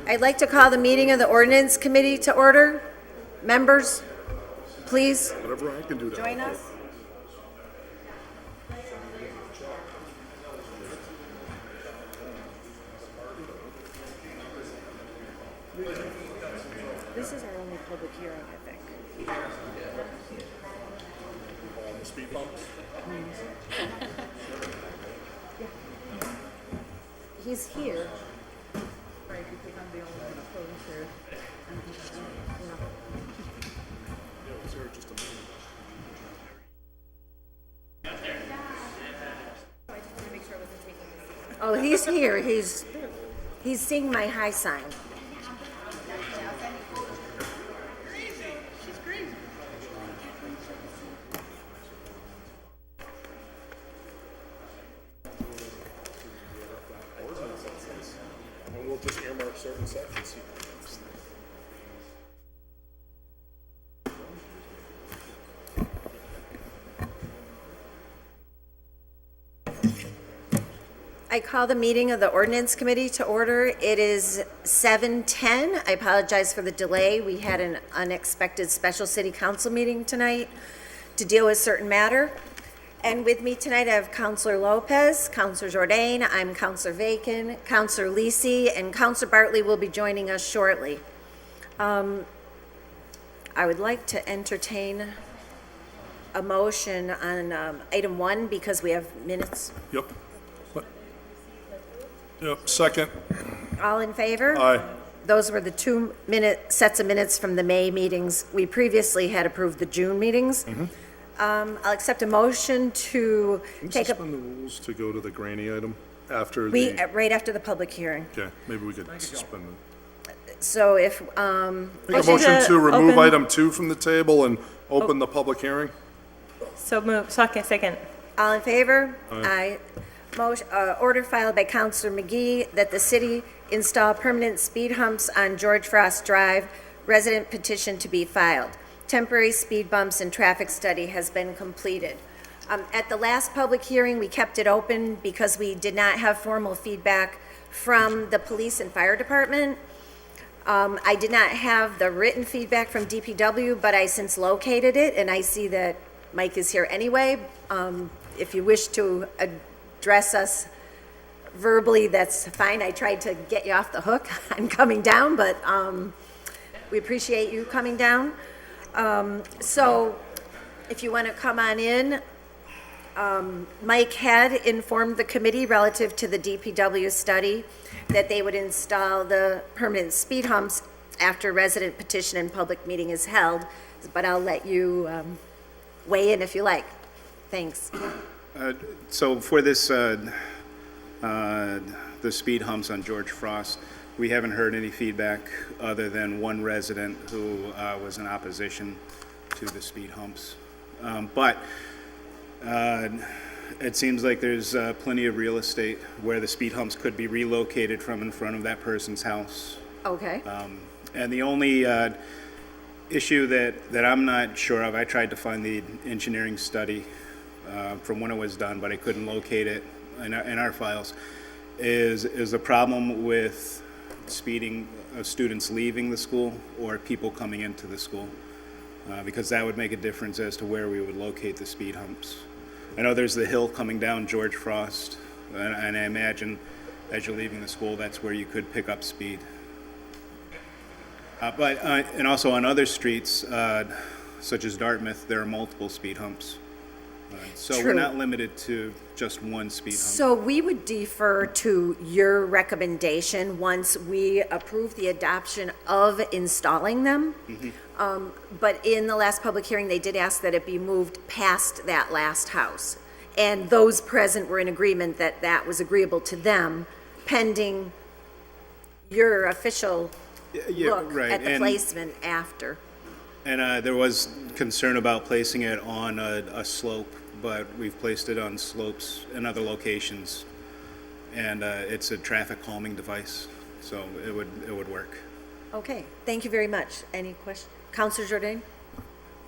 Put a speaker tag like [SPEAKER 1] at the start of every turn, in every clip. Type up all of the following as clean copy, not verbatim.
[SPEAKER 1] I'd like to call the meeting of the Ordinance Committee to order. Members, please
[SPEAKER 2] Whatever I can do to
[SPEAKER 1] join
[SPEAKER 2] help.
[SPEAKER 1] us. This is our only public hearing, I think.
[SPEAKER 2] On the speed bumps.
[SPEAKER 1] He's here.
[SPEAKER 3] Right, because I'm the only one opposed here.
[SPEAKER 2] Yeah, was there just a minute?
[SPEAKER 1] Oh, he's here. He's seeing my high sign.
[SPEAKER 2] And we'll just earmark certain sections.
[SPEAKER 1] I call the meeting of the Ordinance Committee to order. It is 7:10. I apologize for the delay. We had an unexpected special city council meeting tonight to deal with certain matter. And with me tonight, I have Councilor Lopez, Councilor Jordan, I'm Councilor Vacan, Councilor Lisi, and Councilor Bartley will be joining us shortly. I would like to entertain a motion on item 1 because we have minutes.
[SPEAKER 2] Yep. Yep, second.
[SPEAKER 1] All in favor?
[SPEAKER 2] Aye.
[SPEAKER 1] Those were the 2 sets of minutes from the May meetings. We previously had approved the June meetings. I'll accept a motion to
[SPEAKER 2] Can we
[SPEAKER 1] take
[SPEAKER 2] suspend the rules to go to the granny item after
[SPEAKER 1] we,
[SPEAKER 2] the,
[SPEAKER 1] right after the public hearing.
[SPEAKER 2] okay, maybe we could suspend it.
[SPEAKER 1] So if,
[SPEAKER 2] Make a
[SPEAKER 4] Motion
[SPEAKER 2] motion
[SPEAKER 4] to
[SPEAKER 2] to remove
[SPEAKER 4] open-
[SPEAKER 2] item 2 from the table and open the public hearing?
[SPEAKER 4] So move, second.
[SPEAKER 1] all in favor? Aye. Motion, order filed by Councilor McGee that the city install permanent speed humps on George Frost Drive, resident petition to be filed. Temporary speed bumps and traffic study has been completed. At the last public hearing, we kept it open because we did not have formal feedback from the police and fire department. I did not have the written feedback from DPW, but I since located it, and I see that Mike is here anyway. If you wish to address us verbally, that's fine. I tried to get you off the hook on coming down, but we appreciate you coming down. So if you want to come on in, Mike had informed the committee relative to the DPW study that they would install the permanent speed humps after resident petition and public meeting is held, but I'll let you weigh in if you like. Thanks.
[SPEAKER 5] So for this, the speed humps on George Frost, we haven't heard any feedback other than one resident who was in opposition to the speed humps. But it seems like there's plenty of real estate where the speed humps could be relocated from in front of that person's house.
[SPEAKER 1] Okay.
[SPEAKER 5] And the only issue that I'm not sure of, I tried to find the engineering study from when it was done, but I couldn't locate it in our files, is the problem with speeding of students leaving the school or people coming into the school, because that would make a difference as to where we would locate the speed humps. I know there's the hill coming down George Frost, and I imagine as you're leaving the school, that's where you could pick up speed. And also on other streets, such as Dartmouth, there are multiple speed humps. So
[SPEAKER 1] True.
[SPEAKER 5] we're not limited to just one speed hump.
[SPEAKER 1] So we would defer to your recommendation once we approve the adoption of installing them. But in the last public hearing, they did ask that it be moved past that last house. And those present were in agreement that that was agreeable to them, pending your official look
[SPEAKER 5] right,
[SPEAKER 1] at the
[SPEAKER 5] and-
[SPEAKER 1] placement after.
[SPEAKER 5] And there was concern about placing it on a slope, but we've placed it on slopes in other locations. And it's a traffic calming device, so it would work.
[SPEAKER 1] Okay, thank you very much. Any questions? Councilor Jordan?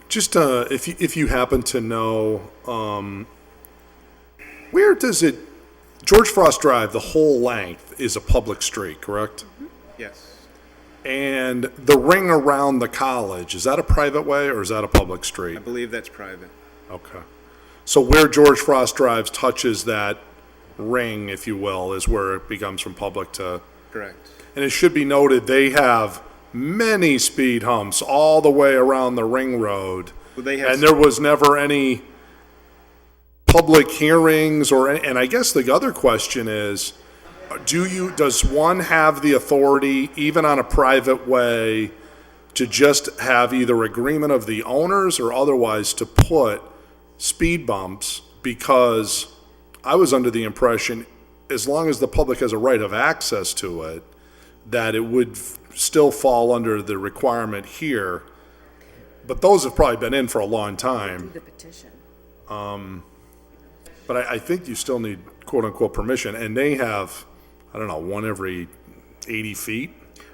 [SPEAKER 2] Just if you happen to know, where does it, George Frost Drive, the whole length is a public street, correct?
[SPEAKER 5] Yes.
[SPEAKER 2] And the ring around the college, is that a private way or is that a public street?
[SPEAKER 5] I believe that's private.
[SPEAKER 2] Okay. So where George Frost Drive touches that ring, if you will, is where it becomes from public to...
[SPEAKER 5] Correct.
[SPEAKER 2] And it should be noted, they have many speed humps all the way around the ring road.
[SPEAKER 5] Well, they have
[SPEAKER 2] And there was never any public hearings or, and I guess the other question is, does one have the authority, even on a private way, to just have either agreement of the owners or otherwise to put speed bumps? Because I was under the impression, as long as the public has a right of access to it, that it would still fall under the requirement here. But those have probably been in for a long time.
[SPEAKER 1] The petition.
[SPEAKER 2] But I think you still need quote-unquote permission, and they have, I don't know, one every 80 feet,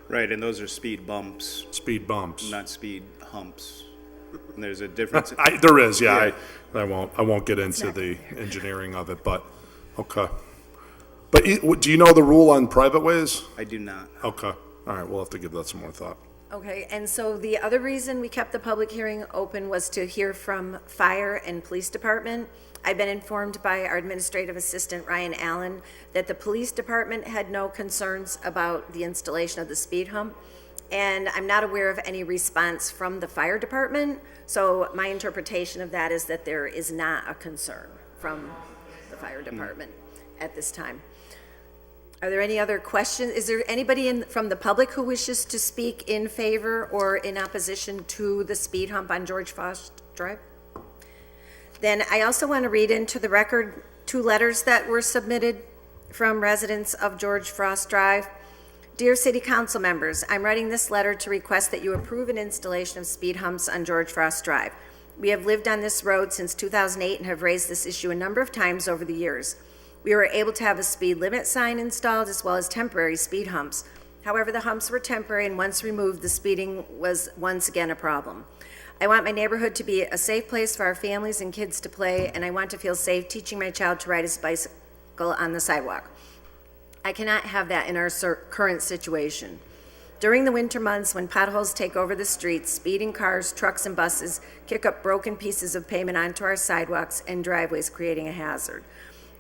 [SPEAKER 5] Right, and those are speed bumps,
[SPEAKER 2] speed bumps.
[SPEAKER 5] not speed humps. And there's a difference.
[SPEAKER 2] There is, yeah.
[SPEAKER 5] Yeah.
[SPEAKER 2] I won't get into the engineering of it, but, okay. But do you know the rule on private ways?
[SPEAKER 5] I do not.
[SPEAKER 2] Okay, all right, we'll have to give that some more thought.
[SPEAKER 1] Okay, and so the other reason we kept the public hearing open was to hear from fire and police department. I've been informed by our administrative assistant, Ryan Allen, that the police department had no concerns about the installation of the speed hump. And I'm not aware of any response from the fire department. So my interpretation of that is that there is not a concern from the fire department at this time. Are there any other questions? Is there anybody from the public who wishes to speak in favor or in opposition to the speed hump on George Frost Drive? Then I also want to read into the record 2 letters that were submitted from residents of George Frost Drive. Dear City Council members, I'm writing this letter to request that you approve an installation of speed humps on George Frost Drive. We have lived on this road since 2008 and have raised this issue a number of times over the years. We were able to have a speed limit sign installed as well as temporary speed humps. However, the humps were temporary, and once removed, the speeding was once again a problem. I want my neighborhood to be a safe place for our families and kids to play, and I want to feel safe teaching my child to ride his bicycle on the sidewalk. I cannot have that in our current situation. During the winter months, when potholes take over the streets, speeding cars, trucks, and buses kick up broken pieces of pavement onto our sidewalks and driveways, creating a hazard.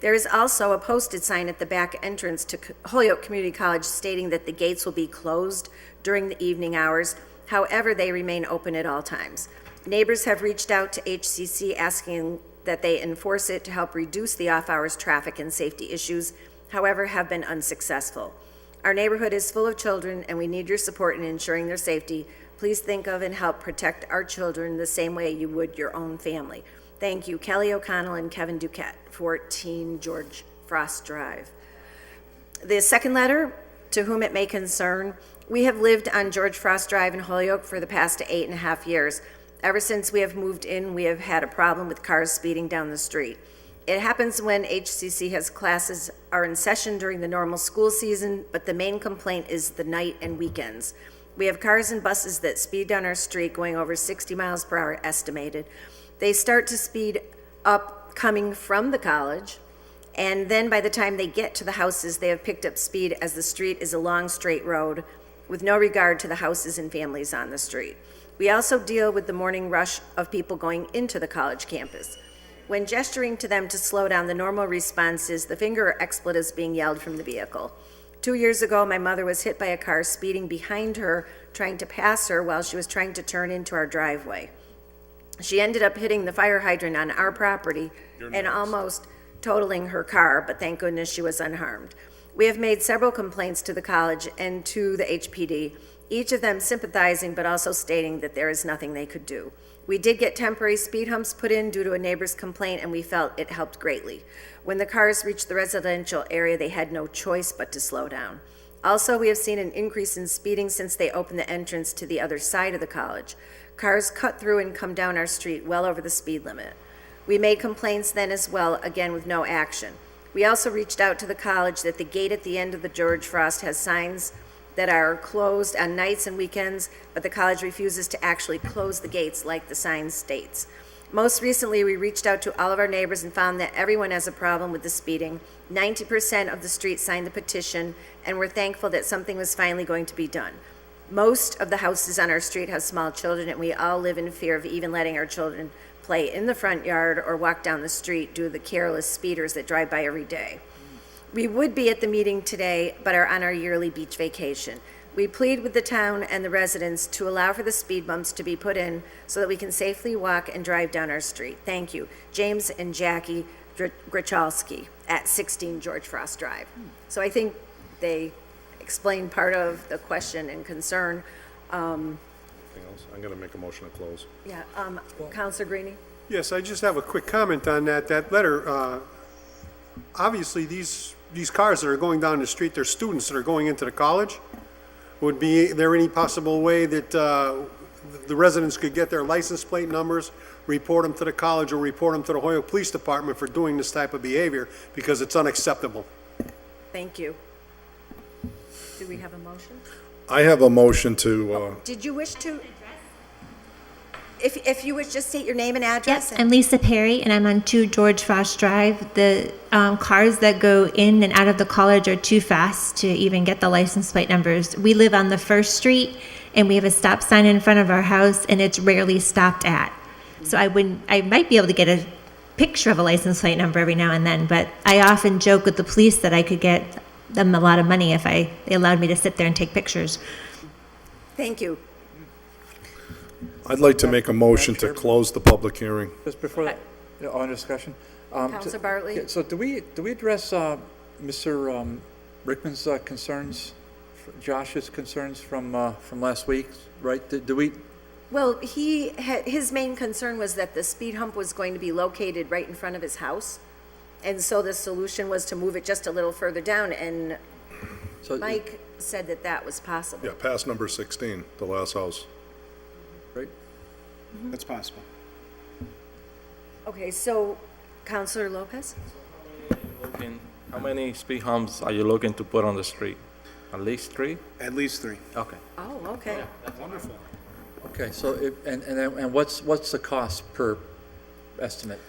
[SPEAKER 1] There is also a posted sign at the back entrance to Holyoke Community College stating that the gates will be closed during the evening hours. However, they remain open at all times. Neighbors have reached out to HCC asking that they enforce it to help reduce the off-hours traffic and safety issues, however, have been unsuccessful. Our neighborhood is full of children, and we need your support in ensuring their safety. Please think of and help protect our children the same way you would your own family. Thank you, Kelly O'Connell and Kevin Duquette, 14 George Frost Drive. The second letter, to whom it may concern, we have lived on George Frost Drive in Holyoke for the past 8.5 years. Ever since we have moved in, we have had a problem with cars speeding down the street. It happens when HCC has classes are in session during the normal school season, but the main complaint is the night and weekends. We have cars and buses that speed down our street going over 60 miles per hour estimated. They start to speed up coming from the college, and then by the time they get to the houses, they have picked up speed as the street is a long straight road with no regard to the houses and families on the street. We also deal with the morning rush of people going into the college campus. When gesturing to them to slow down, the normal response is the finger or expletives being yelled from the vehicle. 2 years ago, my mother was hit by a car speeding behind her, trying to pass her while she was trying to turn into our driveway. She ended up hitting the fire hydrant on our property and almost totaling her car, but thank goodness she was unharmed. We have made several complaints to the college and to the HPD, each of them sympathizing but also stating that there is nothing they could do. We did get temporary speed humps put in due to a neighbor's complaint, and we felt it helped greatly. When the cars reached the residential area, they had no choice but to slow down. Also, we have seen an increase in speeding since they opened the entrance to the other side of the college. Cars cut through and come down our street well over the speed limit. We made complaints then as well, again with no action. We also reached out to the college that the gate at the end of the George Frost has signs that are closed on nights and weekends, but the college refuses to actually close the gates like the sign states. Most recently, we reached out to all of our neighbors and found that everyone has a problem with the speeding. 90% of the street signed the petition, and we're thankful that something was finally going to be done. Most of the houses on our street have small children, and we all live in fear of even letting our children play in the front yard or walk down the street due to the careless speeders that drive by every day. We would be at the meeting today, but are on our yearly beach vacation. We plead with the town and the residents to allow for the speed bumps to be put in so that we can safely walk and drive down our street. Thank you. James and Jackie Grichalski at 16 George Frost Drive. So I think they explained part of the question and concern.
[SPEAKER 2] Anything else? I'm going to make a motion to close.
[SPEAKER 1] Yeah, Counselor Greenie?
[SPEAKER 6] Yes, I just have a quick comment on that. That letter, obviously, these cars that are going down the street, they're students that are going into the college. Would there any possible way that the residents could get their license plate numbers, report them to the college, or report them to the Hoyoke Police Department for doing this type of behavior, because it's unacceptable?
[SPEAKER 1] Thank you. Do we have a motion?
[SPEAKER 2] I have a motion to,
[SPEAKER 1] Did you wish to? If you would just state your name and address.
[SPEAKER 7] Yes, I'm Lisa Perry, and I'm on 2 George Frost Drive. The cars that go in and out of the college are too fast to even get the license plate numbers. We live on the first street, and we have a stop sign in front of our house, and it's rarely stopped at. So I might be able to get a picture of a license plate number every now and then, but I often joke with the police that I could get them a lot of money if they allowed me to sit there and take pictures.
[SPEAKER 1] Thank you.
[SPEAKER 2] I'd like to make a motion to close the public hearing.
[SPEAKER 8] Just before that, on discussion.
[SPEAKER 1] Counselor Bartley?
[SPEAKER 8] So do we address Mr. Rickman's concerns, Josh's concerns from last week, right? Do we?
[SPEAKER 1] Well, his main concern was that the speed hump was going to be located right in front of his house. And so the solution was to move it just a little further down, and Mike said that that was possible.
[SPEAKER 2] Yeah, past number 16, the last house.
[SPEAKER 8] Right?
[SPEAKER 5] That's possible.
[SPEAKER 1] Okay, so Counselor Lopez?
[SPEAKER 9] How many speed humps are you looking to put on the street? At least 3?
[SPEAKER 5] At least 3.
[SPEAKER 9] Okay.
[SPEAKER 1] Oh, okay.
[SPEAKER 8] Okay, so, and what's the cost per estimate?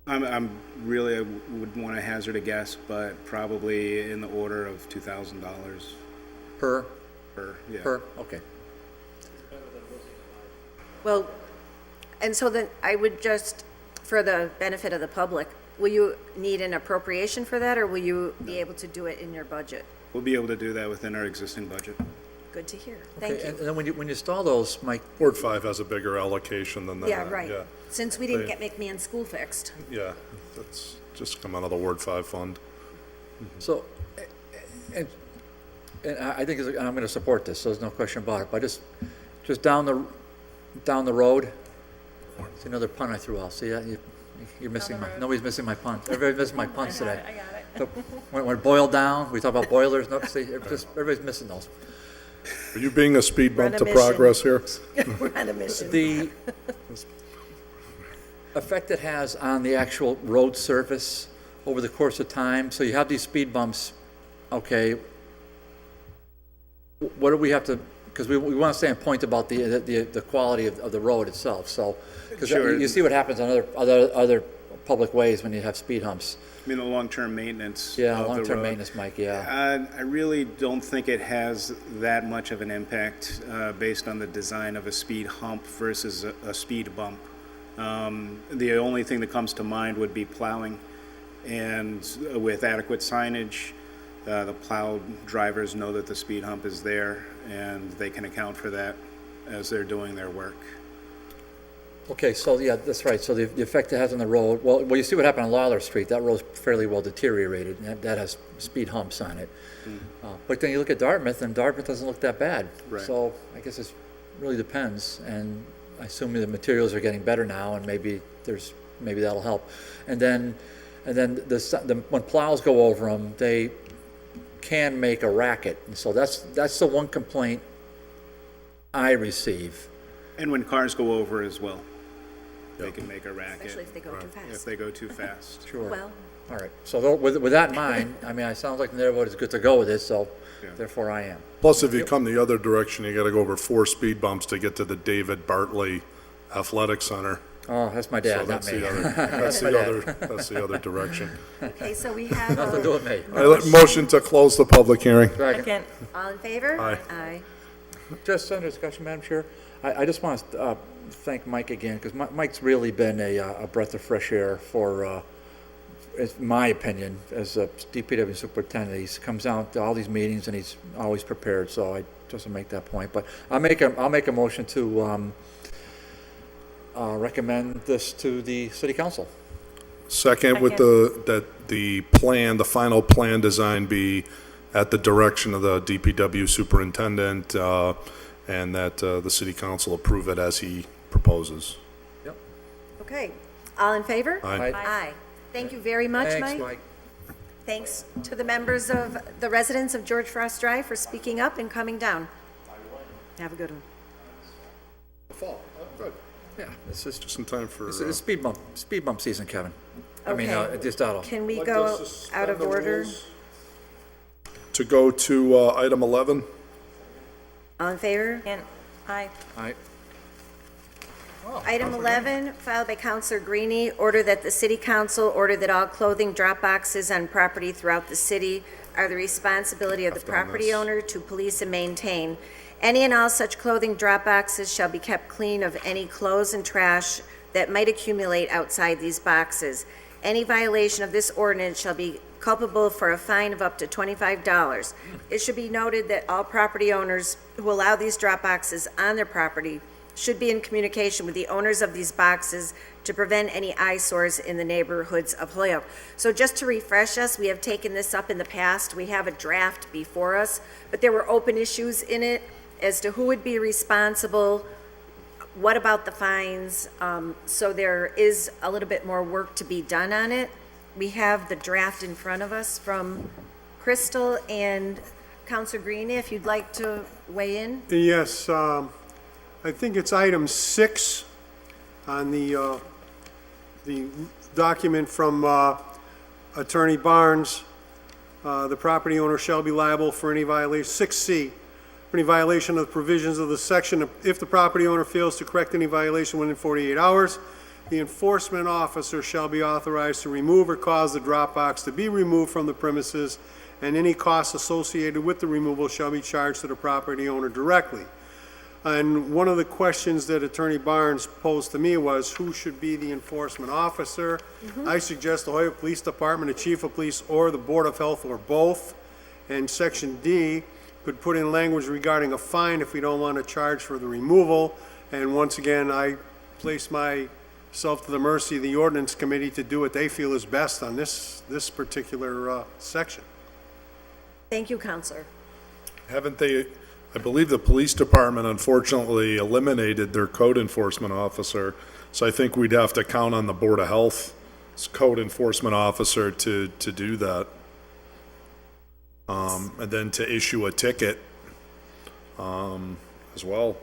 [SPEAKER 5] I'm really, I wouldn't want to hazard a guess, but probably in the order of $2,000
[SPEAKER 8] Per?
[SPEAKER 5] yeah.
[SPEAKER 8] Per, okay.
[SPEAKER 1] Well, and so then I would just, for the benefit of the public, will you need an appropriation for that, or will you be able to do it in your budget?
[SPEAKER 5] We'll be able to do that within our existing budget.
[SPEAKER 1] Good to hear. Thank
[SPEAKER 8] Okay, and
[SPEAKER 1] you.
[SPEAKER 8] then when you install those, Mike,
[SPEAKER 2] Ward 5 has a bigger allocation than that.
[SPEAKER 1] Yeah, right.
[SPEAKER 2] Yeah,
[SPEAKER 1] Since we didn't get McMahon School fixed.
[SPEAKER 2] yeah, that's just come out of the Ward 5 fund.
[SPEAKER 8] so, and I think, I'm going to support this, so there's no question about it, but just down the road, it's another pun I threw out, see, you're missing nobody's missing my puns, everybody's missing my puns today.
[SPEAKER 4] I got it.
[SPEAKER 8] So, when it boiled down, we talk about boilers, no, see, everybody's missing those.
[SPEAKER 2] Are you being a speed
[SPEAKER 1] We're on
[SPEAKER 2] bump
[SPEAKER 1] a
[SPEAKER 2] to
[SPEAKER 1] mission.
[SPEAKER 2] progress here?
[SPEAKER 1] We're on a mission.
[SPEAKER 8] The effect it has on the actual road surface over the course of time, so you have these speed bumps, okay, what do we have to, because we want to stay on point about the quality of the road itself, so, because
[SPEAKER 5] Sure.
[SPEAKER 8] you see what happens on other public ways when you have speed humps.
[SPEAKER 5] I mean, the long-term maintenance
[SPEAKER 8] Yeah,
[SPEAKER 5] of the
[SPEAKER 8] long-term
[SPEAKER 5] road.
[SPEAKER 8] maintenance, Mike, yeah.
[SPEAKER 5] I really don't think it has that much of an impact based on the design of a speed hump versus a speed bump. The only thing that comes to mind would be plowing, and with adequate signage, the plowed drivers know that the speed hump is there, and they can account for that as they're doing their work.
[SPEAKER 8] Okay, so, yeah, that's right, so the effect it has on the road, well, you see what happened on Lawler Street, that road's fairly well deteriorated, and that has speed humps on it. But then you look at Dartmouth, and Dartmouth doesn't look that bad.
[SPEAKER 5] Right.
[SPEAKER 8] So, I guess it really depends, and I assume the materials are getting better now, and maybe that'll help. And then when plows go over them, they can make a racket, and so that's the one complaint I receive.
[SPEAKER 5] And when cars go over as well, they can make a racket.
[SPEAKER 1] Especially if they go too
[SPEAKER 5] If
[SPEAKER 1] fast.
[SPEAKER 5] they go too fast.
[SPEAKER 8] Sure.
[SPEAKER 1] Well,
[SPEAKER 8] All right, so with that in mind, I mean, it sounds like the neighborhood is good to go with it, so
[SPEAKER 5] Yeah.
[SPEAKER 8] therefore I am.
[SPEAKER 2] Plus, if you come the other direction, you gotta go over 4 speed bumps to get to the David Bartley Athletic Center.
[SPEAKER 8] Oh, that's my
[SPEAKER 2] So
[SPEAKER 8] dad, not
[SPEAKER 2] that's
[SPEAKER 8] me.
[SPEAKER 2] the other, that's the other direction.
[SPEAKER 1] Okay, so we have,
[SPEAKER 8] Nothing to do with me.
[SPEAKER 2] Motion to close the public hearing.
[SPEAKER 4] Second.
[SPEAKER 1] all in favor?
[SPEAKER 2] Aye.
[SPEAKER 1] Aye.
[SPEAKER 8] Just under discussion, Madam Chair, I just want to thank Mike again, because Mike's really been a breath of fresh air for, in my opinion, as a DPW superintendent. He comes out to all these meetings and he's always prepared, so I just want to make that point. But I'll make a motion to recommend this to the city council.
[SPEAKER 2] Second, with that the plan, the final plan design be at the direction of the DPW superintendent, and that the city council approve it as he proposes.
[SPEAKER 8] Yep.
[SPEAKER 1] Okay, all in favor?
[SPEAKER 2] Aye.
[SPEAKER 1] Aye. Thank you very much,
[SPEAKER 8] Thanks,
[SPEAKER 1] Mike.
[SPEAKER 8] Mike.
[SPEAKER 1] Thanks to the members of the residents of George Frost Drive for speaking up and coming down. Have a good one.
[SPEAKER 2] Good.
[SPEAKER 8] Yeah, this is
[SPEAKER 2] Just in time for.
[SPEAKER 8] it's speed bump season, Kevin. I mean,
[SPEAKER 1] Okay.
[SPEAKER 8] just that'll.
[SPEAKER 1] Can we go out of order?
[SPEAKER 2] To go to item 11.
[SPEAKER 1] All in favor?
[SPEAKER 4] And aye.
[SPEAKER 8] Aye.
[SPEAKER 1] Item 11, filed by Counselor Greenie, order that the city council order that all clothing drop boxes on property throughout the city are the responsibility of the property owner to police and maintain. Any and all such clothing drop boxes shall be kept clean of any clothes and trash that might accumulate outside these boxes. Any violation of this ordinance shall be culpable for a fine of up to $25. It should be noted that all property owners who allow these drop boxes on their property should be in communication with the owners of these boxes to prevent any eyesores in the neighborhoods of Holyoke. So just to refresh us, we have taken this up in the past. We have a draft before us, but there were open issues in it as to who would be responsible, what about the fines. So there is a little bit more work to be done on it. We have the draft in front of us from Crystal and Counselor Greenie, if you'd like to weigh in.
[SPEAKER 6] Yes, I think it's item 6 on the document from Attorney Barnes. The property owner shall be liable for any violation, 6C, for any violation of the provisions of the section. If the property owner fails to correct any violation within 48 hours, the enforcement officer shall be authorized to remove or cause the drop box to be removed from the premises, and any costs associated with the removal shall be charged to the property owner directly. And one of the questions that Attorney Barnes posed to me was, who should be the enforcement officer? I suggest the Hoyoke Police Department, the Chief of Police, or the Board of Health, or both. And Section D could put in language regarding a fine if we don't want to charge for the removal. And once again, I place myself to the mercy of the Ordinance Committee to do what they feel is best on this particular section.
[SPEAKER 1] Thank you, Counselor.
[SPEAKER 2] Haven't they, I believe the police department unfortunately eliminated their code enforcement officer, so I think we'd have to count on the Board of Health's code enforcement officer to do that. And then to issue a ticket as well,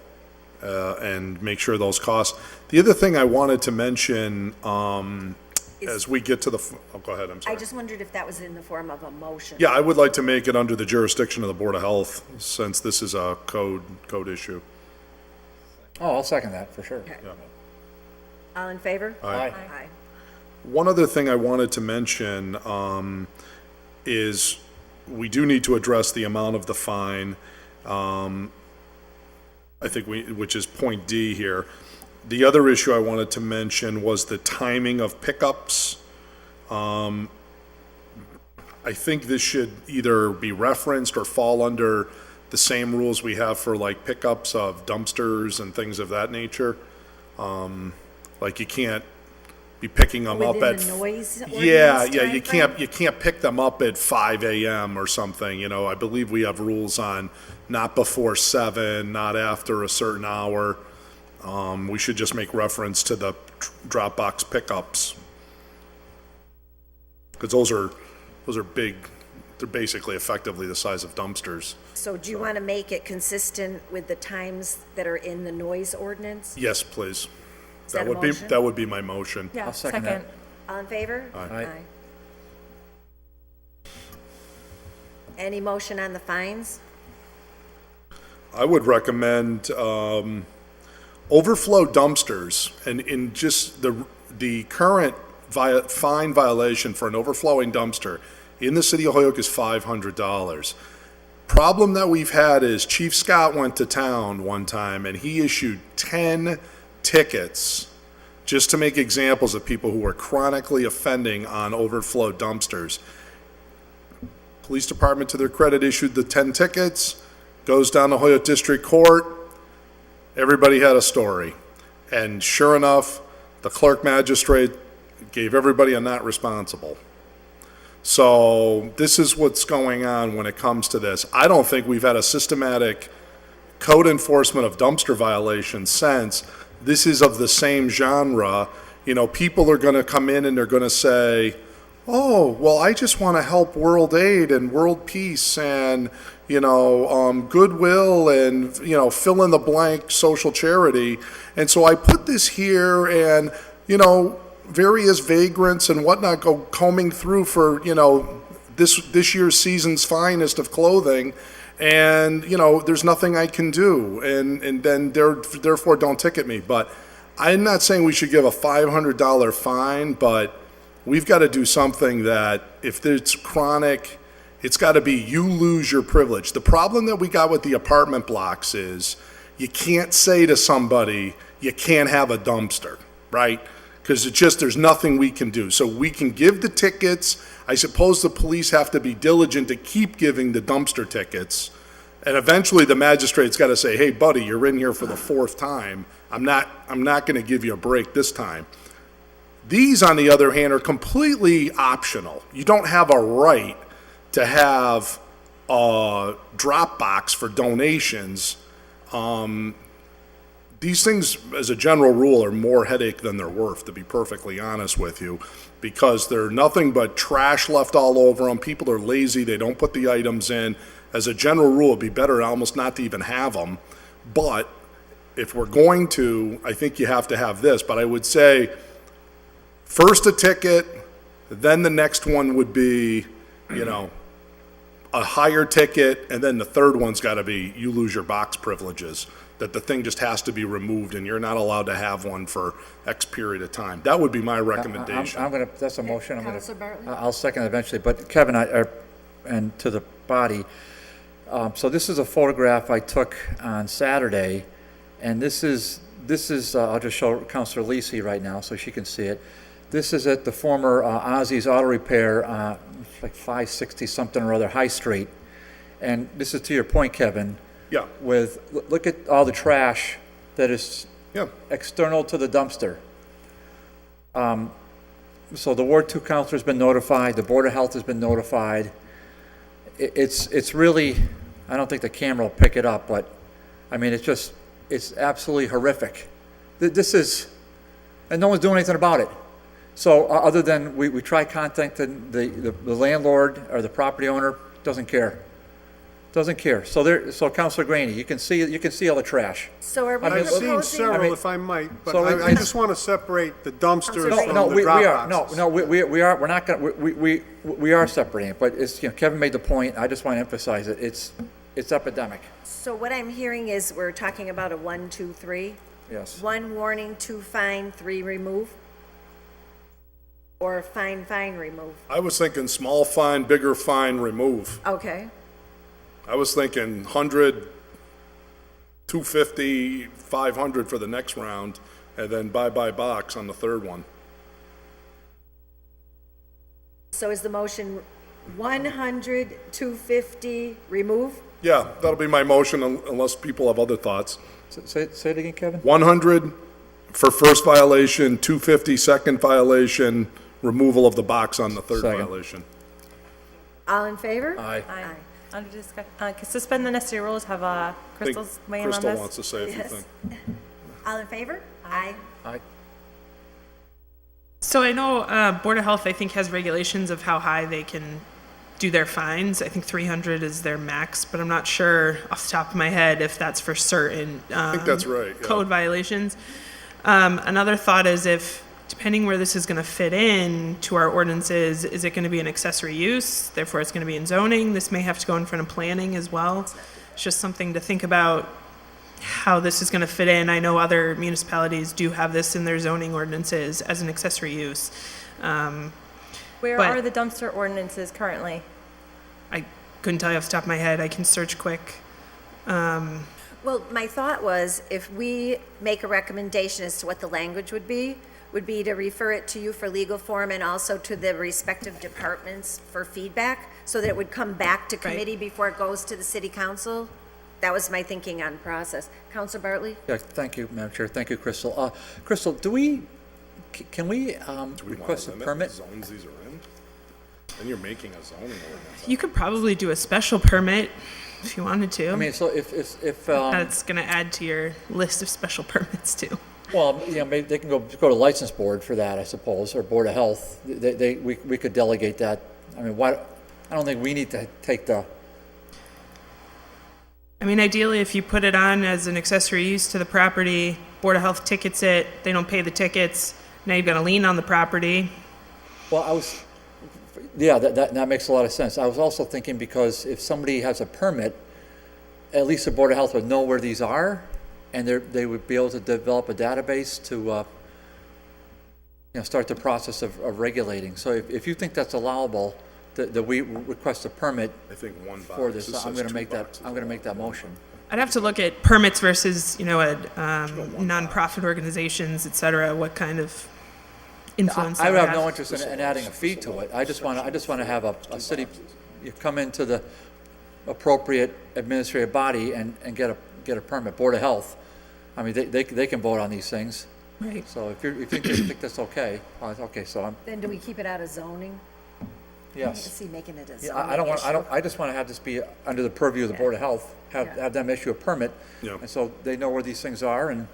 [SPEAKER 2] and make sure those costs. The other thing I wanted to mention, as we get to the, go ahead, I'm sorry.
[SPEAKER 1] I just wondered if that was in the form of a motion.
[SPEAKER 2] Yeah, I would like to make it under the jurisdiction of the Board of Health, since this is a code issue.
[SPEAKER 8] Oh, I'll second that, for sure.
[SPEAKER 1] All in favor?
[SPEAKER 2] Aye.
[SPEAKER 1] Aye.
[SPEAKER 2] One other thing I wanted to mention is we do need to address the amount of the fine. I think which is point D here. The other issue I wanted to mention was the timing of pickups. I think this should either be referenced or fall under the same rules we have for like pickups of dumpsters and things of that nature. Like you can't be picking them up
[SPEAKER 1] Within
[SPEAKER 2] at.
[SPEAKER 1] the noise
[SPEAKER 2] Yeah,
[SPEAKER 1] ordinance
[SPEAKER 2] you can't pick them up at 5 a.m. or something, you know. I believe we have rules on not before 7, not after a certain hour. We should just make reference to the drop box pickups. Because those are big, they're basically effectively the size of dumpsters.
[SPEAKER 1] So do you want to make it consistent with the times that are in the noise ordinance?
[SPEAKER 2] Yes, please.
[SPEAKER 1] Is that a motion?
[SPEAKER 2] That would be my motion.
[SPEAKER 4] Yeah,
[SPEAKER 8] I'll second that.
[SPEAKER 1] All in favor?
[SPEAKER 2] Aye.
[SPEAKER 1] Any motion on the fines?
[SPEAKER 2] I would recommend overflow dumpsters, and in just the current fine violation for an overflowing dumpster in the city of Holyoke is $500. Problem that we've had is Chief Scott went to town one time and he issued 10 tickets just to make examples of people who were chronically offending on overflow dumpsters. Police department, to their credit, issued the 10 tickets, goes down to Holyoke District Court. Everybody had a story. And sure enough, the clerk magistrate gave everybody a not responsible. So this is what's going on when it comes to this. I don't think we've had a systematic code enforcement of dumpster violations since. This is of the same genre. You know, people are going to come in and they're going to say, oh, well, I just want to help World Aid and World Peace and, Goodwill and, fill in the blank social charity. And so I put this here and, various vagrants and whatnot go combing through for, this year's season's finest of clothing. And, there's nothing I can do. And then therefore don't ticket me. But I'm not saying we should give a $500 fine, but we've got to do something that if it's chronic, it's got to be you lose your privilege. The problem that we got with the apartment blocks is you can't say to somebody, you can't have a dumpster, right? Because there's nothing we can do. So we can give the tickets. I suppose the police have to be diligent to keep giving the dumpster tickets. And eventually the magistrate's got to say, hey, buddy, you're in here for the fourth time. I'm not going to give you a break this time. These, on the other hand, are completely optional. You don't have a right to have a drop box for donations. These things, as a general rule, are more headache than they're worth, to be perfectly honest with you, because they're nothing but trash left all over them. People are lazy. They don't put the items in. As a general rule, it'd be better almost not to even have them. But if we're going to, I think you have to have this. But I would say first a ticket, then the next one would be, a higher ticket, and then the third one's got to be you lose your box privileges, that the thing just has to be removed and you're not allowed to have one for X period of time. That would be my recommendation.
[SPEAKER 8] That's a motion.
[SPEAKER 1] Counselor Bartley?
[SPEAKER 8] I'll second eventually, but Kevin, and to the body, so this is a photograph I took on Saturday, and this is I'll just show Counselor Lisi right now so she can see it. This is at the former Ozzy's Auto Repair, like 560 something or other High Street. And this is to your point, Kevin.
[SPEAKER 2] Yeah.
[SPEAKER 8] Look at all the trash that is external to the dumpster. So the Ward 2 counselor's been notified, the Board of Health has been notified. It's really, I don't think the camera will pick it up, but I mean, it's absolutely horrific. This is, and no one's doing anything about it. So other than we try contacting the landlord or the property owner, doesn't care. So Councilor Graney, you can see all the trash.
[SPEAKER 1] So are we
[SPEAKER 6] I've seen
[SPEAKER 1] proposing?
[SPEAKER 6] several, if I might, but
[SPEAKER 8] So
[SPEAKER 6] I just want to separate the dumpsters from
[SPEAKER 8] No,
[SPEAKER 6] the
[SPEAKER 8] we
[SPEAKER 6] drop
[SPEAKER 8] are,
[SPEAKER 6] boxes.
[SPEAKER 8] we're not gonna, we are separating it, but it's, Kevin made the point, I just want to emphasize it, it's epidemic,
[SPEAKER 1] So what I'm hearing is we're talking about a 1, 2, 3?
[SPEAKER 8] yes.
[SPEAKER 1] 1 warning, 2 fine, 3 remove? Or fine, remove?
[SPEAKER 2] I was thinking small fine, bigger fine, remove.
[SPEAKER 1] Okay.
[SPEAKER 2] I was thinking 100, 250, 500 for the next round, and then bye-bye box on the third one.
[SPEAKER 1] So is the motion 100, 250, remove?
[SPEAKER 2] Yeah, that'll be my motion unless people have other thoughts.
[SPEAKER 8] Say it again, Kevin?
[SPEAKER 2] 100 for first violation, 250 second violation, removal of the box on the third
[SPEAKER 8] Second.
[SPEAKER 2] violation.
[SPEAKER 1] All in favor?
[SPEAKER 8] Aye.
[SPEAKER 1] Aye.
[SPEAKER 4] Under discussion, suspend the necessary rules, have
[SPEAKER 2] I think
[SPEAKER 4] Crystal's weigh in on
[SPEAKER 2] Crystal
[SPEAKER 4] this?
[SPEAKER 2] wants to say a few
[SPEAKER 1] Yes.
[SPEAKER 2] things.
[SPEAKER 1] All in favor? Aye.
[SPEAKER 8] Aye.
[SPEAKER 3] So I know Board of Health, I think, has regulations of how high they can do their fines. I think 300 is their max, but I'm not sure off the top of my head if that's for certain
[SPEAKER 2] I think that's right, yeah.
[SPEAKER 3] code violations. Another thought is if, depending where this is going to fit in to our ordinances, is it going to be an accessory use? Therefore, it's going to be in zoning. This may have to go in front of planning as well. It's just something to think about how this is going to fit in. I know other municipalities do have this in their zoning ordinances as an accessory use.
[SPEAKER 4] Where
[SPEAKER 3] But-
[SPEAKER 4] are the dumpster ordinances currently?
[SPEAKER 3] I couldn't tell you off the top of my head. I can search quick.
[SPEAKER 1] Well, my thought was, if we make a recommendation as to what the language would be to refer it to you for legal form and also to the respective departments for feedback, so that it would come back to committee before it goes to the city council. That was my thinking on process. Counselor Bartley?
[SPEAKER 8] Yeah, thank you, Madam Chair. Thank you, Crystal. Crystal, can we
[SPEAKER 2] Do we
[SPEAKER 8] request a
[SPEAKER 2] want to limit
[SPEAKER 8] permit?
[SPEAKER 2] the zones these are in? Then you're making a zoning ordinance.
[SPEAKER 3] You could probably do a special permit if you wanted to.
[SPEAKER 8] I mean, so if
[SPEAKER 3] That's going to add to your list of special permits too.
[SPEAKER 8] well, you know, maybe they can go to license board for that, I suppose, or Board of Health. We could delegate that. I mean, why, I don't think we need to take the,
[SPEAKER 3] I mean, ideally, if you put it on as an accessory use to the property, Board of Health tickets it, they don't pay the tickets, now you've got a lien on the property.
[SPEAKER 8] well, yeah, that makes a lot of sense. I was also thinking because if somebody has a permit, at least the Board of Health would know where these are, and they would be able to develop a database to, you know, start the process of regulating. So if you think that's allowable, that we request a permit
[SPEAKER 2] I think one box.
[SPEAKER 8] for this,
[SPEAKER 2] This
[SPEAKER 8] I'm
[SPEAKER 2] says
[SPEAKER 8] gonna
[SPEAKER 2] two
[SPEAKER 8] make that,
[SPEAKER 2] boxes.
[SPEAKER 8] I'm gonna make that motion.
[SPEAKER 3] I'd have to look at permits versus, you know, nonprofit organizations, et cetera, what kind of influence
[SPEAKER 8] I
[SPEAKER 3] that
[SPEAKER 8] would
[SPEAKER 3] would
[SPEAKER 8] have no
[SPEAKER 3] have.
[SPEAKER 8] interest in adding a fee to it. I just want to have a city, you come into the appropriate administrative body and get a permit, Board of Health. I mean, they can vote on these things.
[SPEAKER 3] Right.
[SPEAKER 8] So if you think that's okay, okay, so I'm,
[SPEAKER 1] Then do we keep it out of zoning? I
[SPEAKER 8] yes.
[SPEAKER 1] see making it a
[SPEAKER 8] Yeah,
[SPEAKER 1] zoning issue.
[SPEAKER 8] I just want to have this be under the purview of the Board of Health,
[SPEAKER 1] Yeah.
[SPEAKER 8] have them issue a permit.
[SPEAKER 2] Yeah.
[SPEAKER 8] And so they know where these things are, and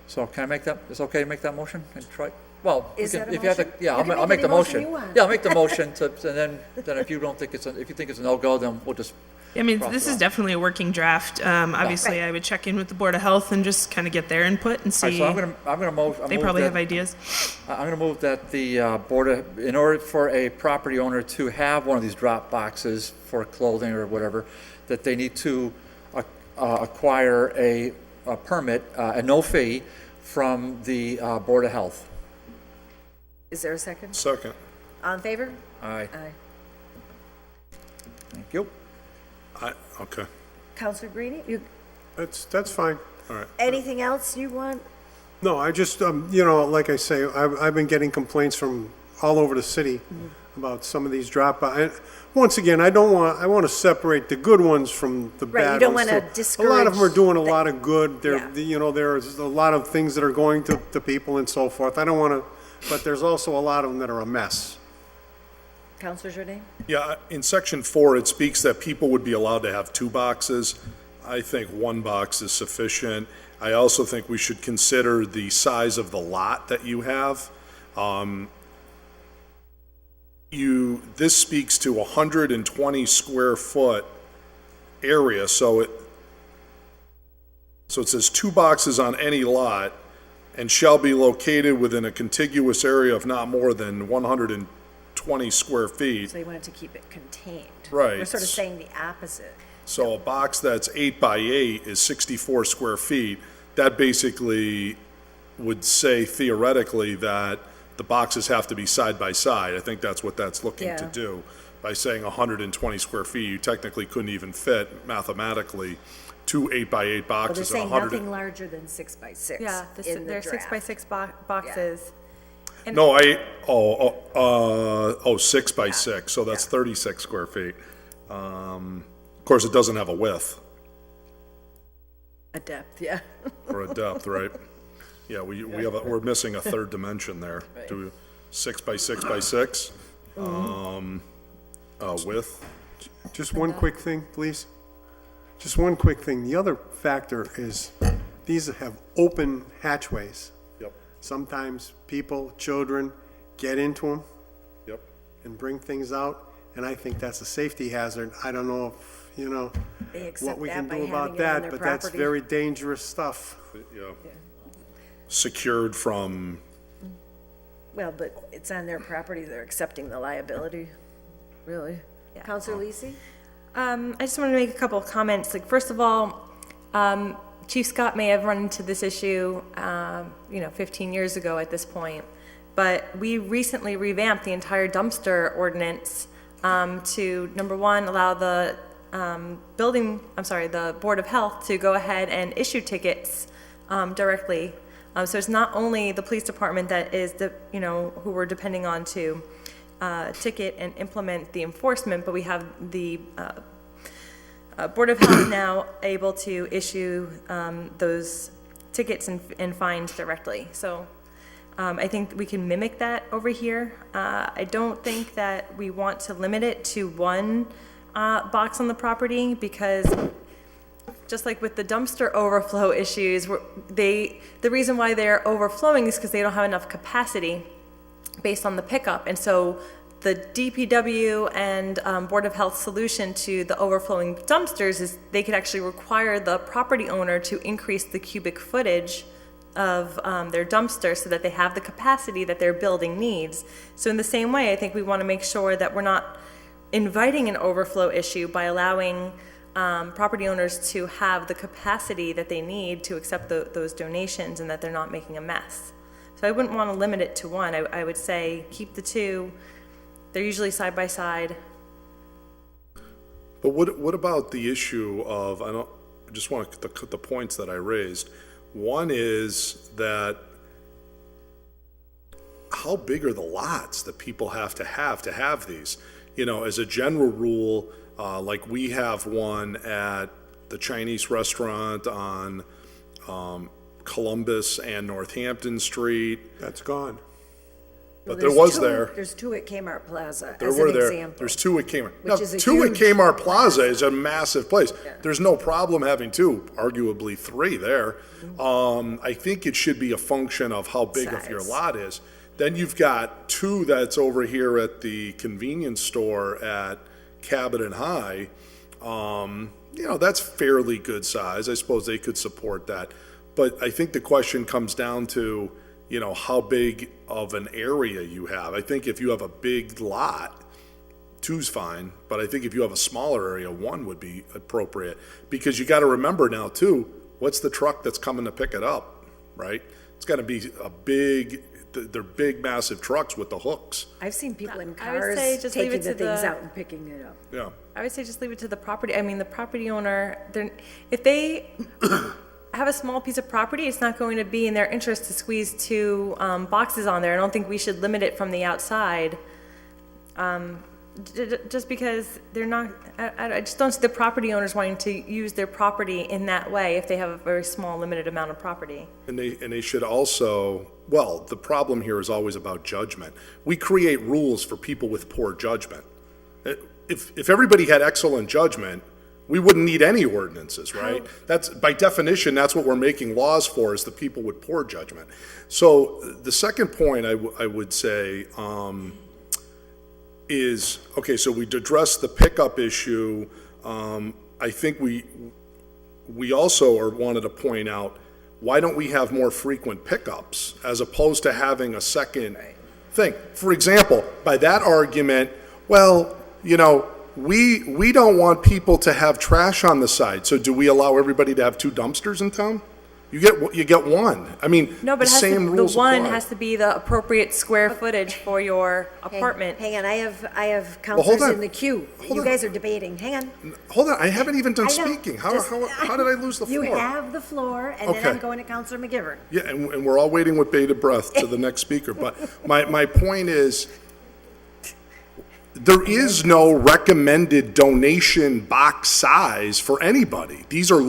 [SPEAKER 8] so can I make that, it's okay to make that motion and try? Well,
[SPEAKER 1] Is that a
[SPEAKER 8] if you have to,
[SPEAKER 1] motion?
[SPEAKER 8] yeah,
[SPEAKER 1] You can
[SPEAKER 8] I'll
[SPEAKER 1] make
[SPEAKER 8] make the
[SPEAKER 1] any motion
[SPEAKER 8] motion.
[SPEAKER 1] you want.
[SPEAKER 8] Yeah, I'll make the motion to, and then if you don't think if you think it's a no-go, then we'll just,
[SPEAKER 3] I mean,
[SPEAKER 8] Cross
[SPEAKER 3] this
[SPEAKER 8] it
[SPEAKER 3] is
[SPEAKER 8] off.
[SPEAKER 3] definitely a working draft. Obviously,
[SPEAKER 1] Right.
[SPEAKER 3] I would check in with the Board of Health and just kind of get their input and
[SPEAKER 8] all right,
[SPEAKER 3] see.
[SPEAKER 8] so I'm gonna move.
[SPEAKER 3] They probably have ideas.
[SPEAKER 8] I'm gonna move that the in order for a property owner to have one of these drop boxes for clothing or whatever, that they need to acquire a permit at no fee from the Board of Health.
[SPEAKER 1] Is there a second?
[SPEAKER 2] Second.
[SPEAKER 1] All in favor?
[SPEAKER 8] Aye,
[SPEAKER 1] Aye.
[SPEAKER 8] thank you.
[SPEAKER 2] Okay.
[SPEAKER 1] Counselor Greenie,
[SPEAKER 6] That's fine.
[SPEAKER 1] anything else you want?
[SPEAKER 6] No, I just, you know, like I say, I've been getting complaints from all over the city about some of these once again, I want to separate the good ones from the
[SPEAKER 1] Right, you
[SPEAKER 6] bad
[SPEAKER 1] don't
[SPEAKER 6] ones.
[SPEAKER 1] wanna
[SPEAKER 6] A lot of them are doing a
[SPEAKER 1] discourage
[SPEAKER 6] lot of good.
[SPEAKER 1] Yeah.
[SPEAKER 6] You know, there's a lot of things that are going to people and so forth. I don't want to, but there's also a lot of them that are a mess.
[SPEAKER 1] Counselor Jordan?
[SPEAKER 2] Yeah, in section 4, it speaks that people would be allowed to have 2 boxes. I think 1 box is sufficient. I also think we should consider the size of the lot that you have. This speaks to 120 square foot area, so it says 2 boxes on any lot and shall be located within a contiguous area of not more than 120 square feet.
[SPEAKER 1] So you wanted to keep it contained.
[SPEAKER 2] Right.
[SPEAKER 1] We're sort of saying the opposite.
[SPEAKER 2] So a box that's 8 by 8 is 64 square feet. That basically would say theoretically that the boxes have to be side by side. I think that's what that's looking to
[SPEAKER 1] Yeah.
[SPEAKER 2] do. By saying 120 square feet, you technically couldn't even fit mathematically 2 8 by 8
[SPEAKER 1] Well, they're
[SPEAKER 2] boxes
[SPEAKER 1] saying
[SPEAKER 2] and 100.
[SPEAKER 1] nothing larger than 6 by 6
[SPEAKER 4] Yeah,
[SPEAKER 1] in the
[SPEAKER 4] they're 6 by
[SPEAKER 1] draft.
[SPEAKER 4] 6 boxes. And-
[SPEAKER 2] No, 6 by 6, so that's 36 square feet. Of course, it doesn't have a width
[SPEAKER 1] A depth, yeah.
[SPEAKER 2] or a depth, right? Yeah, we're missing a third dimension there. Do 6 by 6 by 6 width.
[SPEAKER 6] Just one quick thing, please. Just one quick thing. The other factor is these have open hatchways.
[SPEAKER 2] Yep,
[SPEAKER 6] Sometimes people, children, get into them
[SPEAKER 2] yep.
[SPEAKER 6] and bring things out, and I think that's a safety hazard. I don't know if, you know,
[SPEAKER 1] They
[SPEAKER 6] what
[SPEAKER 1] accept
[SPEAKER 6] we
[SPEAKER 1] that
[SPEAKER 6] can
[SPEAKER 1] by
[SPEAKER 6] do
[SPEAKER 1] having
[SPEAKER 6] about
[SPEAKER 1] it on
[SPEAKER 6] that,
[SPEAKER 1] their
[SPEAKER 6] but that's
[SPEAKER 1] property.
[SPEAKER 6] very dangerous stuff.
[SPEAKER 2] Yeah. Secured from,
[SPEAKER 1] Well, but it's on their property, they're accepting the liability, really. Counselor Lisi?
[SPEAKER 4] I just wanted to make a couple of comments. Like, first of all, Chief Scott may have run into this issue, 15 years ago at this point, but we recently revamped the entire dumpster ordinance to, number one, allow the the Board of Health to go ahead and issue tickets directly. So it's not only the police department that is who we're depending on to ticket and implement the enforcement, but we have the Board of Health now able to issue those tickets and fines directly. So I think we can mimic that over here. I don't think that we want to limit it to one box on the property, because just like with the dumpster overflow issues, the reason why they're overflowing is because they don't have enough capacity based on the pickup. And so the DPW and Board of Health solution to the overflowing dumpsters is they could actually require the property owner to increase the cubic footage of their dumpster so that they have the capacity that their building needs. So in the same way, I think we want to make sure that we're not inviting an overflow issue by allowing property owners to have the capacity that they need to accept those donations, and that they're not making a mess. So I wouldn't want to limit it to one. I would say keep the two. They're usually side by side.
[SPEAKER 2] But what about the issue of, I just want to cut the points that I raised. One is that how big are the lots that people have to have these? As a general rule, like we have one at the Chinese restaurant on Columbus and Northampton Street.
[SPEAKER 6] That's gone.
[SPEAKER 2] But there was there.
[SPEAKER 1] There's two at Kmart Plaza,
[SPEAKER 2] There
[SPEAKER 1] as
[SPEAKER 2] were
[SPEAKER 1] an
[SPEAKER 2] there.
[SPEAKER 1] example.
[SPEAKER 2] There's two at Kmart.
[SPEAKER 1] Which
[SPEAKER 2] Now,
[SPEAKER 1] is a
[SPEAKER 2] two at
[SPEAKER 1] huge
[SPEAKER 2] Kmart Plaza is a massive place.
[SPEAKER 1] Yeah.
[SPEAKER 2] There's no problem having two, arguably three there. I think it should be a function of how big of your
[SPEAKER 1] Size.
[SPEAKER 2] lot is. Then you've got two that's over here at the convenience store at Cabot and High. That's fairly good size. I suppose they could support that. But I think the question comes down to, how big of an area you have. I think if you have a big lot, two's fine, but I think if you have a smaller area, one would be appropriate. Because you got to remember now too, what's the truck that's coming to pick it up, right? It's got to be they're big, massive trucks with the hooks.
[SPEAKER 1] I've seen people in
[SPEAKER 4] I would say
[SPEAKER 1] cars
[SPEAKER 4] just leave
[SPEAKER 1] taking
[SPEAKER 4] it
[SPEAKER 1] the
[SPEAKER 4] to
[SPEAKER 1] things
[SPEAKER 4] the-
[SPEAKER 1] out and picking it up.
[SPEAKER 2] Yeah.
[SPEAKER 4] I would say just leave it to the property. I mean, the property owner, if they have a small piece of property, it's not going to be in their interest to squeeze two boxes on there. I don't think we should limit it from the outside. Just because they're not, I just don't see the property owners wanting to use their property in that way if they have a very small, limited amount of property.
[SPEAKER 2] And they should also, well, the problem here is always about judgment. We create rules for people with poor judgment. If everybody had excellent judgment, we wouldn't need any ordinances, right? That's, by definition, that's what we're making laws for, is the people with poor judgment. So the second point I would say is, okay, so we addressed the pickup issue. I think we also wanted to point out, why don't we have more frequent pickups as opposed to having a second thing? For example, by that argument, well, we don't want people to have trash on the side, so do we allow everybody to have two dumpsters in town? You get one. I mean,
[SPEAKER 4] No,
[SPEAKER 2] the
[SPEAKER 4] but
[SPEAKER 2] same
[SPEAKER 4] the
[SPEAKER 2] rules
[SPEAKER 4] one
[SPEAKER 2] apply.
[SPEAKER 4] has to be the appropriate square footage for your apartment.
[SPEAKER 1] Hang on, I have
[SPEAKER 2] hold
[SPEAKER 1] counselors
[SPEAKER 2] on.
[SPEAKER 1] in the queue.
[SPEAKER 2] Hold
[SPEAKER 1] You
[SPEAKER 2] on.
[SPEAKER 1] guys are debating. Hang on.
[SPEAKER 2] Hold on, I haven't even done
[SPEAKER 1] I know.
[SPEAKER 2] speaking. How
[SPEAKER 1] Just-
[SPEAKER 2] did I lose the floor?
[SPEAKER 1] You have the floor, and then I'm
[SPEAKER 2] Okay.
[SPEAKER 1] going to Counselor McGivern.
[SPEAKER 2] Yeah, and we're all waiting with bated breath to the next speaker. But my point is, there is no recommended donation box size for anybody. These are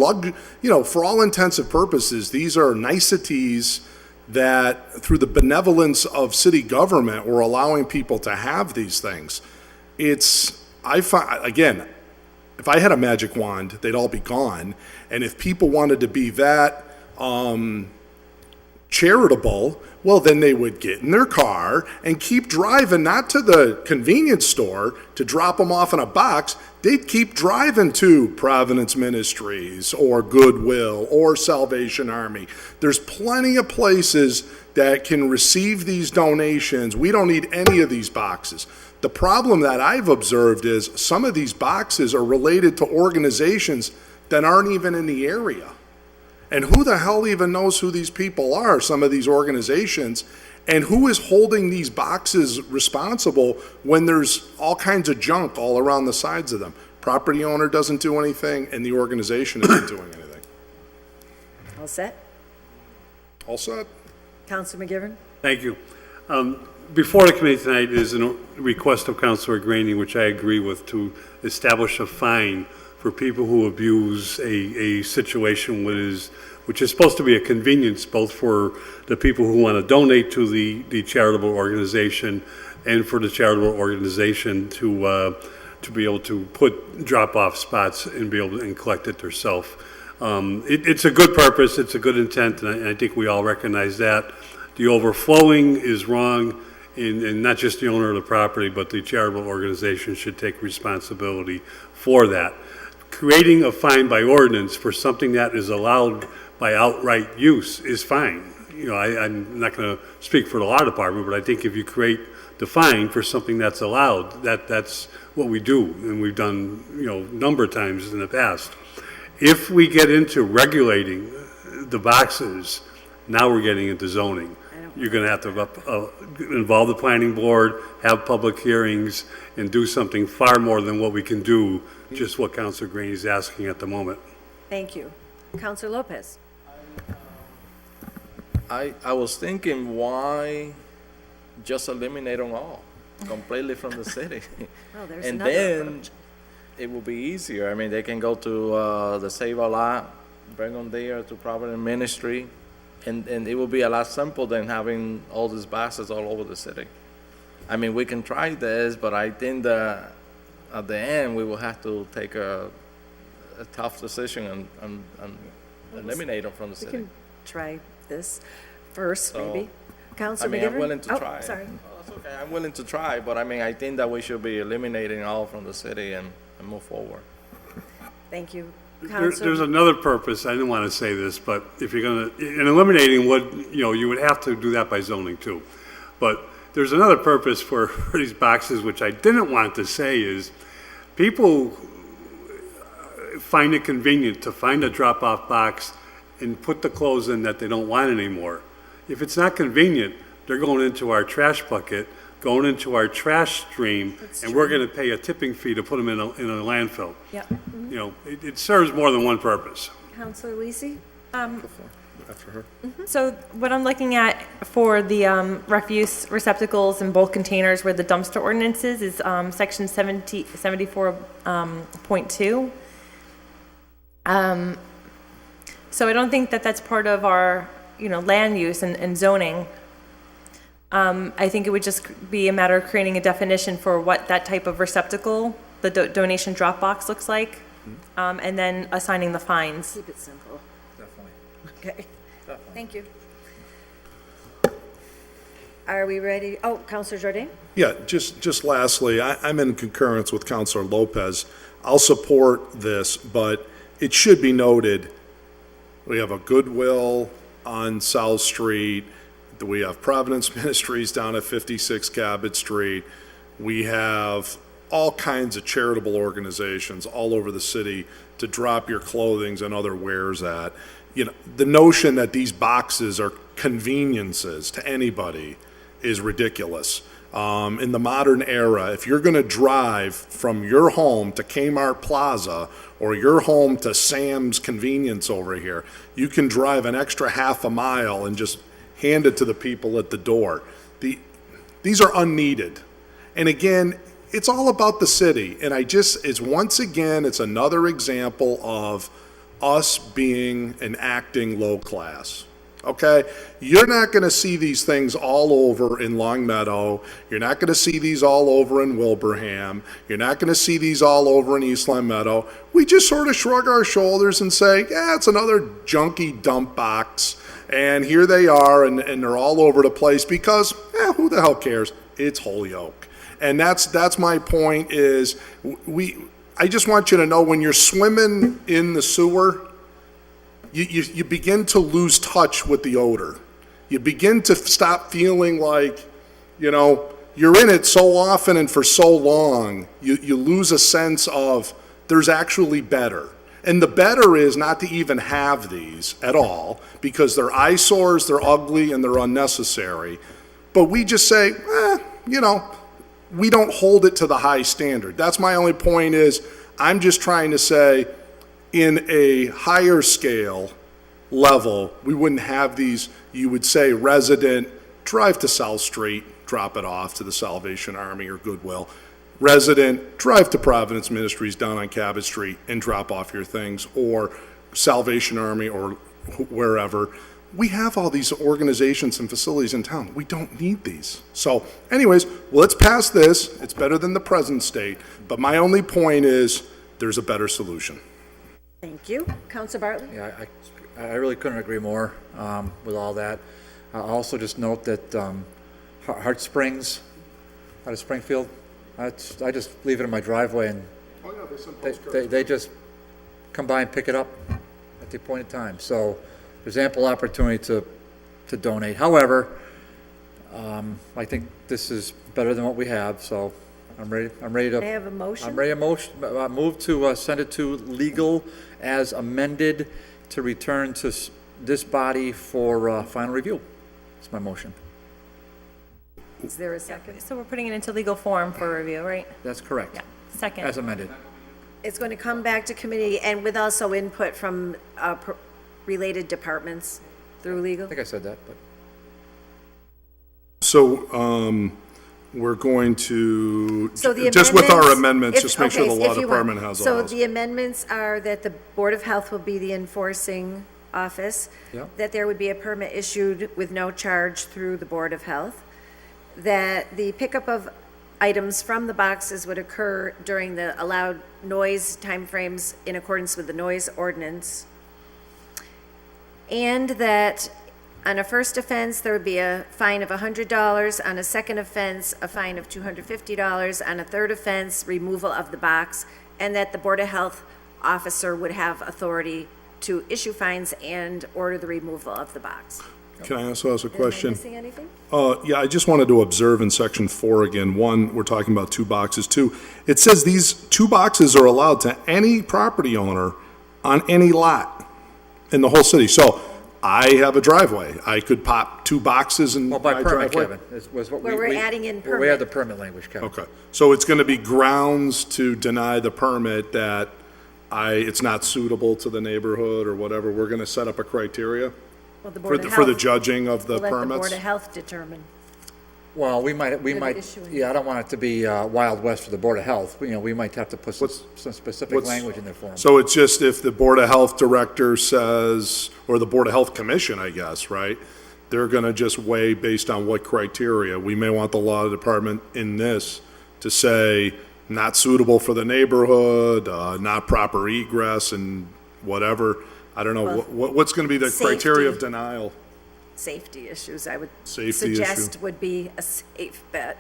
[SPEAKER 2] for all intents and purposes, these are niceties that, through the benevolence of city government, we're allowing people to have these things. I find, again, if I had a magic wand, they'd all be gone. And if people wanted to be that charitable, well, then they would get in their car and keep driving, not to the convenience store to drop them off in a box. They'd keep driving to Providence Ministries or Goodwill or Salvation Army. There's plenty of places that can receive these donations. We don't need any of these boxes. The problem that I've observed is some of these boxes are related to organizations that aren't even in the area. And who the hell even knows who these people are, some of these organizations? And who is holding these boxes responsible when there's all kinds of junk all around the sides of them? Property owner doesn't do anything, and the organization isn't doing anything.
[SPEAKER 1] All set?
[SPEAKER 2] All set?
[SPEAKER 1] Counselor McGivern?
[SPEAKER 10] Thank you. Before the committee tonight is a request of Councilor Graney, which I agree with, to establish a fine for people who abuse a situation which is supposed to be a convenience both for the people who want to donate to the charitable organization and for the charitable organization to be able to put drop-off spots and be able to collect it themselves. It's a good purpose, it's a good intent, and I think we all recognize that. The overflowing is wrong, and not just the owner of the property, but the charitable organization should take responsibility for that. Creating a fine by ordinance for something that is allowed by outright use is fine. You know, I'm not going to speak for the law department, but I think if you create the fine for something that's allowed, that's what we do, and we've done, you know, a number of times in the past. If we get into regulating the boxes, now we're getting into zoning. You're going to have to involve the planning board, have public hearings, and do something far more than what we can do, just what Councilor Graney is asking at the moment.
[SPEAKER 1] Thank you. Counselor Lopez?
[SPEAKER 9] I was thinking, why just eliminate them all completely from the city?
[SPEAKER 1] Well, there's
[SPEAKER 9] And
[SPEAKER 1] another
[SPEAKER 9] then
[SPEAKER 1] approach.
[SPEAKER 9] it will be easier. I mean, they can go to the Save a Lot, bring them there to Providence Ministry, and it will be a lot simpler than having all these buses all over the city. I mean, we can try this, but I think that at the end, we will have to take a tough decision and eliminate them from the
[SPEAKER 1] We
[SPEAKER 9] city.
[SPEAKER 1] can try this first,
[SPEAKER 9] So,
[SPEAKER 1] maybe.
[SPEAKER 9] I
[SPEAKER 1] Counselor
[SPEAKER 9] mean,
[SPEAKER 1] McGivern?
[SPEAKER 9] I'm willing to
[SPEAKER 1] Oh,
[SPEAKER 9] try.
[SPEAKER 1] sorry.
[SPEAKER 9] Oh, that's okay. I'm willing to try, but I mean, I think that we should be eliminating all from the city and move forward.
[SPEAKER 1] Thank you.
[SPEAKER 10] There's
[SPEAKER 1] Counselor,
[SPEAKER 10] another purpose, I didn't want to say this, but if you're going to, in eliminating you would have to do that by zoning too. But there's another purpose for these boxes, which I didn't want to say, is people find it convenient to find a drop-off box and put the clothes in that they don't want anymore. If it's not convenient, they're going into our trash bucket, going into our trash stream, and we're going to pay a tipping fee to put them in a landfill.
[SPEAKER 1] yeah.
[SPEAKER 10] You know, it serves more than one purpose.
[SPEAKER 1] Counselor Lisi?
[SPEAKER 2] After her.
[SPEAKER 4] So what I'm looking at for the refuse receptacles and bulk containers where the dumpster ordinance is section 74.2. So I don't think that that's part of our, land use and zoning. I think it would just be a matter of creating a definition for what that type of receptacle, the donation drop box looks like, and then assigning the fines.
[SPEAKER 1] Keep it simple. Definitely. Okay. Thank you. Are we ready? Oh, Counselor Jordan?
[SPEAKER 2] Yeah, just lastly, I'm in concurrence with Councilor Lopez. I'll support this, but it should be noted, we have a Goodwill on South Street, we have Providence Ministries down at 56 Cabot Street, we have all kinds of charitable organizations all over the city to drop your clothing and other wares at. You know, the notion that these boxes are conveniences to anybody is ridiculous. In the modern era, if you're going to drive from your home to Kmart Plaza or your home to Sam's Convenience over here, you can drive an extra half a mile and just hand it to the people at the door. These are unneeded. And again, it's all about the city. And it's another example of us being and acting low class. Okay? You're not going to see these things all over in Longmeadow. You're not going to see these all over in Wilbraham. You're not going to see these all over in East Longmeadow. We just sort of shrug our shoulders and say, yeah, it's another junky dump box. And here they are, and they're all over the place because, who the hell cares? It's Holyoke. And that's my point is I just want you to know when you're swimming in the sewer, you begin to lose touch with the odor. You begin to stop feeling like, you're in it so often and for so long, you lose a sense of there's actually better. And the better is not to even have these at all, because they're eyesores, they're ugly, and they're unnecessary. But we just say, we don't hold it to the high standard. That's my only point is, I'm just trying to say, in a higher scale level, we wouldn't have these, you would say, resident, drive to South Street, drop it off to the Salvation Army or Goodwill. Resident, drive to Providence Ministries down on Cabot Street and drop off your things, or Salvation Army or wherever. We have all these organizations and facilities in town. We don't need these. So anyways, let's pass this. It's better than the present state. But my only point is there's a better solution.
[SPEAKER 1] Thank you. Counselor Bartley?
[SPEAKER 8] Yeah, I really couldn't agree more with all that. I'll also just note that Hart Springs, out of Springfield, I just leave it in my driveway, and they just come by and pick it up at the appointed time. So there's ample opportunity to donate. However, I think this is better than what we have, so I'm ready to.
[SPEAKER 1] May I have a motion?
[SPEAKER 8] I'm ready to move to send it to legal as amended to return to this body for final review. That's my motion.
[SPEAKER 1] Is there a second?
[SPEAKER 4] So we're putting it into legal form for review, right?
[SPEAKER 8] That's correct.
[SPEAKER 4] Yeah. Second.
[SPEAKER 8] As amended.
[SPEAKER 1] It's going to come back to committee and with also input from related departments through legal?
[SPEAKER 8] I think I said that, but.
[SPEAKER 2] So, we're going to,
[SPEAKER 1] So the
[SPEAKER 2] just with our amendments,
[SPEAKER 1] amendments,
[SPEAKER 2] just make sure the law
[SPEAKER 1] if you want.
[SPEAKER 2] department has all
[SPEAKER 1] So
[SPEAKER 2] those.
[SPEAKER 1] the amendments are that the Board of Health will be the enforcing office,
[SPEAKER 8] Yep.
[SPEAKER 1] that there would be a permit issued with no charge through the Board of Health, that the pickup of items from the boxes would occur during the allowed noise timeframes in accordance with the noise ordinance, and that on a first offense, there would be a fine of $100, on a second offense, a fine of $250, on a third offense, removal of the box, and that the Board of Health officer would have authority to issue fines and order the removal of the box.
[SPEAKER 2] Can I also ask a
[SPEAKER 1] Am I
[SPEAKER 2] question?
[SPEAKER 1] missing anything?
[SPEAKER 2] Yeah, I just wanted to observe in section 4 again, 1, we're talking about 2 boxes. 2, it says these 2 boxes are allowed to any property owner on any lot in the whole city. So I have a driveway. I could pop 2 boxes in my
[SPEAKER 8] Well, by permit,
[SPEAKER 2] driveway.
[SPEAKER 8] Kevin, was what
[SPEAKER 1] Where we're adding in
[SPEAKER 8] well, we had
[SPEAKER 1] permit.
[SPEAKER 8] the permit language, Kevin.
[SPEAKER 2] Okay, so it's going to be grounds to deny the permit that it's not suitable to the neighborhood or whatever. We're going to set up a criteria
[SPEAKER 1] Well, the
[SPEAKER 2] for
[SPEAKER 1] Board
[SPEAKER 2] the,
[SPEAKER 1] of
[SPEAKER 2] for the
[SPEAKER 1] Health
[SPEAKER 2] judging of the
[SPEAKER 1] will let the Board
[SPEAKER 2] permits.
[SPEAKER 1] of Health determine.
[SPEAKER 8] Well, we might,
[SPEAKER 1] issuing.
[SPEAKER 8] yeah, I don't want it to be Wild West for the Board of Health. We might have to put some specific
[SPEAKER 2] what's-
[SPEAKER 8] language in there for them.
[SPEAKER 2] So it's just if the Board of Health director says, or the Board of Health Commission, I guess, right? They're going to just weigh based on what criteria. We may want the law department in this to say not suitable for the neighborhood, not proper egress and whatever. I don't know, what's going to be the criteria of
[SPEAKER 1] Safety.
[SPEAKER 2] denial?
[SPEAKER 1] Safety issues, I would
[SPEAKER 2] Safety
[SPEAKER 1] suggest
[SPEAKER 2] issue.
[SPEAKER 1] would be a safe bet.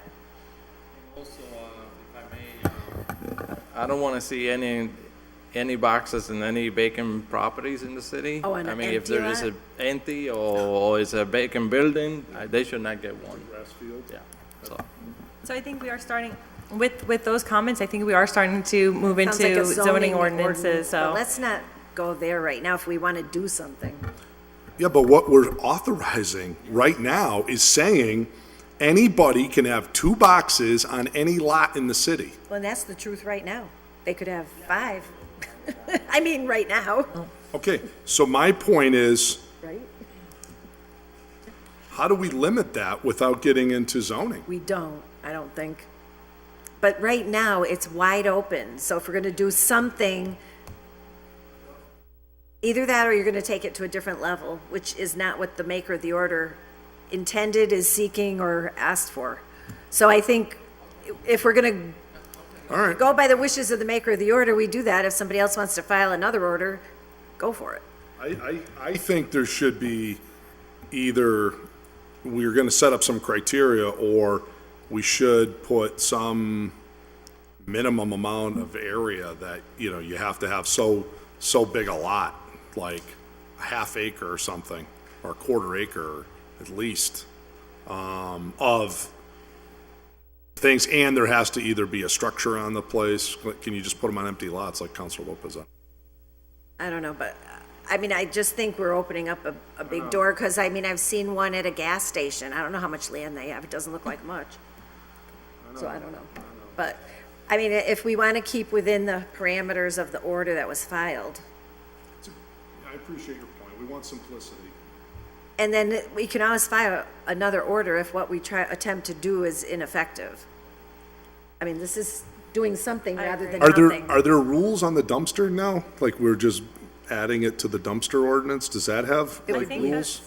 [SPEAKER 9] Also, if I may, I don't want to see any boxes in any vacant properties in the city.
[SPEAKER 1] Oh, an
[SPEAKER 9] I mean, if
[SPEAKER 1] empty
[SPEAKER 9] there is
[SPEAKER 1] lot?
[SPEAKER 9] a empty or is a vacant building, they should not get one. Yeah, so.
[SPEAKER 4] So I think we are starting, with those comments, I think we are starting to move
[SPEAKER 1] Sounds like a
[SPEAKER 4] into zoning ordinances,
[SPEAKER 1] ordinance, but
[SPEAKER 4] so.
[SPEAKER 1] let's not go there right now if we want to do something.
[SPEAKER 2] Yeah, but what we're authorizing right now is saying anybody can have 2 boxes on any lot in the city.
[SPEAKER 1] Well, and that's the truth right now. They could have 5. I mean, right now,
[SPEAKER 2] Okay, so my point is,
[SPEAKER 1] right?
[SPEAKER 2] how do we limit that without getting into zoning?
[SPEAKER 1] We don't, I don't think. But right now, it's wide open. So if we're going to do something, either that or you're going to take it to a different level, which is not what the maker of the order intended, is seeking, or asked for. So I think if we're going to
[SPEAKER 2] All right,
[SPEAKER 1] go by the wishes of the maker of the order, we do that. If somebody else wants to file another order, go for it.
[SPEAKER 2] I think there should be either, we're going to set up some criteria, or we should put some minimum amount of area that, you have to have so big a lot, like a half acre or something, or a quarter acre at least, of things, and there has to either be a structure on the place. Can you just put them on empty lots like Councilor Lopez?
[SPEAKER 1] I don't know, but, I mean, I just think we're opening up a big door, because, I mean, I've seen one at a gas station. I don't know how much land they have. It doesn't look like much. So I don't know. But, I mean, if we want to keep within the parameters of the order that was filed,
[SPEAKER 2] I appreciate your point. We want simplicity.
[SPEAKER 1] and then we can always file another order if what we attempt to do is ineffective. I mean, this is doing something rather than nothing.
[SPEAKER 2] Are there rules on the dumpster now? Like, we're just adding it to the dumpster ordinance? Does that have,
[SPEAKER 1] It
[SPEAKER 2] like,
[SPEAKER 1] would
[SPEAKER 4] think
[SPEAKER 2] rules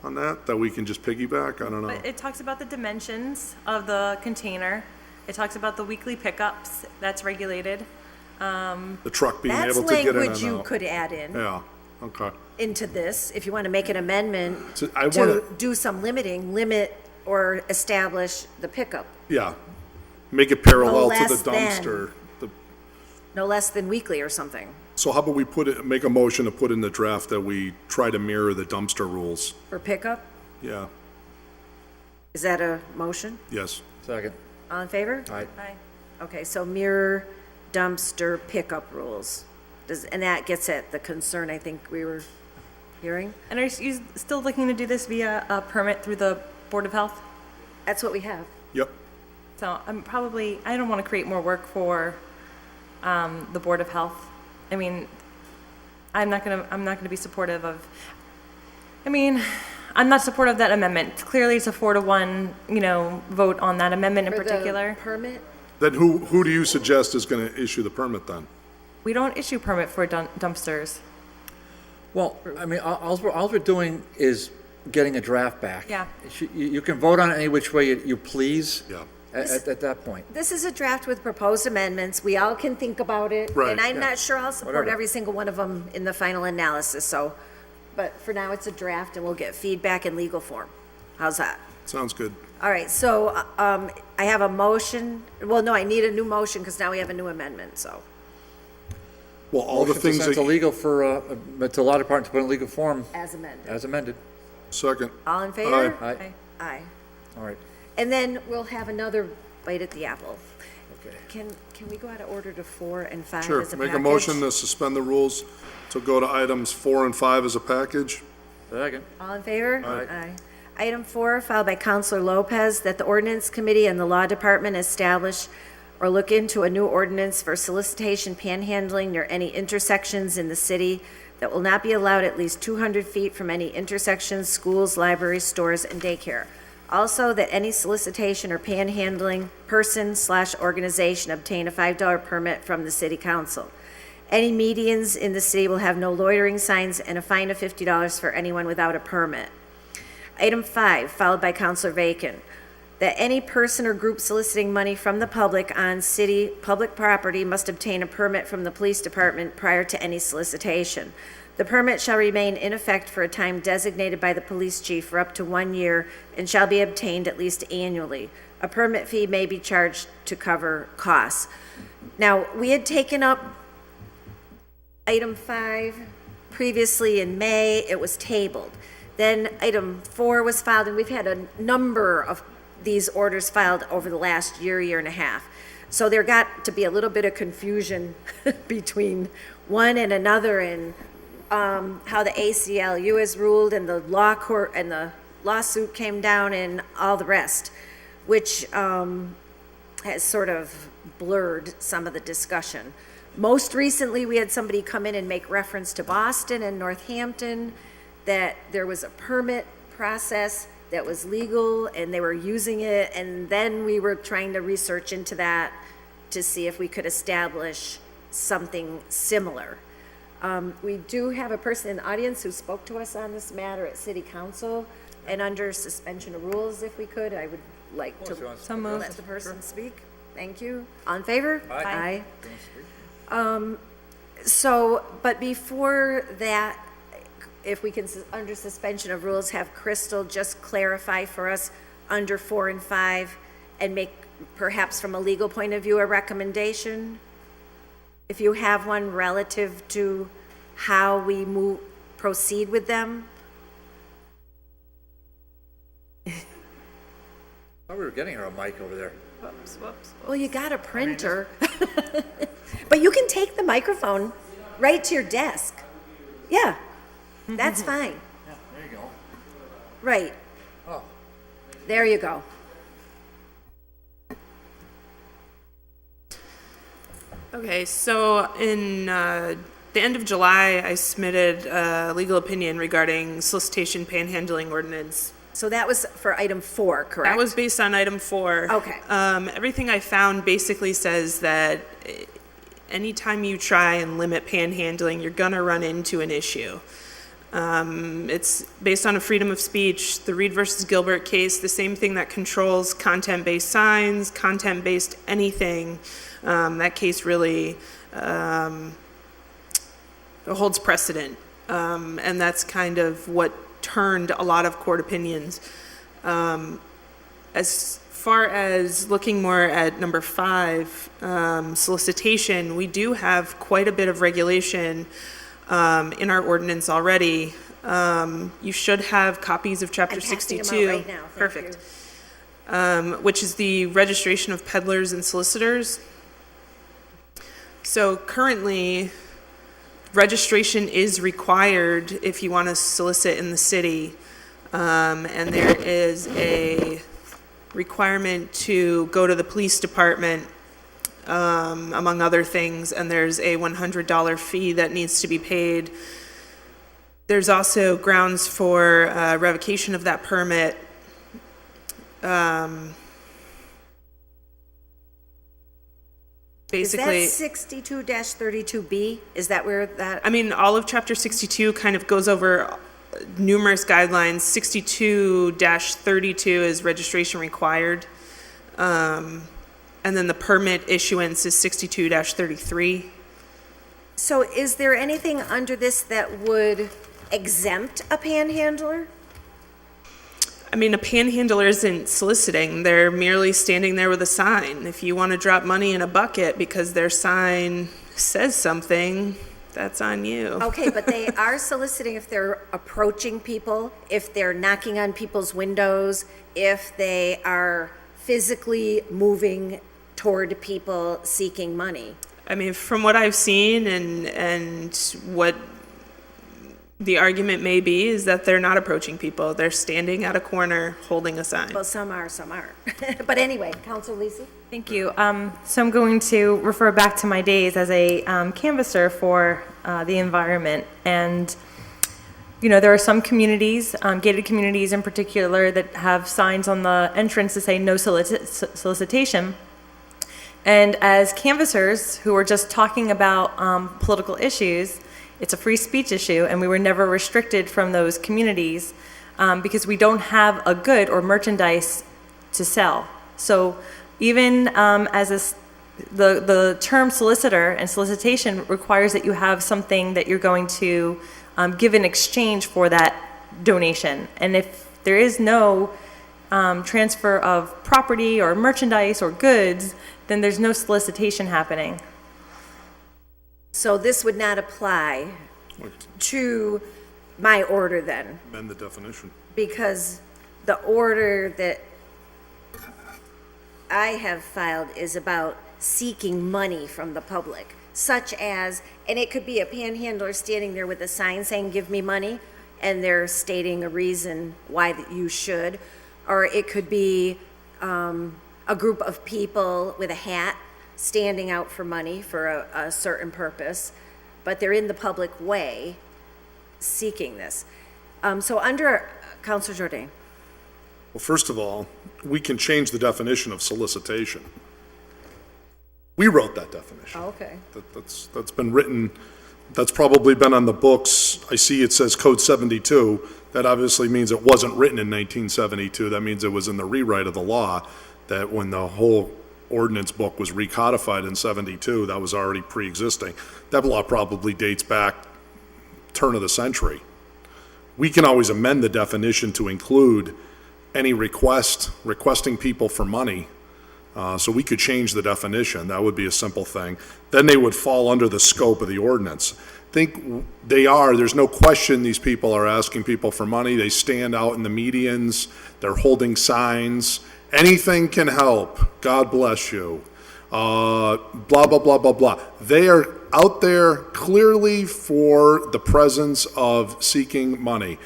[SPEAKER 2] on that we can just piggyback? I don't know.
[SPEAKER 4] But it talks about the dimensions of the container. It talks about the weekly pickups, that's regulated.
[SPEAKER 2] The truck being
[SPEAKER 1] That's
[SPEAKER 2] able to get in and out.
[SPEAKER 1] language you could add in.
[SPEAKER 2] Yeah, okay.
[SPEAKER 1] Into this, if you want to make an amendment
[SPEAKER 2] So I
[SPEAKER 1] to
[SPEAKER 2] wanna-
[SPEAKER 1] do some limit or establish the pickup,
[SPEAKER 2] Yeah. Make it parallel to the
[SPEAKER 1] less than.
[SPEAKER 2] dumpster.
[SPEAKER 1] no less than weekly or something,
[SPEAKER 2] So how about we make a motion to put in the draft that we try to mirror the dumpster rules?
[SPEAKER 1] for pickup?
[SPEAKER 2] Yeah,
[SPEAKER 1] Is that a motion?
[SPEAKER 2] yes.
[SPEAKER 8] Second.
[SPEAKER 1] All in favor?
[SPEAKER 8] All right.
[SPEAKER 4] Aye.
[SPEAKER 1] Okay, so mirror dumpster pickup rules. And that gets at the concern I think we were hearing?
[SPEAKER 4] And are you still looking to do this via a permit through the Board of Health?
[SPEAKER 1] That's what we have.
[SPEAKER 2] Yep.
[SPEAKER 4] So I don't want to create more work for the Board of Health. I mean, I'm not gonna be supportive of, I'm not supportive of that amendment. Clearly, it's a 4-1, vote on that amendment in
[SPEAKER 1] For the
[SPEAKER 4] particular.
[SPEAKER 1] permit?
[SPEAKER 2] Then who do you suggest is going to issue the permit then?
[SPEAKER 4] We don't issue permit for dumpsters.
[SPEAKER 8] Well, I mean, all we're doing is getting a draft back.
[SPEAKER 4] Yeah.
[SPEAKER 8] You can vote on it any which way you please.
[SPEAKER 2] Yeah.
[SPEAKER 8] At that point.
[SPEAKER 1] This is a draft with proposed amendments. We all can think about it.
[SPEAKER 2] Right,
[SPEAKER 1] And I'm
[SPEAKER 2] yeah.
[SPEAKER 1] not sure I'll support
[SPEAKER 8] Whatever.
[SPEAKER 1] every single one of them in the final analysis, so. But for now, it's a draft and we'll get feedback in legal form. How's that?
[SPEAKER 2] Sounds good.
[SPEAKER 1] All right, so I have a motion. Well, no, I need a new motion because now we have a new amendment, so.
[SPEAKER 2] Well, all the
[SPEAKER 8] Motion to
[SPEAKER 2] things
[SPEAKER 8] send to
[SPEAKER 2] that,
[SPEAKER 8] legal to law department to put in legal form
[SPEAKER 1] As amended.
[SPEAKER 8] as amended.
[SPEAKER 2] second.
[SPEAKER 1] All in favor?
[SPEAKER 2] Aye.
[SPEAKER 8] Aye.
[SPEAKER 1] Aye.
[SPEAKER 8] All right.
[SPEAKER 1] And then we'll have another bite at the apple.
[SPEAKER 8] Okay.
[SPEAKER 1] Can we go out of order to 4 and 5
[SPEAKER 2] Sure.
[SPEAKER 1] as a
[SPEAKER 2] Make a
[SPEAKER 1] package?
[SPEAKER 2] motion to suspend the rules to go to items 4 and 5 as a package.
[SPEAKER 8] Second.
[SPEAKER 1] All in favor?
[SPEAKER 2] Aye.
[SPEAKER 1] Item 4, filed by Counselor Lopez, that the Ordinance Committee and the Law Department establish or look into a new ordinance for solicitation panhandling near any intersections in the city that will not be allowed at least 200 feet from any intersections, schools, libraries, stores, and daycare. Also, that any solicitation or panhandling person/organization obtain a $5 permit from the city council. Any medians in the city will have no loitering signs and a fine of $50 for anyone without a permit. Item 5, followed by Counselor Bacon, that any person or group soliciting money from the public on city public property must obtain a permit from the police department prior to any solicitation. The permit shall remain in effect for a time designated by the police chief for up to 1 year and shall be obtained at least annually. A permit fee may be charged to cover costs. Now, we had taken up item 5 previously in May. It was tabled. Then item 4 was filed, and we've had a number of these orders filed over the last year and a half. So there got to be a little bit of confusion between one and another, and how the ACLU has ruled, and the law court, and the lawsuit came down, and all the rest, which has sort of blurred some of the discussion. Most recently, we had somebody come in and make reference to Boston and Northampton, that there was a permit process that was legal and they were using it, and then we were trying to research into that to see if we could establish something similar. We do have a person in the audience who spoke to us on this matter at City Council, and under suspension of rules, if we could, I would like to
[SPEAKER 4] So moved.
[SPEAKER 1] let the person speak. Thank you. All in favor?
[SPEAKER 4] Aye.
[SPEAKER 1] So, but before that, if we can, under suspension of rules, have Crystal just clarify for us under 4 and 5 and make, perhaps from a legal point of view, a recommendation? If you have one relative to how we proceed with them?
[SPEAKER 8] I thought we were getting her a mic over there.
[SPEAKER 4] Whoops.
[SPEAKER 1] Well, you got a printer. But you can take the microphone. right to your desk. Yeah, that's fine.
[SPEAKER 8] Yeah, there you go.
[SPEAKER 1] Right.
[SPEAKER 8] Oh.
[SPEAKER 1] There you go.
[SPEAKER 3] Okay, so in the end of July, I submitted a legal opinion regarding solicitation panhandling ordinance.
[SPEAKER 1] So that was for item 4, correct?
[SPEAKER 3] That was based on item 4.
[SPEAKER 1] Okay.
[SPEAKER 3] Everything I found basically says that anytime you try and limit panhandling, you're gonna run into an issue. It's based on a freedom of speech, the Reed versus Gilbert case, the same thing that controls content-based signs, content-based anything. That case really holds precedent, and that's kind of what turned a lot of court opinions. As far as looking more at number 5, solicitation, we do have quite a bit of regulation in our ordinance already. You should have copies of Chapter
[SPEAKER 1] I'm passing
[SPEAKER 3] 62.
[SPEAKER 1] them out right now. Thank
[SPEAKER 3] Perfect.
[SPEAKER 1] you.
[SPEAKER 3] Which is the registration of peddlers and solicitors. So currently, registration is required if you want to solicit in the city. And there is a requirement to go to the police department, among other things, and there's a $100 fee that needs to be paid. There's also grounds for revocation of that permit. Basically,
[SPEAKER 1] Is that 62-32B? Is that where that?
[SPEAKER 3] I mean, all of Chapter 62 kind of goes over numerous guidelines. 62-32 is registration required. And then the permit issuance is 62-33.
[SPEAKER 1] So is there anything under this that would exempt a panhandler?
[SPEAKER 3] I mean, a panhandler isn't soliciting. They're merely standing there with a sign. If you want to drop money in a bucket because their sign says something, that's on you.
[SPEAKER 1] Okay, but they are soliciting if they're approaching people, if they're knocking on people's windows, if they are physically moving toward people seeking money.
[SPEAKER 3] I mean, from what I've seen and what the argument may be is that they're not approaching people. They're standing at a corner holding a sign.
[SPEAKER 1] Well, some are, some aren't. But anyway, Councilor Lisi?
[SPEAKER 4] Thank you. So I'm going to refer back to my days as a canvasser for the environment. And, you know, there are some communities, gated communities in particular, that have signs on the entrance to say no solicitation. And as canvassers who are just talking about political issues, it's a free speech issue, and we were never restricted from those communities because we don't have a good or merchandise to sell. So even as the term solicitor and solicitation requires that you have something that you're going to give in exchange for that donation. And if there is no transfer of property or merchandise or goods, then there's no solicitation happening.
[SPEAKER 1] So this would not apply to my order then,
[SPEAKER 2] Amend the definition.
[SPEAKER 1] because the order that I have filed is about seeking money from the public, such as, and it could be a panhandler standing there with a sign saying, "Give me money," and they're stating a reason why that you should, or it could be a group of people with a hat standing out for money for a certain purpose, but they're in the public way seeking this. So under, Councilor Jordan.
[SPEAKER 2] Well, first of all, we can change the definition of solicitation. We wrote that definition.
[SPEAKER 1] Okay.
[SPEAKER 2] That's been written, that's probably been on the books. I see it says Code 72. That obviously means it wasn't written in 1972. That means it was in the rewrite of the law, that when the whole ordinance book was recodified in 72, that was already pre-existing. That law probably dates back turn of the century. We can always amend the definition to include any requesting people for money. So we could change the definition. That would be a simple thing. Then they would fall under the scope of the ordinance. Think they are, there's no question these people are asking people for money. They stand out in the medians, they're holding signs. Anything can help. God bless you. Blah, blah, blah, blah, blah. They are out there clearly for the presence of seeking money.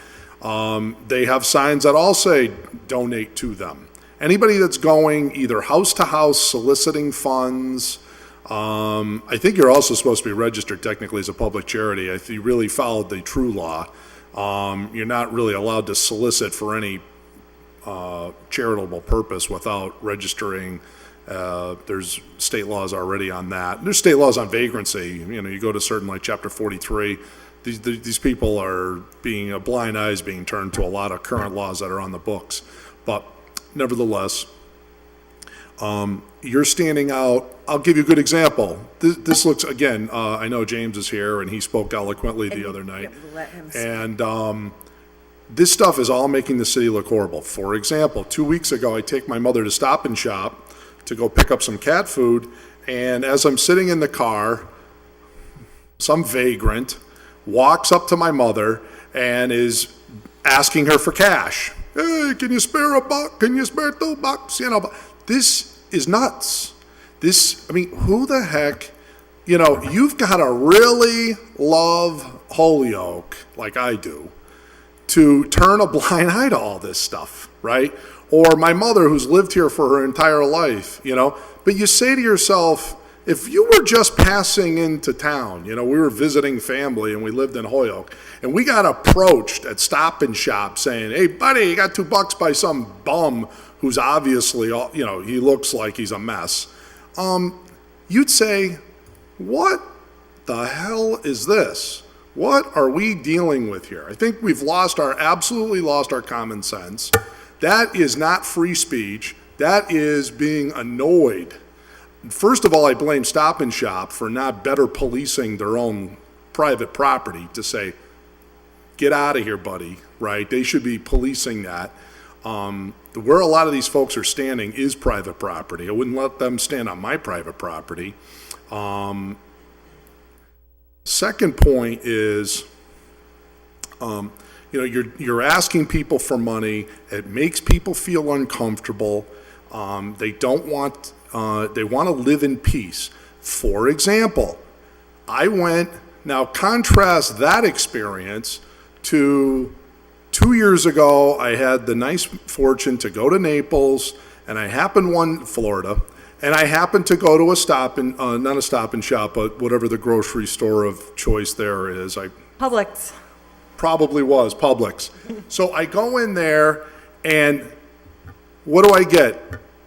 [SPEAKER 2] They have signs that all say donate to them. Anybody that's going either house to house soliciting funds, I think you're also supposed to be registered technically as a public charity. If you really followed the true law, you're not really allowed to solicit for any charitable purpose without registering. There's state laws already on that. There's state laws on vagrancy. You know, you go to certain, like Chapter 43. These people are being, a blind eye is being turned to a lot of current laws that are on the books. But nevertheless, you're standing out. I'll give you a good example. This looks, again, I know James is here and he spoke eloquently the other night.
[SPEAKER 1] Let him speak.
[SPEAKER 2] And this stuff is all making the city look horrible. For example, 2 weeks ago, I take my mother to Stop and Shop to go pick up some cat food. And as I'm sitting in the car, some vagrant walks up to my mother and is asking her for cash. Hey, can you spare $1? Can you spare $2? You know, this is nuts. I mean, who the heck, you know, you've got to really love Holyoke, like I do, to turn a blind eye to all this stuff, right? Or my mother, who's lived here for her entire life, you know, but you say to yourself, if you were just passing into town, you know, we were visiting family and we lived in Holyoke, and we got approached at Stop and Shop saying, hey, buddy, you got $2 by some bum who's obviously, you know, he looks like he's a mess. You'd say, what the hell is this? What are we dealing with here? I think we've absolutely lost our common sense. That is not free speech. That is being annoyed. First of all, I blame Stop and Shop for not better policing their own private property to say, get out of here, buddy, right? They should be policing that. Where a lot of these folks are standing is private property. I wouldn't let them stand on my private property. Second point is, you know, you're asking people for money. It makes people feel uncomfortable. They don't want, they want to live in peace. For example, now contrast that experience to 2 years ago. I had the nice fortune to go to Naples, and Florida, and I happened to go to not a Stop and Shop, but whatever the grocery store of choice there is.
[SPEAKER 4] Publix.
[SPEAKER 2] Probably was Publix. So I go in there, and what do I get?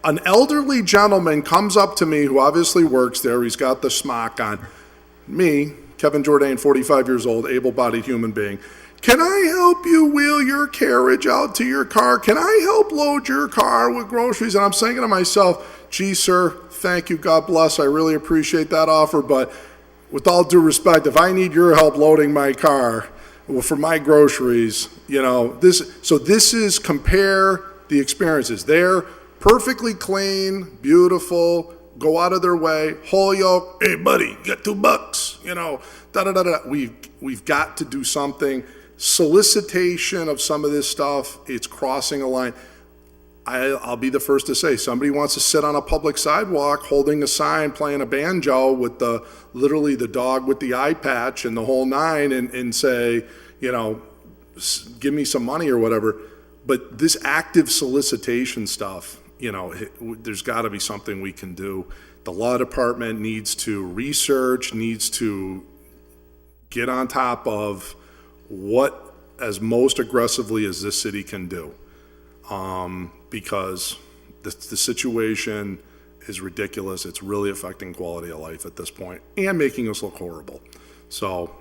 [SPEAKER 2] An elderly gentleman comes up to me who obviously works there. He's got the smock on. Me, Kevin Jourdain, 45 years old, able-bodied human being. Can I help you wheel your carriage out to your car? Can I help load your car with groceries? And I'm saying to myself, gee, sir, thank you, God bless. I really appreciate that offer. But with all due respect, if I need your help loading my car for my groceries, you know, this is compare the experiences. They're perfectly clean, beautiful, go out of their way. Holyoke, hey buddy, you got $2, you know, da-da-da-da. We've got to do something. Solicitation of some of this stuff, it's crossing a line. I'll be the first to say, somebody wants to sit on a public sidewalk holding a sign, playing a banjo with literally the dog with the eye patch and the whole nine, and say, you know, give me some money or whatever. But this active solicitation stuff, you know, there's got to be something we can do. The law department needs to research, needs to get on top of what as most aggressively as this city can do. Because the situation is ridiculous. It's really affecting quality of life at this point and making us look horrible. So,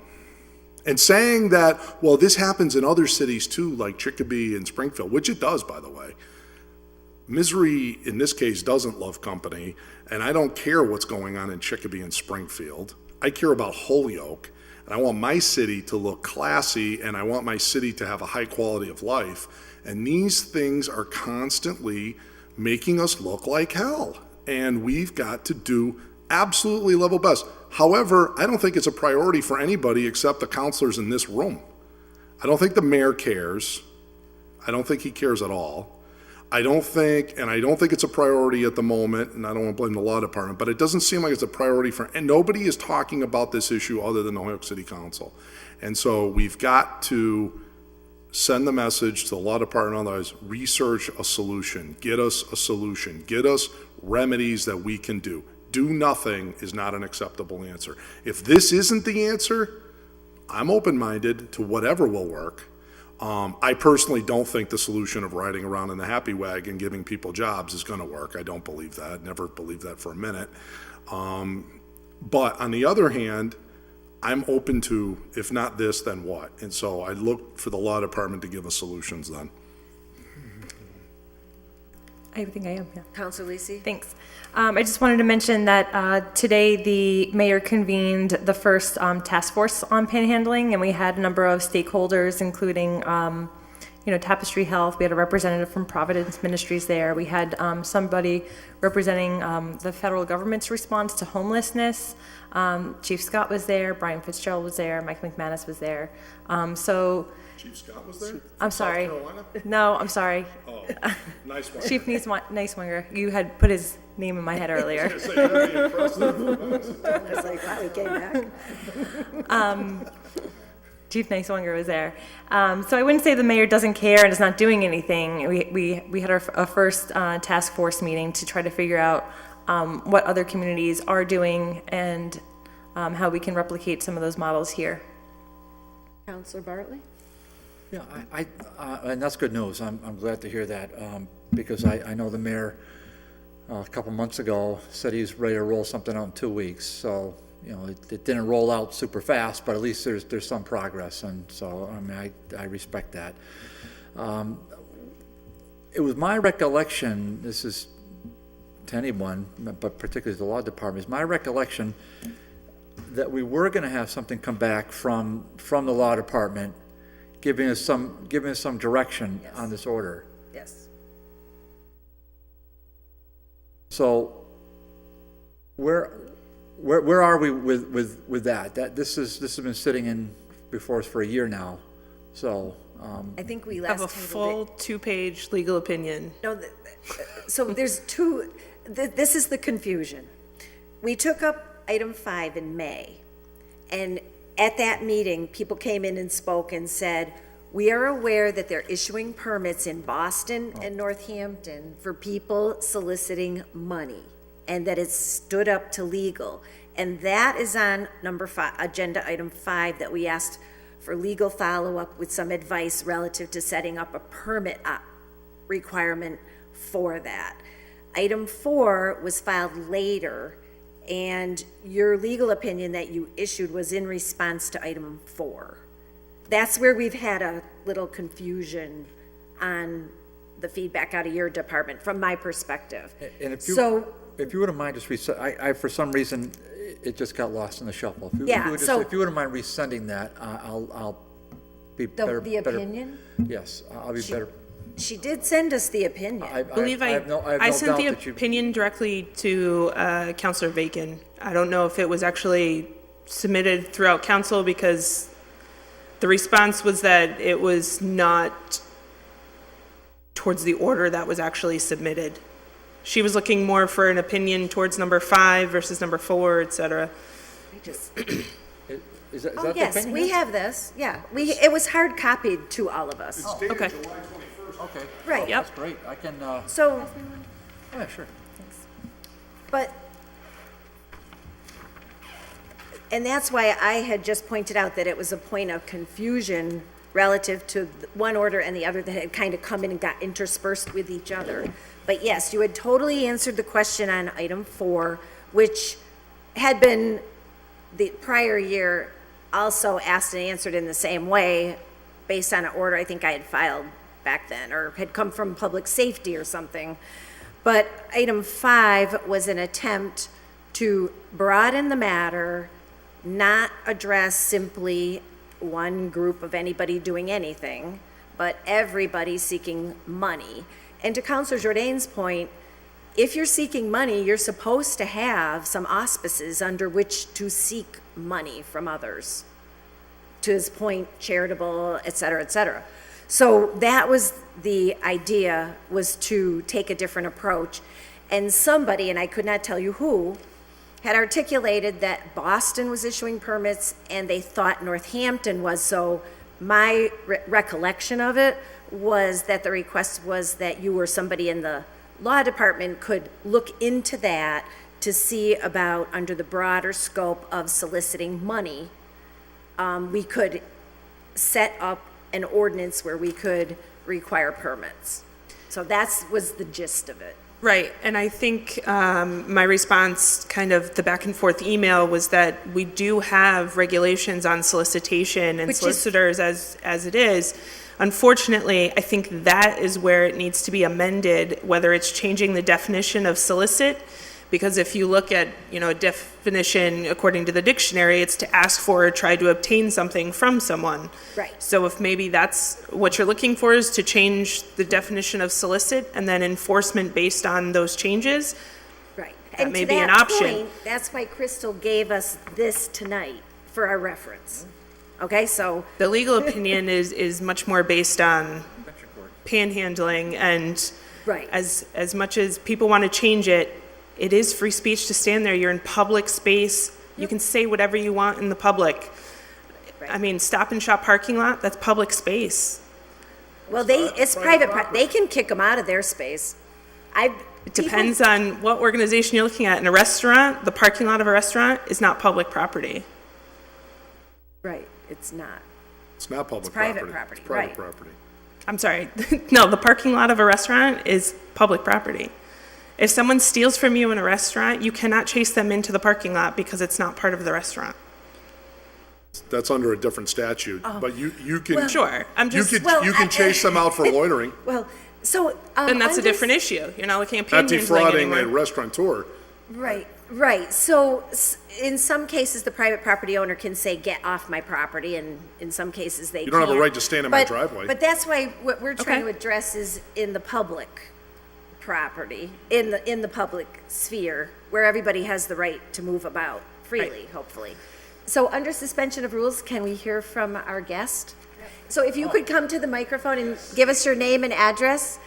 [SPEAKER 2] and saying that, well, this happens in other cities too, like Chicopee and Springfield, which it does, by the way. Misery, in this case, doesn't love company, and I don't care what's going on in Chicopee and Springfield. I care about Holyoke, and I want my city to look classy, and I want my city to have a high quality of life. And these things are constantly making us look like hell, and we've got to do absolutely level best. However, I don't think it's a priority for anybody except the counselors in this room. I don't think the mayor cares. I don't think he cares at all. I don't think it's a priority at the moment, and I don't want to blame the law department, but it doesn't seem like it's a priority and nobody is talking about this issue other than the Holyoke City Council. And so we've got to send the message to the law department and others, research a solution, get us a solution, get us remedies that we can do. Do nothing is not an acceptable answer. If this isn't the answer, I'm open-minded to whatever will work. I personally don't think the solution of riding around in the happy wagon giving people jobs is going to work. I don't believe that. Never believed that for a minute. But on the other hand, I'm open to, if not this, then what? And so I look for the law department to give us solutions then.
[SPEAKER 4] I think I am, yeah.
[SPEAKER 1] Counselor Lisi?
[SPEAKER 4] Thanks. I just wanted to mention that today the mayor convened the first task force on panhandling, and we had a number of stakeholders, including, Tapestry Health. We had a representative from Providence Ministries there. We had somebody representing the federal government's response to homelessness. Chief Scott was there. Brian Fitzgerald was there. Mike McManus was there.
[SPEAKER 2] Chief Scott was there?
[SPEAKER 4] I'm sorry.
[SPEAKER 2] South Carolina?
[SPEAKER 4] No, I'm sorry.
[SPEAKER 2] Oh, nice one.
[SPEAKER 4] Chief Nicewinger. You had put his name in my head earlier.
[SPEAKER 1] I was like, wow, he came back.
[SPEAKER 4] Chief Nicewinger was there. So I wouldn't say the mayor doesn't care and is not doing anything. We had our first task force meeting to try to figure out what other communities are doing and how we can replicate some of those models here.
[SPEAKER 1] Counselor Bartley?
[SPEAKER 8] Yeah, and that's good news. I'm glad to hear that, because I know the mayor a couple months ago said he's ready to roll something out in 2 weeks. So, it didn't roll out super fast, but at least there's some progress. And so, I respect that. It was my recollection, this is to anyone, but particularly the law department, is my recollection that we were going to have something come back from the law department giving us some direction on this order.
[SPEAKER 1] Yes.
[SPEAKER 8] So where are we with that? This has been sitting in before us for a year now. So
[SPEAKER 1] I think we
[SPEAKER 3] Have
[SPEAKER 1] last
[SPEAKER 3] a full 2-page legal opinion.
[SPEAKER 1] No, so there's two, this is the confusion. We took up item 5 in May, and at that meeting, people came in and spoke and said, we are aware that they're issuing permits in Boston and Northampton for people soliciting money, and that it's stood up to legal. And that is on number 5, agenda item 5, that we asked for legal follow-up with some advice relative to setting up a permit requirement for that. Item 4 was filed later, and your legal opinion that you issued was in response to item 4. That's where we've had a little confusion on the feedback out of your department, from my perspective.
[SPEAKER 8] And if you wouldn't mind just I for some reason it just got lost in the shuffle. If you wouldn't mind resending that, I'll be better.
[SPEAKER 1] The opinion?
[SPEAKER 8] Yes, I'll be better.
[SPEAKER 1] She did send us the opinion.
[SPEAKER 3] I believe I sent the opinion directly to Councilor Bacon. I don't know if it was actually submitted throughout council, because the response was that it was not towards the order that was actually submitted. She was looking more for an opinion towards number 5 versus number 4, et cetera.
[SPEAKER 8] Is that
[SPEAKER 1] Oh,
[SPEAKER 8] the
[SPEAKER 1] yes,
[SPEAKER 8] opinion?
[SPEAKER 1] we have this, yeah. It was hard copied to all of us.
[SPEAKER 3] Okay.
[SPEAKER 8] Okay.
[SPEAKER 1] Right.
[SPEAKER 3] Yep.
[SPEAKER 8] That's great. I can.
[SPEAKER 1] So,
[SPEAKER 8] Yeah, sure.
[SPEAKER 1] but, and that's why I had just pointed out that it was a point of confusion relative to one order and the other that had kind of come in and got interspersed with each other. But yes, you had totally answered the question on item 4, which had been the prior year also asked and answered in the same way based on an order I think I had filed back then, or had come from public safety or something. But item 5 was an attempt to broaden the matter, not address simply one group of anybody doing anything, but everybody seeking money. And to Councilor Jourdain's point, if you're seeking money, you're supposed to have some auspices under which to seek money from others. To his point, charitable, et cetera, et cetera. So that was the idea, was to take a different approach. And somebody, and I could not tell you who, had articulated that Boston was issuing permits and they thought Northampton was. So my recollection of it was that the request was that you or somebody in the law department could look into that to see about, under the broader scope of soliciting money, we could set up an ordinance where we could require permits. So that was the gist of it.
[SPEAKER 3] Right, and I think my response, kind of the back and forth email, was that we do have regulations on solicitation and
[SPEAKER 1] Which is-
[SPEAKER 3] solicitors as it is. Unfortunately, I think that is where it needs to be amended, whether it's changing the definition of solicit, because if you look at, a definition according to the dictionary, it's to ask for or try to obtain something from someone.
[SPEAKER 1] Right.
[SPEAKER 3] So if maybe that's what you're looking for, is to change the definition of solicit and then enforcement based on those changes,
[SPEAKER 1] Right.
[SPEAKER 3] That
[SPEAKER 1] And
[SPEAKER 3] may
[SPEAKER 1] to
[SPEAKER 3] be an
[SPEAKER 1] that
[SPEAKER 3] option.
[SPEAKER 1] point, that's why Crystal gave us this tonight for our reference. Okay, so,
[SPEAKER 3] the legal opinion is much more based on panhandling, and
[SPEAKER 1] right.
[SPEAKER 3] as much as people want to change it, it is free speech to stand there. You're in public space. You can say whatever you want in the public. I
[SPEAKER 1] Right.
[SPEAKER 3] mean, Stop and Shop parking lot, that's public space.
[SPEAKER 1] Well, it's private, they can kick them out of their space.
[SPEAKER 3] It depends on what organization you're looking at. In a restaurant, the parking lot of a restaurant is not public property.
[SPEAKER 1] Right, it's not.
[SPEAKER 2] It's not public
[SPEAKER 1] It's private
[SPEAKER 2] property.
[SPEAKER 1] property,
[SPEAKER 2] It's private
[SPEAKER 1] right.
[SPEAKER 2] property.
[SPEAKER 3] I'm sorry. No, the parking lot of a restaurant is public property. If someone steals from you in a restaurant, you cannot chase them into the parking lot because it's not part of the restaurant.
[SPEAKER 2] That's under a different statute, but you can.
[SPEAKER 3] Sure, I'm
[SPEAKER 2] You
[SPEAKER 3] just,
[SPEAKER 2] can,
[SPEAKER 1] Well,
[SPEAKER 2] you can chase them out for loitering,
[SPEAKER 1] Well, so.
[SPEAKER 3] then that's a
[SPEAKER 1] under-
[SPEAKER 3] different issue. You're not looking at
[SPEAKER 2] not
[SPEAKER 3] panhandling
[SPEAKER 2] defrauding a
[SPEAKER 3] anymore.
[SPEAKER 2] restaurateur.
[SPEAKER 1] Right, right. So in some cases, the private property owner can say, get off my property, and in some cases, they can't.
[SPEAKER 2] You don't have a right to stand in my
[SPEAKER 1] But-
[SPEAKER 2] driveway.
[SPEAKER 1] But that's why what we're trying to
[SPEAKER 3] Okay.
[SPEAKER 1] address is in the public property, in the public sphere, where everybody has the right to move about freely, hopefully. So under suspension of rules, can we hear from our guest? So if you could come to the microphone and give us your name and address.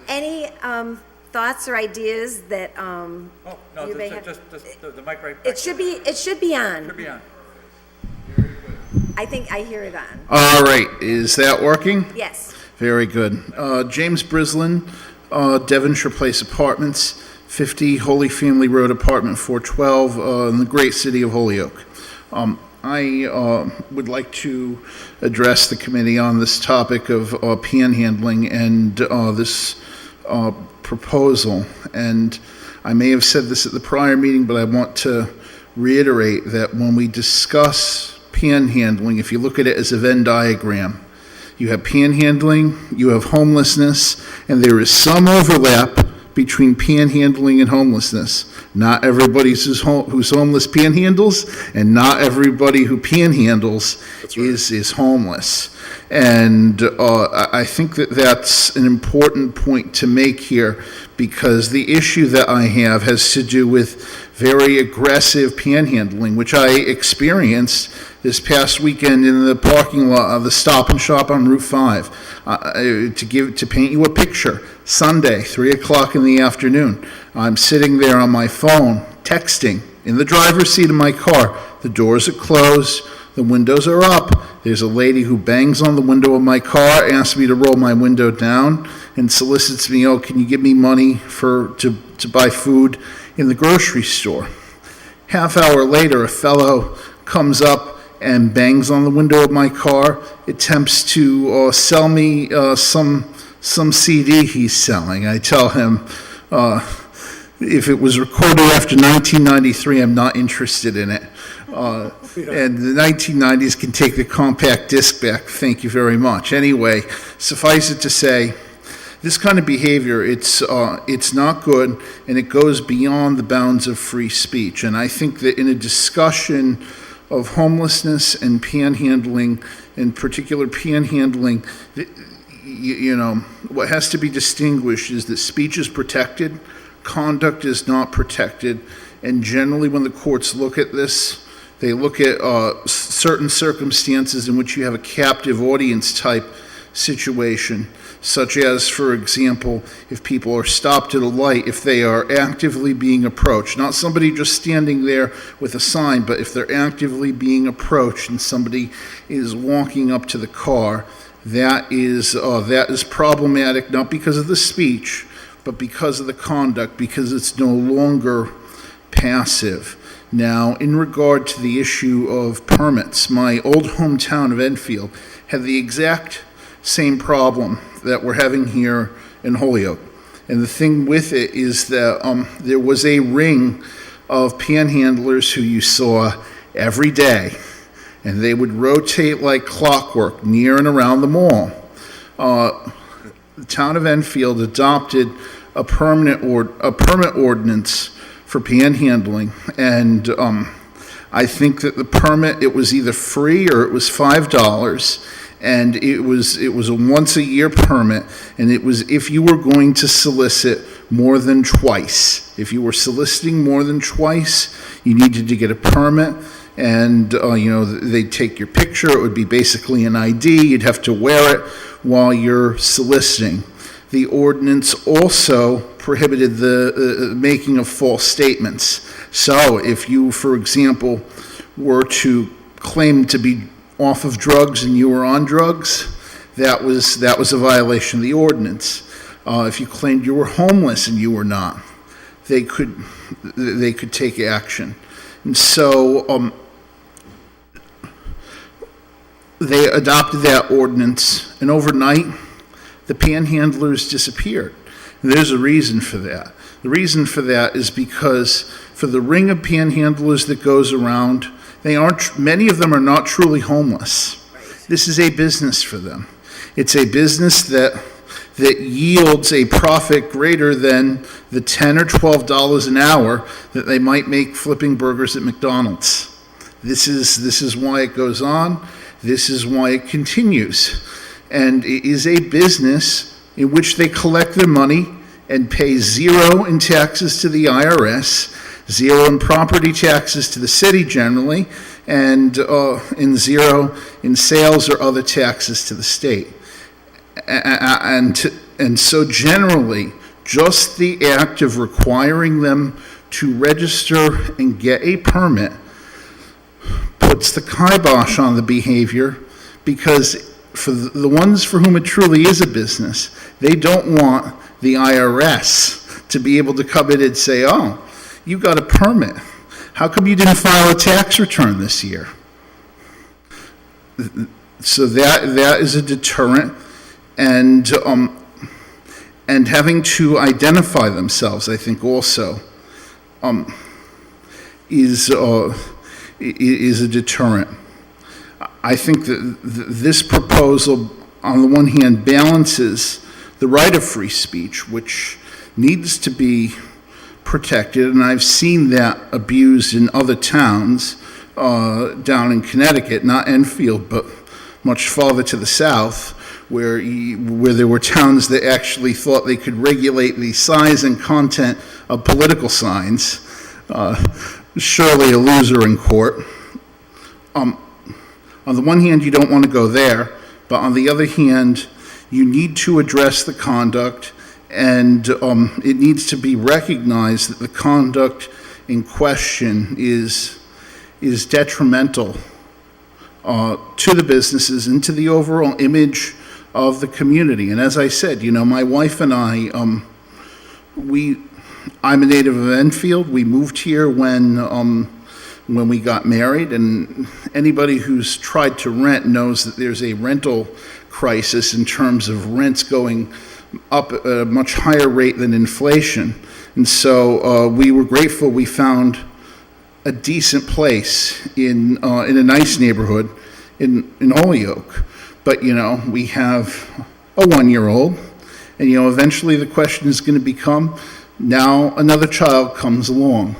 [SPEAKER 1] Any thoughts or ideas that
[SPEAKER 8] Oh, no,
[SPEAKER 1] you may have?
[SPEAKER 8] just the mic right back.
[SPEAKER 1] It should be on.
[SPEAKER 8] Should be on.
[SPEAKER 1] I think I hear it on.
[SPEAKER 11] All right, is that working?
[SPEAKER 1] Yes.
[SPEAKER 11] Very good. James Brislin, Devonshire Place Apartments, 50 Holy Family Road, Apartment 412, in the great city of Holyoke. I would like to address the committee on this topic of panhandling and this proposal. And I may have said this at the prior meeting, but I want to reiterate that when we discuss panhandling, if you look at it as a Venn diagram, you have panhandling, you have homelessness, and there is some overlap between panhandling and homelessness. Not everybody who's homeless panhandles, and not everybody who panhandles is homeless. And I think that that's an important point to make here, because the issue that I have has to do with very aggressive panhandling, which I experienced this past weekend in the parking lot of the Stop and Shop on Route 5. To paint you a picture, Sunday, 3 o'clock in the afternoon, I'm sitting there on my phone, texting, in the driver's seat of my car. The doors are closed, the windows are up. There's a lady who bangs on the window of my car, asks me to roll my window down, and solicits me, oh, can you give me money to buy food in the grocery store? Half hour later, a fellow comes up and bangs on the window of my car, attempts to sell me some CD he's selling. I tell him, if it was recorded after 1993, I'm not interested in it. And the 1990s can take the compact disc back. Thank you very much. Anyway, suffice it to say, this kind of behavior, it's not good, and it goes beyond the bounds of free speech. And I think that in a discussion of homelessness and panhandling, in particular panhandling, what has to be distinguished is that speech is protected, conduct is not protected, and generally when the courts look at this, they look at certain circumstances in which you have a captive audience type situation, such as, for example, if people are stopped at a light, if they are actively being approached, not somebody just standing there with a sign, but if they're actively being approached and somebody is walking up to the car, that is problematic, not because of the speech, but because of the conduct, because it's no longer passive. Now, in regard to the issue of permits, my old hometown of Enfield had the exact same problem that we're having here in Holyoke. And the thing with it is that there was a ring of panhandlers who you saw every day, and they would rotate like clockwork near and around the mall. The town of Enfield adopted a permit ordinance for panhandling, and I think that the permit, it was either free or it was $5, and it was a once-a-year permit, and it was if you were going to solicit more than twice. If you were soliciting more than twice, you needed to get a permit, and they'd take your picture. It would be basically an ID. You'd have to wear it while you're soliciting. The ordinance also prohibited the making of false statements. So if you, for example, were to claim to be off of drugs and you were on drugs, that was a violation of the ordinance. If you claimed you were homeless and you were not, they could take action. And so they adopted that ordinance, and overnight, the panhandlers disappeared. And there's a reason for that. The reason for that is because for the ring of panhandlers that goes around, many of them are not truly homeless. This is a business for them. It's a business that yields a profit greater than the $10 or $12 an hour that they might make flipping burgers at McDonald's. This is why it goes on. This is why it continues. And it is a business in which they collect their money and pay zero in taxes to the IRS, zero in property taxes to the city generally, and zero in sales or other taxes to the state. And so generally, just the act of requiring them to register and get a permit puts the kibosh on the behavior, because for the ones for whom it truly is a business, they don't want the IRS to be able to come in and say, oh, you got a permit. How come you didn't file a tax return this year? So that is a deterrent, and having to identify themselves, I think, also is a deterrent. I think that this proposal, on the one hand, balances the right of free speech, which needs to be protected, and I've seen that abused in other towns down in Connecticut, not Enfield, but much farther to the south, where there were towns that actually thought they could regulate the size and content of political signs. Surely a loser in court. On the one hand, you don't want to go there, but on the other hand, you need to address the conduct, and it needs to be recognized that the conduct in question is detrimental to the businesses and to the overall image of the community. And as I said, my wife and I, I'm a native of Enfield. We moved here when we got married, and anybody who's tried to rent knows that there's a rental crisis in terms of rents going up at a much higher rate than inflation. And so we were grateful we found a decent place in a nice neighborhood in Holyoke. But, we have a 1-year-old, and, eventually the question is going to become, now another child comes along.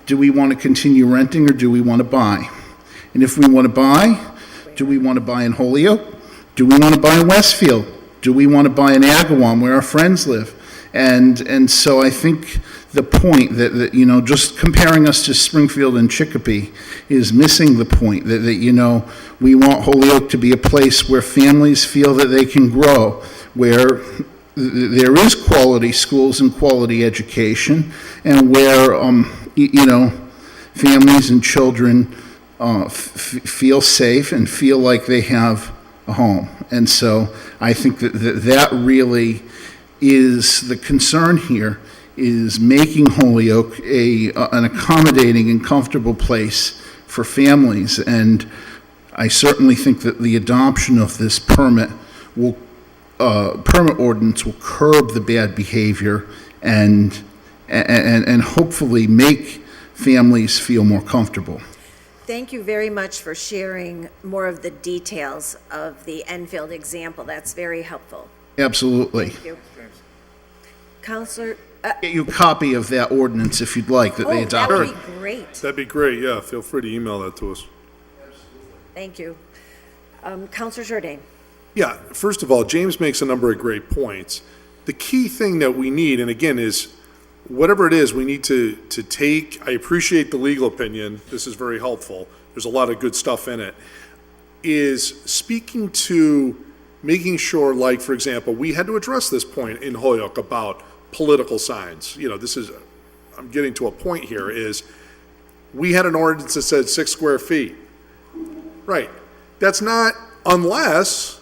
[SPEAKER 11] Do we want to continue renting, or do we want to buy? And if we want to buy, do we want to buy in Holyoke? Do we want to buy in Westfield? Do we want to buy in Agawam, where our friends live? And so I think the point that, you know, just comparing us to Springfield and Chicopee is missing the point that, you know, we want Holyoke to be a place where families feel that they can grow, where there is quality schools and quality education, and where, you know, families and children feel safe and feel like they have a home. And so I think that really is the concern here, is making Holyoke an accommodating and comfortable place for families. And I certainly think that the adoption of this permit ordinance will curb the bad behavior and hopefully make families feel more comfortable.
[SPEAKER 1] Thank you very much for sharing more of the details of the Enfield example. That's very helpful.
[SPEAKER 11] Absolutely.
[SPEAKER 1] Thank you. Counselor,
[SPEAKER 11] Get you a copy of that ordinance if you'd like, that they
[SPEAKER 1] that
[SPEAKER 11] adopted.
[SPEAKER 1] would be great.
[SPEAKER 2] That'd be great, yeah, feel free to email that to us.
[SPEAKER 1] Thank you. Counselor Jordan.
[SPEAKER 2] Yeah, first of all, James makes a number of great points. The key thing that we need, and again, is whatever it is, we need to take, I appreciate the legal opinion, this is very helpful, there's a lot of good stuff in it, is speaking to making sure, like, for example, we had to address this point in Holyoke about political signs. You know, this is, I'm getting to a point here, is we had an ordinance that said 6 square feet. Right. That's not unless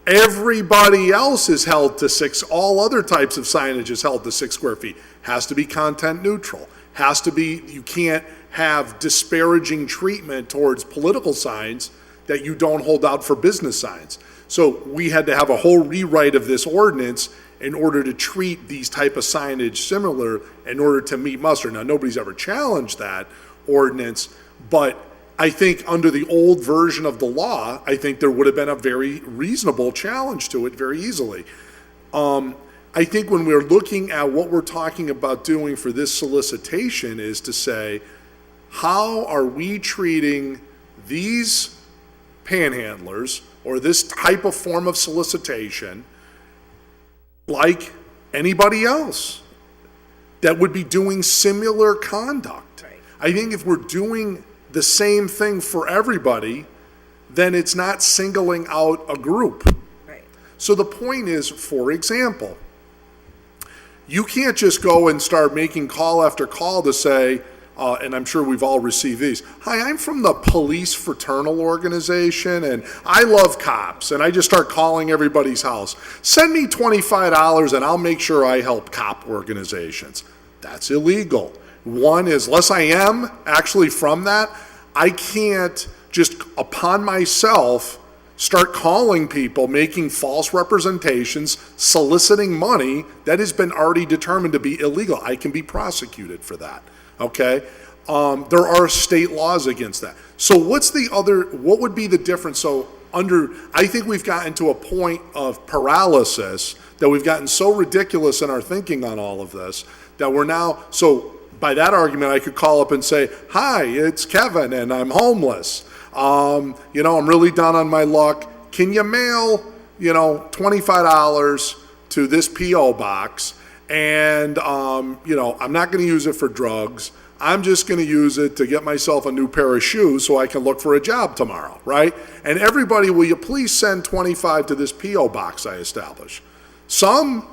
[SPEAKER 2] everybody else is held to 6, all other types of signage is held to 6 square feet. Has to be content neutral. Has to be, you can't have disparaging treatment towards political signs that you don't hold out for business signs. So we had to have a whole rewrite of this ordinance in order to treat these type of signage similar in order to meet muster. Now, nobody's ever challenged that ordinance, but I think under the old version of the law, I think there would have been a very reasonable challenge to it very easily. I think when we're looking at what we're talking about doing for this solicitation is to say, how are we treating these panhandlers or this type of form of solicitation like anybody else that would be doing similar conduct? Right. I think if we're doing the same thing for everybody, then it's not singling out a group.
[SPEAKER 1] Right.
[SPEAKER 2] So the point is, for example, you can't just go and start making call after call to say, and I'm sure we've all received these, hi, I'm from the police fraternal organization and I love cops, and I just start calling everybody's house. Send me $25 and I'll make sure I help cop organizations. That's illegal. One is, unless I am actually from that, I can't just upon myself start calling people, making false representations, soliciting money that has been already determined to be illegal. I can be prosecuted for that, okay? There are state laws against that. So what would be the difference? So I think we've gotten to a point of paralysis that we've gotten so ridiculous in our thinking on all of this that we're now, so by that argument, I could call up and say, hi, it's Kevin and I'm homeless. I'm really down on my luck. Can you mail, $25 to this P.O. box? And, I'm not going to use it for drugs. I'm just going to use it to get myself a new pair of shoes so I can look for a job tomorrow, right? And everybody, will you please send 25 to this P.O. box I establish? Some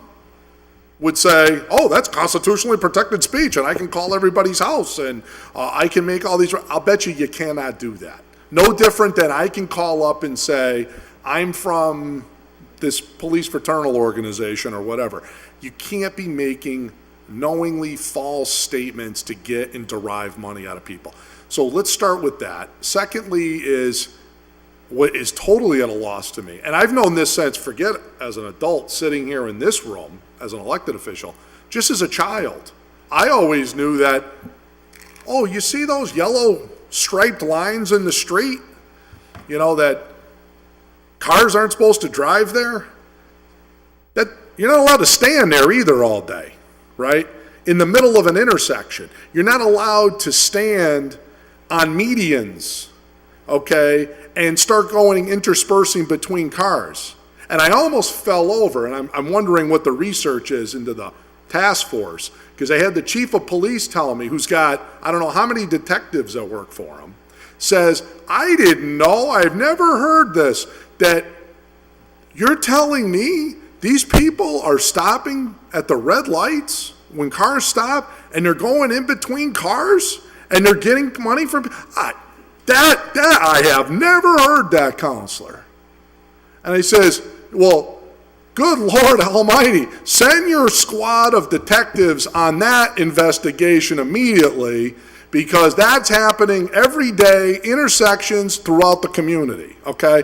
[SPEAKER 2] would say, oh, that's constitutionally protected speech and I can call everybody's house and I can make all these. I'll bet you cannot do that. No different than I can call up and say, I'm from this police fraternal organization or whatever. You can't be making knowingly false statements to get and derive money out of people. So let's start with that. Secondly is what is totally at a loss to me, and I've known this since, forget as an adult sitting here in this room as an elected official, just as a child. I always knew that, oh, you see those yellow striped lines in the street? That cars aren't supposed to drive there? That you're not allowed to stand there either all day, right? In the middle of an intersection. You're not allowed to stand on medians, okay, and start going interspersing between cars. And I almost fell over, and I'm wondering what the research is into the task force, because I had the chief of police telling me, who's got, I don't know how many detectives that work for him, says, I didn't know, I've never heard this, that you're telling me these people are stopping at the red lights when cars stop, and they're going in between cars, and they're getting money from, that I have never heard that, counselor. And he says, well, good Lord Almighty, send your squad of detectives on that investigation immediately, because that's happening every day, intersections throughout the community, okay?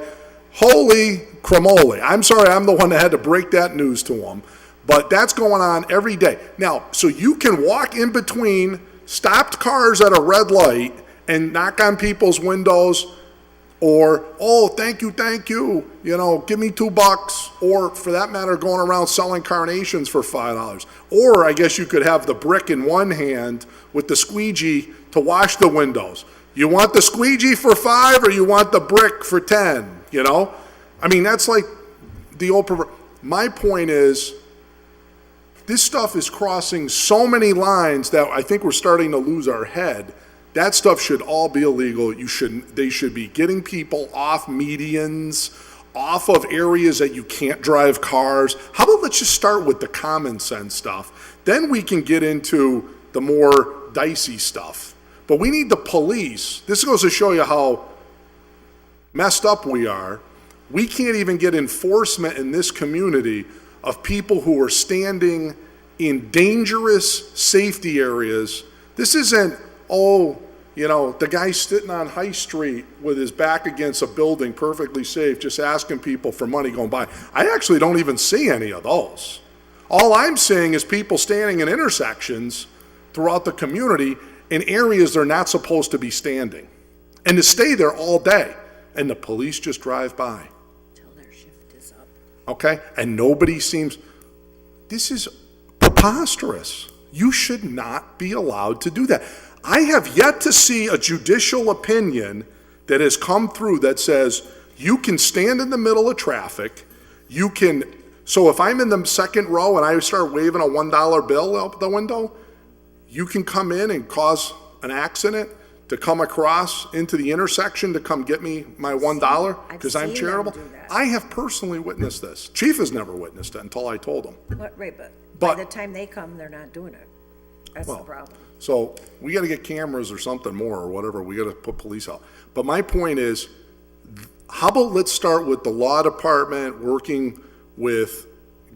[SPEAKER 2] Holy cramoli. I'm sorry, I'm the one that had to break that news to them, but that's going on every day. Now, so you can walk in between stopped cars at a red light and knock on people's windows, or, oh, thank you, you know, give me $2, or for that matter, going around selling carnations for $5. Or I guess you could have the brick in one hand with the squeegee to wash the windows. You want the squeegee for $5 or you want the brick for $10, you know? I mean, that's like the old, my point is, this stuff is crossing so many lines that I think we're starting to lose our head. That stuff should all be illegal. They should be getting people off medians, off of areas that you can't drive cars. How about let's just start with the common sense stuff? Then we can get into the more dicey stuff. But we need the police. This goes to show you how messed up we are. We can't even get enforcement in this community of people who are standing in dangerous safety areas. This isn't, oh, you know, the guy sitting on High Street with his back against a building perfectly safe, just asking people for money going by. I actually don't even see any of those. All I'm seeing is people standing in intersections throughout the community in areas they're not supposed to be standing, and to stay there all day, and the police just drive by.
[SPEAKER 1] Till their shift is up.
[SPEAKER 2] Okay? And nobody seems, this is preposterous. You should not be allowed to do that. I have yet to see a judicial opinion that has come through that says you can stand in the middle of traffic, you can, so if I'm in the second row and I start waving a $1 bill out the window, you can come in and cause an accident to come across into the intersection to come get me my $1 because I'm charitable. I have personally witnessed this. Chief has never witnessed it until I told him.
[SPEAKER 1] Right, but by the time they come, they're not doing it. That's the problem.
[SPEAKER 2] So we got to get cameras or something more or whatever. We got to put police out. But my point is, how about let's start with the law department working with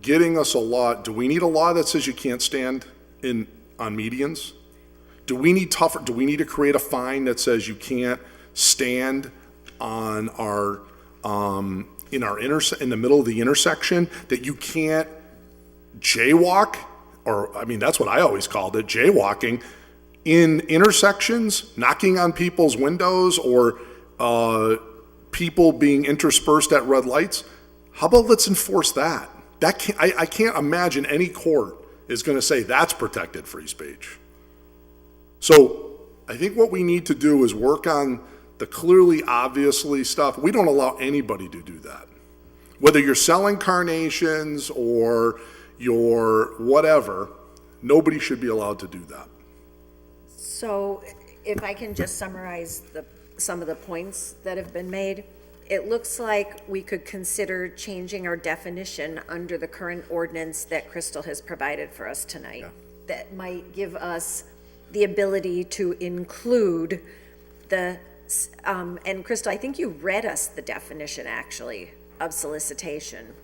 [SPEAKER 2] getting us a law. Do we need a law that says you can't stand on medians? Do we need to create a fine that says you can't stand on our in the middle of the intersection, that you can't jaywalk? Or, I mean, that's what I always called it, jaywalking, in intersections, knocking on people's windows, or people being interspersed at red lights. How about let's enforce that? I can't imagine any court is going to say that's protected free speech. So I think what we need to do is work on the clearly, obviously stuff. We don't allow anybody to do that. Whether you're selling carnations or your whatever, nobody should be allowed to do that.
[SPEAKER 1] So if I can just summarize some of the points that have been made, it looks like we could consider changing our definition under the current ordinance that Crystal has provided for us tonight. Yeah. That might give us the ability to include and Crystal, I think you read us the definition actually of solicitation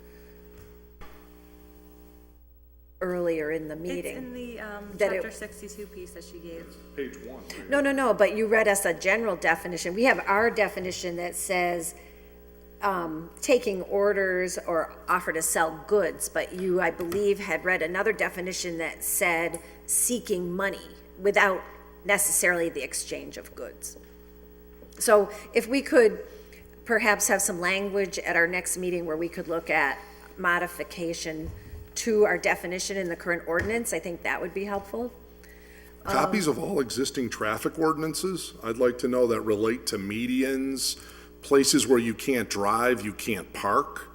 [SPEAKER 1] earlier in the meeting.
[SPEAKER 4] It's in the chapter 62 piece that she gave.
[SPEAKER 2] Page 1.
[SPEAKER 1] No, but you read us a general definition. We have our definition that says taking orders or offer to sell goods, but you, I believe, had read another definition that said seeking money without necessarily the exchange of goods. So if we could perhaps have some language at our next meeting where we could look at modification to our definition in the current ordinance, I think that would be helpful.
[SPEAKER 2] Copies of all existing traffic ordinances, I'd like to know, that relate to medians, places where you can't drive, you can't park.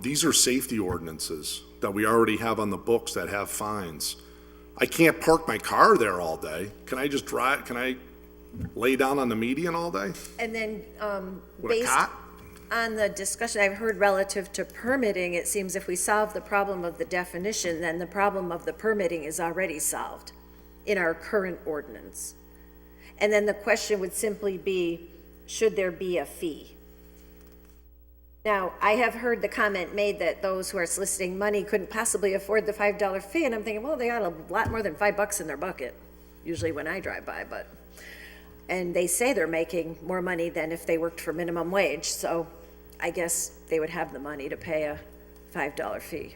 [SPEAKER 2] These are safety ordinances that we already have on the books that have fines. I can't park my car there all day. Can I just drive, can I lay down on the median all day
[SPEAKER 1] And then,
[SPEAKER 2] with a
[SPEAKER 1] based
[SPEAKER 2] cot?
[SPEAKER 1] on the discussion I've heard relative to permitting, it seems if we solve the problem of the definition, then the problem of the permitting is already solved in our current ordinance. And then the question would simply be, should there be a fee? Now, I have heard the comment made that those who are soliciting money couldn't possibly afford the $5 fee, and I'm thinking, well, they got a lot more than $5 in their bucket, usually when I drive by, but, and they say they're making more money than if they worked for minimum wage, so I guess they would have the money to pay a $5 fee.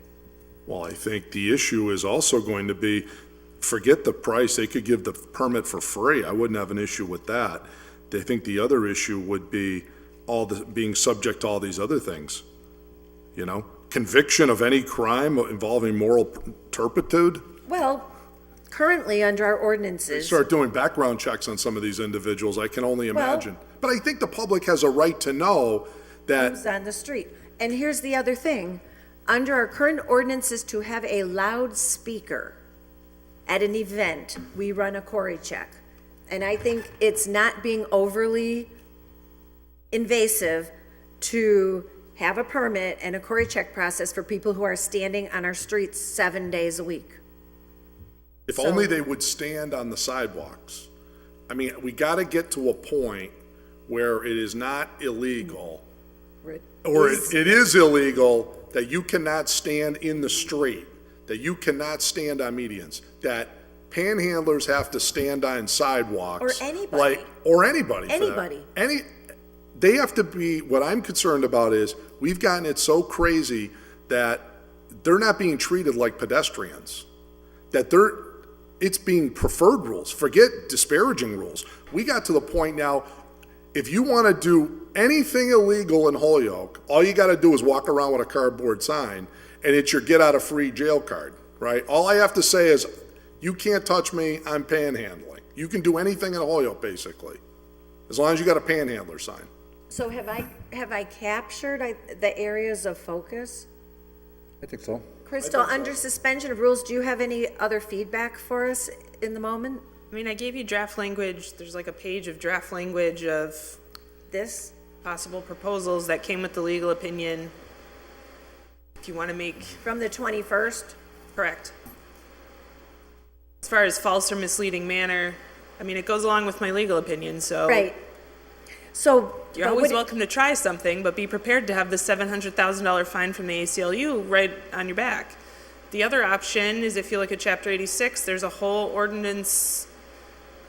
[SPEAKER 2] Well, I think the issue is also going to be, forget the price, they could give the permit for free. I wouldn't have an issue with that. I think the other issue would be being subject to all these other things. You know, conviction of any crime involving moral turpitude.
[SPEAKER 1] Well, currently, under our
[SPEAKER 2] They
[SPEAKER 1] ordinances,
[SPEAKER 2] start doing background checks on some of these individuals, I can only
[SPEAKER 1] Well-
[SPEAKER 2] imagine. But I think the public has a right to know that,
[SPEAKER 1] who's on the street. And here's the other thing, under our current ordinances, to have a loudspeaker at an event, we run a Cory check. And I think it's not being overly invasive to have a permit and a Cory check process for people who are standing on our streets 7 days a week.
[SPEAKER 2] if only they would stand on the sidewalks. I mean, we gotta get to a point where it is not illegal, or it is illegal that you cannot stand in the street, that you cannot stand on medians, that panhandlers have to stand on sidewalks.
[SPEAKER 1] Or anybody.
[SPEAKER 2] Or anybody. for that.
[SPEAKER 1] Anybody.
[SPEAKER 2] They have to be, what I'm concerned about is, we've gotten it so crazy that they're not being treated like pedestrians. That it's being preferred rules. Forget disparaging rules. We got to the point now, if you want to do anything illegal in Holyoke, all you got to do is walk around with a cardboard sign, and it's your get out of free jail card, right? All I have to say is, you can't touch me, I'm panhandling. You can do anything in Holyoke, basically, as long as you got a panhandler sign.
[SPEAKER 1] So have I captured the areas of focus?
[SPEAKER 8] I think so.
[SPEAKER 1] Crystal, under suspension of rules, do you have any other feedback for us in the moment?
[SPEAKER 3] I mean, I gave you draft language. There's like a page of draft language of
[SPEAKER 1] This?
[SPEAKER 3] possible proposals that came with the legal opinion. If you want to make
[SPEAKER 1] From the 21st?
[SPEAKER 3] correct. As far as false or misleading manner, I mean, it goes along with my legal opinion, so.
[SPEAKER 1] Right. So.
[SPEAKER 3] You're
[SPEAKER 1] but
[SPEAKER 3] always
[SPEAKER 1] would-
[SPEAKER 3] welcome to try something, but be prepared to have the $700,000 fine from the ACLU right on your back. The other option is if you look at Chapter 86, there's a whole ordinance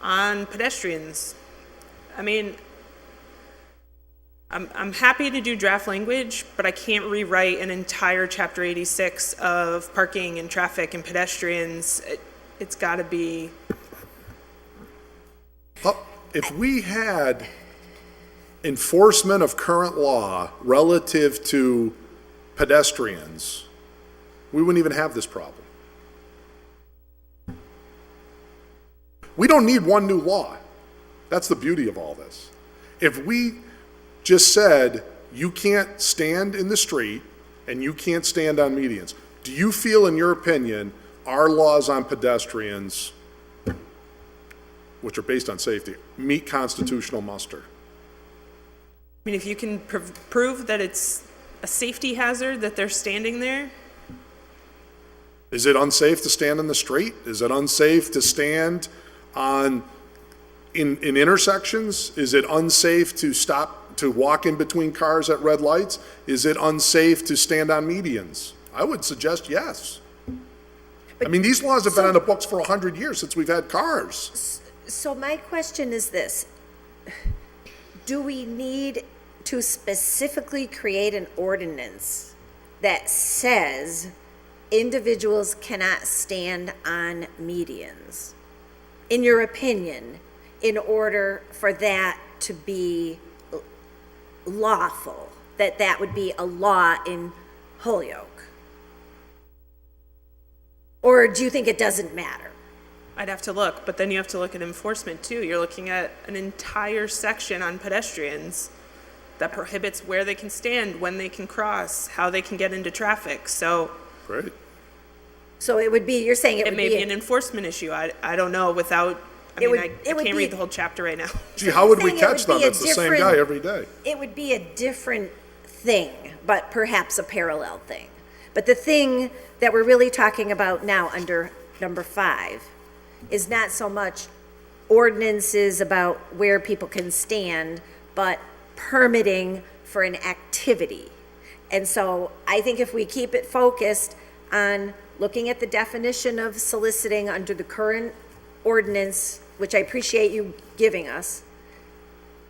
[SPEAKER 3] on pedestrians. I mean, I'm happy to do draft language, but I can't rewrite an entire Chapter 86 of parking and traffic and pedestrians. It's got to be.
[SPEAKER 2] If we had enforcement of current law relative to pedestrians, we wouldn't even have this problem. We don't need one new law. That's the beauty of all this. If we just said, you can't stand in the street and you can't stand on medians, do you feel, in your opinion, our laws on pedestrians, which are based on safety, meet constitutional muster?
[SPEAKER 3] I mean, if you can prove that it's a safety hazard that they're standing there,
[SPEAKER 2] Is it unsafe to stand in the street? Is it unsafe to stand in intersections? Is it unsafe to stop, to walk in between cars at red lights? Is it unsafe to stand on medians? I would suggest yes. I mean, these laws have been on the books for 100 years since we've had cars.
[SPEAKER 1] So my question is this. Do we need to specifically create an ordinance that says individuals cannot stand on medians, in your opinion, in order for that to be lawful, that would be a law in Holyoke? Or do you think it doesn't matter?
[SPEAKER 3] I'd have to look, but then you have to look at enforcement too. You're looking at an entire section on pedestrians that prohibits where they can stand, when they can cross, how they can get into traffic, so.
[SPEAKER 2] Right.
[SPEAKER 1] So it would be, you're saying it
[SPEAKER 3] It
[SPEAKER 1] would
[SPEAKER 3] may
[SPEAKER 1] be,
[SPEAKER 3] be an enforcement issue. I don't know without, I
[SPEAKER 1] It
[SPEAKER 3] mean,
[SPEAKER 1] would-
[SPEAKER 3] I
[SPEAKER 1] it would
[SPEAKER 3] can't
[SPEAKER 1] be-
[SPEAKER 3] read the whole chapter right now.
[SPEAKER 2] Gee, how would we
[SPEAKER 1] saying it would
[SPEAKER 2] catch them?
[SPEAKER 1] be a
[SPEAKER 2] It's the same
[SPEAKER 1] different-
[SPEAKER 2] guy every day.
[SPEAKER 1] it would be a different thing, but perhaps a parallel thing. But the thing that we're really talking about now under number 5 is not so much ordinances about where people can stand, but permitting for an activity. And so I think if we keep it focused on looking at the definition of soliciting under the current ordinance, which I appreciate you giving us,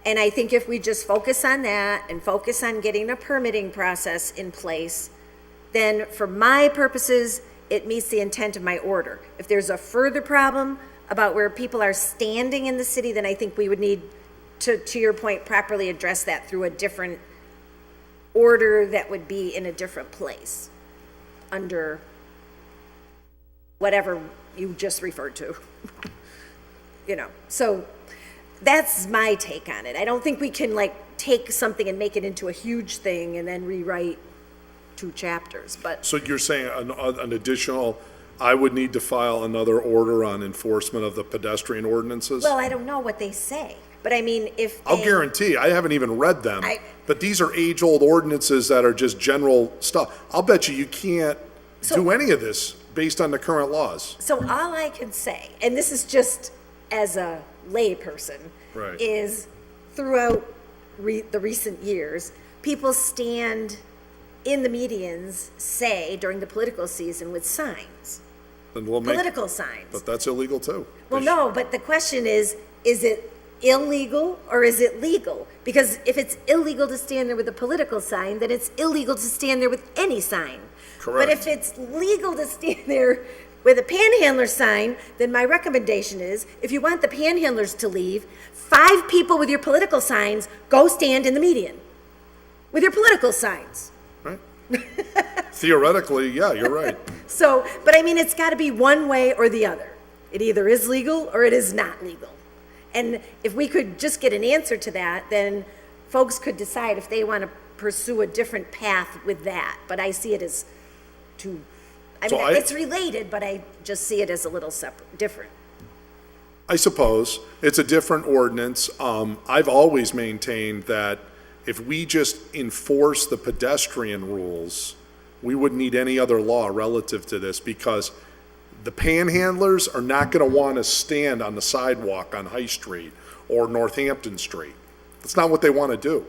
[SPEAKER 1] and I think if we just focus on that and focus on getting a permitting process in place, then for my purposes, it meets the intent of my order. If there's a further problem about where people are standing in the city, then I think we would need to your point, properly address that through a different order that would be in a different place under whatever you just referred to. So that's my take on it. I don't think we can take something and make it into a huge thing and then rewrite 2 chapters, but
[SPEAKER 2] So you're saying an additional, I would need to file another order on enforcement of the pedestrian ordinances?
[SPEAKER 1] well, I don't know what they say, but I mean, if
[SPEAKER 2] I'll
[SPEAKER 1] they-
[SPEAKER 2] guarantee, I haven't even read them,
[SPEAKER 1] I-
[SPEAKER 2] but these are age-old ordinances that are just general stuff. I'll bet you can't do any of this based on the current laws.
[SPEAKER 1] So all I can say, and this is just as a layperson,
[SPEAKER 2] Right.
[SPEAKER 1] is throughout the recent years, people stand in the medians, say, during the political season with signs,
[SPEAKER 2] Then we'll make,
[SPEAKER 1] political signs.
[SPEAKER 2] but that's illegal too.
[SPEAKER 1] Well, no, but the question is it illegal or is it legal? Because if it's illegal to stand there with a political sign, then it's illegal to stand there with any sign. But if
[SPEAKER 2] Correct.
[SPEAKER 1] it's legal to stand there with a panhandler sign, then my recommendation is, if you want the panhandlers to leave, 5 people with your political signs, go stand in the median with your political signs.
[SPEAKER 2] Right? Theoretically, yeah, you're right.
[SPEAKER 1] So, but I mean, it's got to be one way or the other. It either is legal or it is not legal. And if we could just get an answer to that, then folks could decide if they want to pursue a different path with that. But I see it as two, I
[SPEAKER 2] So
[SPEAKER 1] mean,
[SPEAKER 2] I-
[SPEAKER 1] it's related, but I just see it as a little separate, different.
[SPEAKER 2] I suppose. It's a different ordinance. I've always maintained that if we just enforce the pedestrian rules, we wouldn't need any other law relative to this because the panhandlers are not going to want to stand on the sidewalk on High Street or Northampton Street. That's not what they want to do.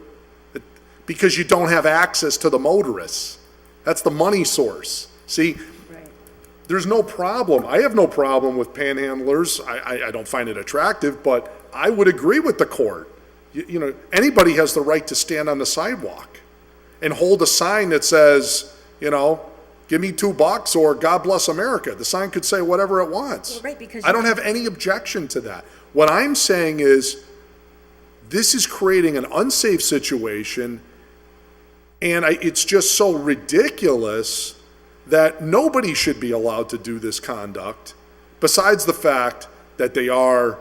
[SPEAKER 2] Because you don't have access to the motorists. That's the money source. See, there's no problem. I have no problem with panhandlers. I don't find it attractive, but I would agree with the court. You know, anybody has the right to stand on the sidewalk and hold a sign that says, you know, give me $2 or God bless America. The sign could say whatever it wants.
[SPEAKER 1] Well, right, because
[SPEAKER 2] I don't have any objection to that. What I'm saying is this is creating an unsafe situation, and it's just so ridiculous that nobody should be allowed to do this conduct, besides the fact that they are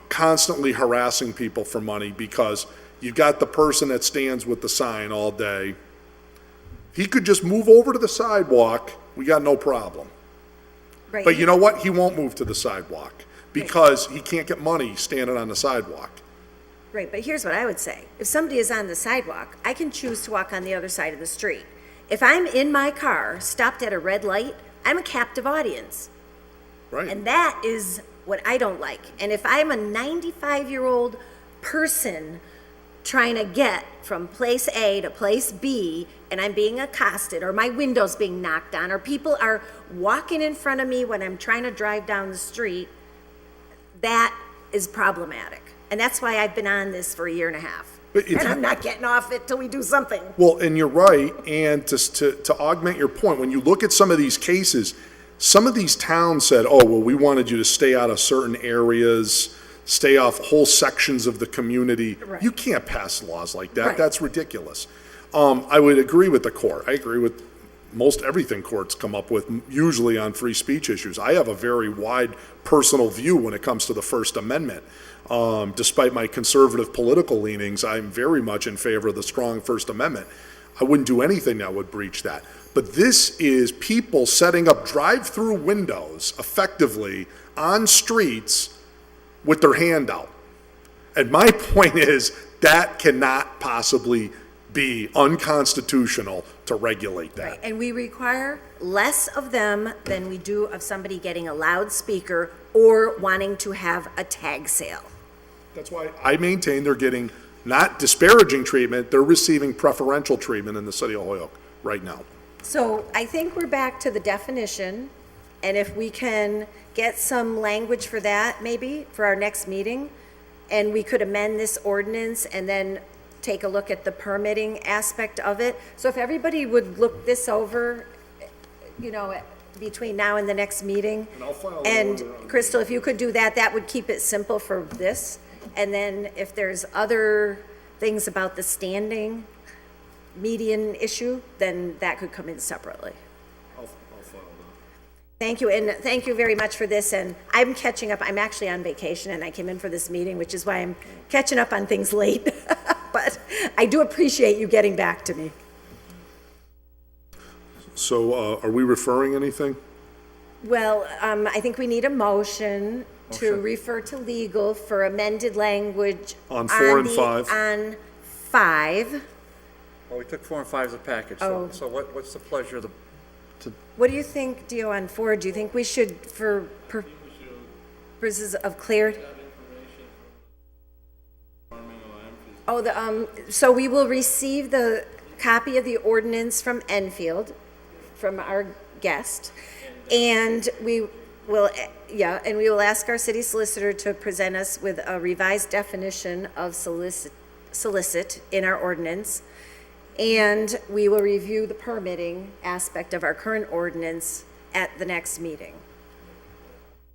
[SPEAKER 2] constantly harassing people for money because you've got the person that stands with the sign all day. He could just move over to the sidewalk, we got no problem.
[SPEAKER 1] Right.
[SPEAKER 2] But you know what? He won't move to the sidewalk because he can't get money standing on the sidewalk.
[SPEAKER 1] Right, but here's what I would say. If somebody is on the sidewalk, I can choose to walk on the other side of the street. If I'm in my car, stopped at a red light, I'm a captive audience.
[SPEAKER 2] Right.
[SPEAKER 1] And that is what I don't like. And if I'm a 95-year-old person trying to get from place A to place B, and I'm being accosted, or my window's being knocked on, or people are walking in front of me when I'm trying to drive down the street, that is problematic. And that's why I've been on this for a year and a half.
[SPEAKER 2] But if
[SPEAKER 1] And
[SPEAKER 2] you-
[SPEAKER 1] I'm not getting off it till we do something.
[SPEAKER 2] Well, and you're right, and to augment your point, when you look at some of these cases, some of these towns said, oh, well, we wanted you to stay out of certain areas, stay off whole sections of the community.
[SPEAKER 1] Right.
[SPEAKER 2] You can't pass laws like that.
[SPEAKER 1] Right.
[SPEAKER 2] That's ridiculous. I would agree with the court. I agree with most everything courts come up with, usually on free speech issues. I have a very wide personal view when it comes to the First Amendment. Despite my conservative political leanings, I'm very much in favor of the strong First Amendment. I wouldn't do anything that would breach that. But this is people setting up drive-through windows effectively on streets with their hand out. And my point is that cannot possibly be unconstitutional to regulate that.
[SPEAKER 1] Right, and we require less of them than we do of somebody getting a loudspeaker or wanting to have a tag sale.
[SPEAKER 2] That's why I maintain they're getting not disparaging treatment, they're receiving preferential treatment in the city of Holyoke right now.
[SPEAKER 1] So I think we're back to the definition, and if we can get some language for that, maybe, for our next meeting, and we could amend this ordinance and then take a look at the permitting aspect of it. So if everybody would look this over, between now and the next meeting.
[SPEAKER 2] And I'll file an
[SPEAKER 1] And
[SPEAKER 2] order on it.
[SPEAKER 1] Crystal, if you could do that, that would keep it simple for this. And then if there's other things about the standing median issue, then that could come in separately.
[SPEAKER 2] I'll file that.
[SPEAKER 1] Thank you, and thank you very much for this, and I'm catching up. I'm actually on vacation, and I came in for this meeting, which is why I'm catching up on things late. But I do appreciate you getting back to me.
[SPEAKER 2] So are we referring anything?
[SPEAKER 1] Well, I think we need a motion to
[SPEAKER 2] Motion.
[SPEAKER 1] refer to legal for amended language.
[SPEAKER 2] On 4 and
[SPEAKER 1] the-
[SPEAKER 2] 5.
[SPEAKER 1] On 5.
[SPEAKER 8] Well, we took 4 and 5 as a package,
[SPEAKER 1] Oh.
[SPEAKER 8] so what's the pleasure of the,
[SPEAKER 1] What do you think, Dio, on 4? Do you think we should, for purposes of clear? So we will receive the copy of the ordinance from Enfield, from our guest, and we will, and we will ask our city solicitor to present us with a revised definition of solicit in our ordinance, and we will review the permitting aspect of our current ordinance at the next meeting.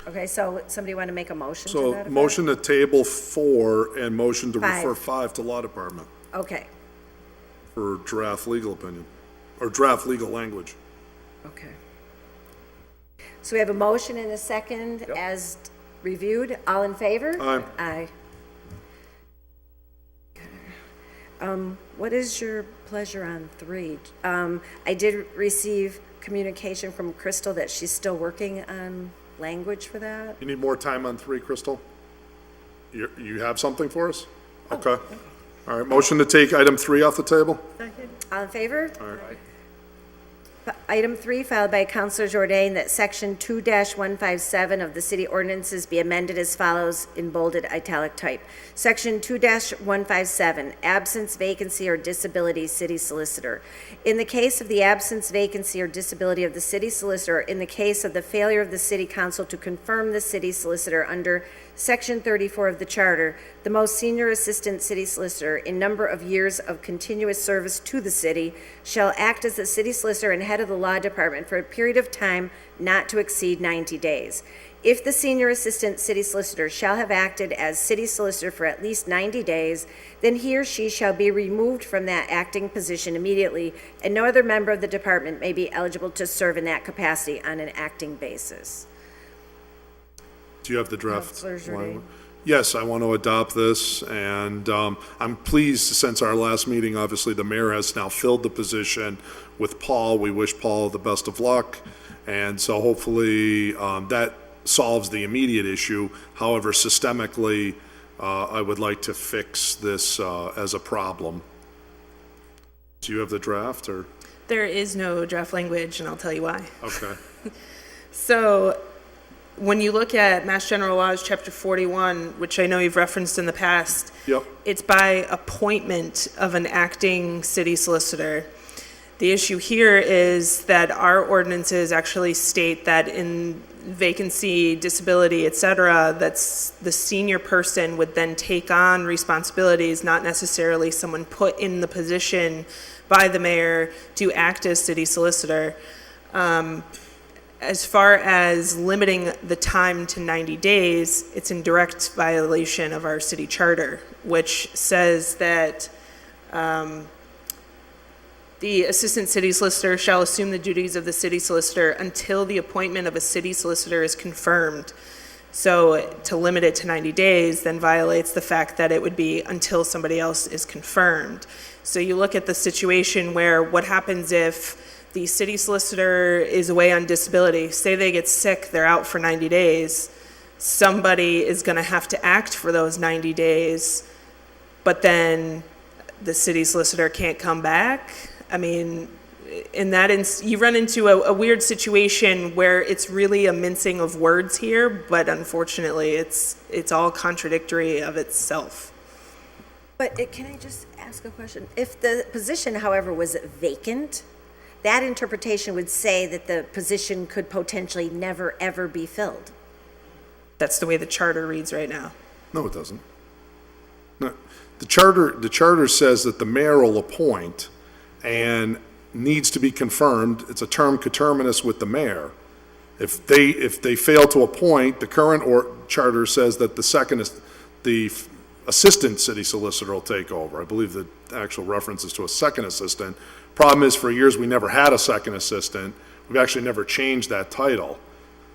[SPEAKER 1] Okay, so somebody want to make a motion to
[SPEAKER 2] So
[SPEAKER 1] that effect?
[SPEAKER 2] motion to table 4 and motion to
[SPEAKER 1] 5.
[SPEAKER 2] refer 5 to law department
[SPEAKER 1] Okay,
[SPEAKER 2] for draft legal opinion, or draft legal language.
[SPEAKER 1] okay. So we have a motion and a second as reviewed. All in favor?
[SPEAKER 2] Aye.
[SPEAKER 1] Aye. What is your pleasure on 3? I did receive communication from Crystal that she's still working on language for that.
[SPEAKER 2] You need more time on 3, Crystal? You have something for us? Okay. All right, motion to take item 3 off the table?
[SPEAKER 1] All in favor?
[SPEAKER 2] All right.
[SPEAKER 1] Item 3, filed by Councilor Jordan, that Section 2-157 of the city ordinances be amended as follows in bolded italic type. Section 2-157, absence, vacancy, or disability city solicitor. In the case of the absence, vacancy, or disability of the city solicitor, in the case of the failure of the city council to confirm the city solicitor under Section 34 of the Charter, the most senior assistant city solicitor in number of years of continuous service to the city shall act as the city solicitor and head of the law department for a period of time not to exceed 90 days. If the senior assistant city solicitor shall have acted as city solicitor for at least 90 days, then he or she shall be removed from that acting position immediately, and no other member of the department may be eligible to serve in that capacity on an acting basis.
[SPEAKER 2] Do you have the draft?
[SPEAKER 1] Councilor Jordan.
[SPEAKER 2] language? Yes, I want to adopt this, and I'm pleased, since our last meeting, obviously, the mayor has now filled the position with Paul. We wish Paul the best of luck, and so hopefully that solves the immediate issue. However, systemically, I would like to fix this as a problem. Do you have the draft, or?
[SPEAKER 3] There is no draft language, and I'll tell you why.
[SPEAKER 2] Okay.
[SPEAKER 3] So, when you look at Mass General Laws, Chapter 41, which I know you've referenced in the past,
[SPEAKER 2] Yep.
[SPEAKER 3] it's by appointment of an acting city solicitor. The issue here is that our ordinances actually state that in vacancy, disability, et cetera, that's the senior person would then take on responsibilities, not necessarily someone put in the position by the mayor to act as city solicitor. As far as limiting the time to 90 days, it's in direct violation of our city charter, which says that the assistant city solicitor shall assume the duties of the city solicitor until the appointment of a city solicitor is confirmed. So to limit it to 90 days then violates the fact that it would be until somebody else is confirmed. So you look at the situation where what happens if the city solicitor is away on disability, say they get sick, they're out for 90 days, somebody is going to have to act for those 90 days, but then the city solicitor can't come back. I mean, in that you run into a weird situation where it's really a mincing of words here, but unfortunately it's all contradictory of itself.
[SPEAKER 1] But can I just ask a question? If the position, however, was vacant, that interpretation would say that the position could potentially never, ever be filled.
[SPEAKER 3] That's the way the charter reads right now.
[SPEAKER 2] No, it doesn't. No, the charter says that the mayor will appoint and needs to be confirmed. It's a term coterminous with the mayor. If they fail to appoint, the current charter says that the assistant city solicitor will take over. I believe the actual reference is to a second assistant. Problem is, for years, we never had a second assistant. We've actually never changed that title.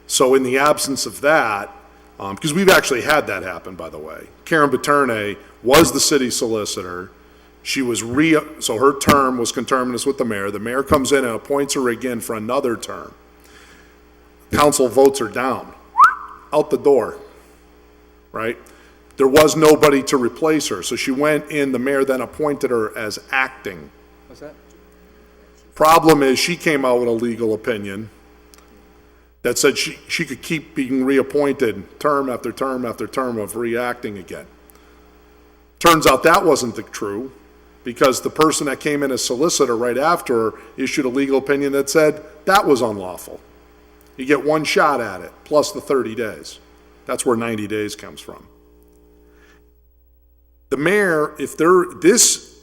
[SPEAKER 2] So in the absence of that, because we've actually had that happen, by the way. Karen Paterne was the city solicitor. She was so her term was conterminous with the mayor. The mayor comes in and appoints her again for another term. Council votes her down, out the door, right? There was nobody to replace her, so she went in. The mayor then appointed her as acting.
[SPEAKER 8] What's that?
[SPEAKER 2] Problem is, she came out with a legal opinion that said she could keep being reappointed term after term after term of reacting again. Turns out that wasn't true, because the person that came in as solicitor right after her issued a legal opinion that said that was unlawful. You get one shot at it, plus the 30 days. That's where 90 days comes from. The mayor, this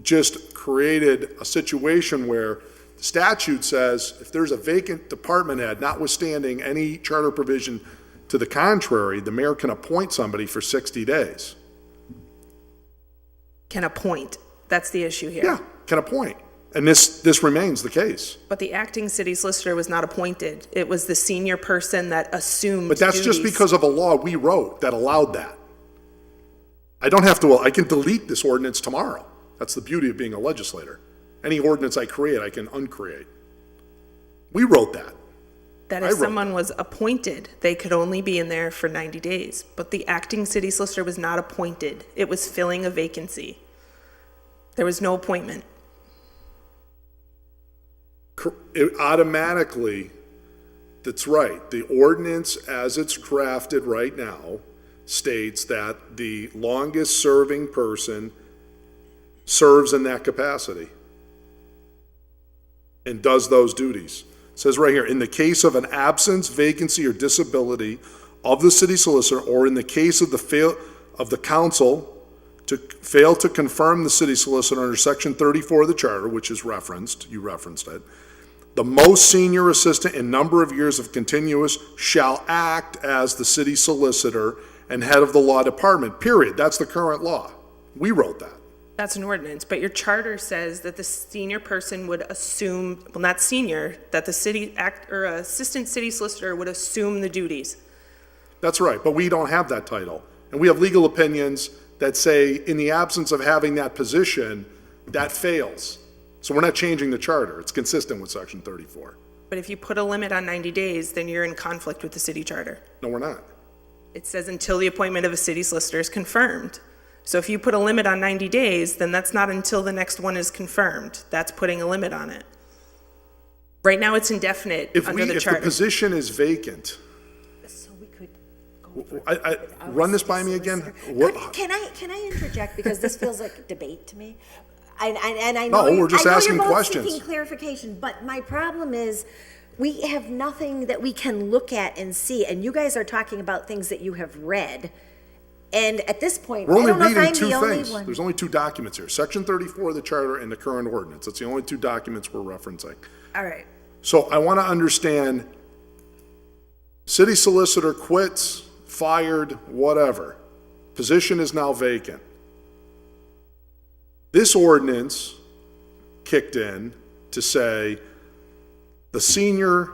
[SPEAKER 2] just created a situation where the statute says if there's a vacant department head, notwithstanding any charter provision to the contrary, the mayor can appoint somebody for 60 days.
[SPEAKER 3] Can appoint. That's the issue here.
[SPEAKER 2] Yeah, can appoint. And this remains the case.
[SPEAKER 3] But the acting city solicitor was not appointed. It was the senior person that assumed
[SPEAKER 2] But that's
[SPEAKER 3] duties.
[SPEAKER 2] just because of a law we wrote that allowed that. I can delete this ordinance tomorrow. That's the beauty of being a legislator. Any ordinance I create, I can uncreate. We wrote that.
[SPEAKER 3] That
[SPEAKER 2] I
[SPEAKER 3] if
[SPEAKER 2] wrote
[SPEAKER 3] someone was appointed, they could only be in there for 90 days. But the acting city solicitor was not appointed. It was filling a vacancy. There was no appointment.
[SPEAKER 2] It automatically, that's right. The ordinance as it's drafted right now states that the longest serving person serves in that capacity and does those duties. It says right here, in the case of an absence, vacancy, or disability of the city solicitor, or in the case of the council to fail to confirm the city solicitor under section 34 of the charter, which is referenced, you referenced it, the most senior assistant in number of years of continuous shall act as the city solicitor and head of the law department, period. That's the current law. We wrote that.
[SPEAKER 3] That's an ordinance, but your charter says that the senior person would assume, well, not senior, that the assistant city solicitor would assume the duties.
[SPEAKER 2] That's right, but we don't have that title. And we have legal opinions that say in the absence of having that position, that fails. So we're not changing the charter. It's consistent with section 34.
[SPEAKER 3] But if you put a limit on 90 days, then you're in conflict with the city charter.
[SPEAKER 2] No, we're not.
[SPEAKER 3] It says until the appointment of a city solicitor is confirmed. So if you put a limit on 90 days, then that's not until the next one is confirmed. That's putting a limit on it. Right now, it's indefinite under the charter.
[SPEAKER 2] If the position is vacant,
[SPEAKER 1] So we could
[SPEAKER 2] run this by me again.
[SPEAKER 1] Can I interject, because this feels like a debate to me? And I know
[SPEAKER 2] No, we're just asking
[SPEAKER 1] you're both
[SPEAKER 2] questions.
[SPEAKER 1] seeking clarification, but my problem is we have nothing that we can look at and see, and you guys are talking about things that you have read. And at this point,
[SPEAKER 2] We're
[SPEAKER 1] I
[SPEAKER 2] only
[SPEAKER 1] don't know if
[SPEAKER 2] reading
[SPEAKER 1] I'm
[SPEAKER 2] two
[SPEAKER 1] the only
[SPEAKER 2] things.
[SPEAKER 1] one.
[SPEAKER 2] There's only two documents here, section 34 of the charter and the current ordinance. That's the only two documents we're referencing.
[SPEAKER 1] All right.
[SPEAKER 2] So I want to understand, city solicitor quits, fired, whatever. Position is now vacant. This ordinance kicked in to say the senior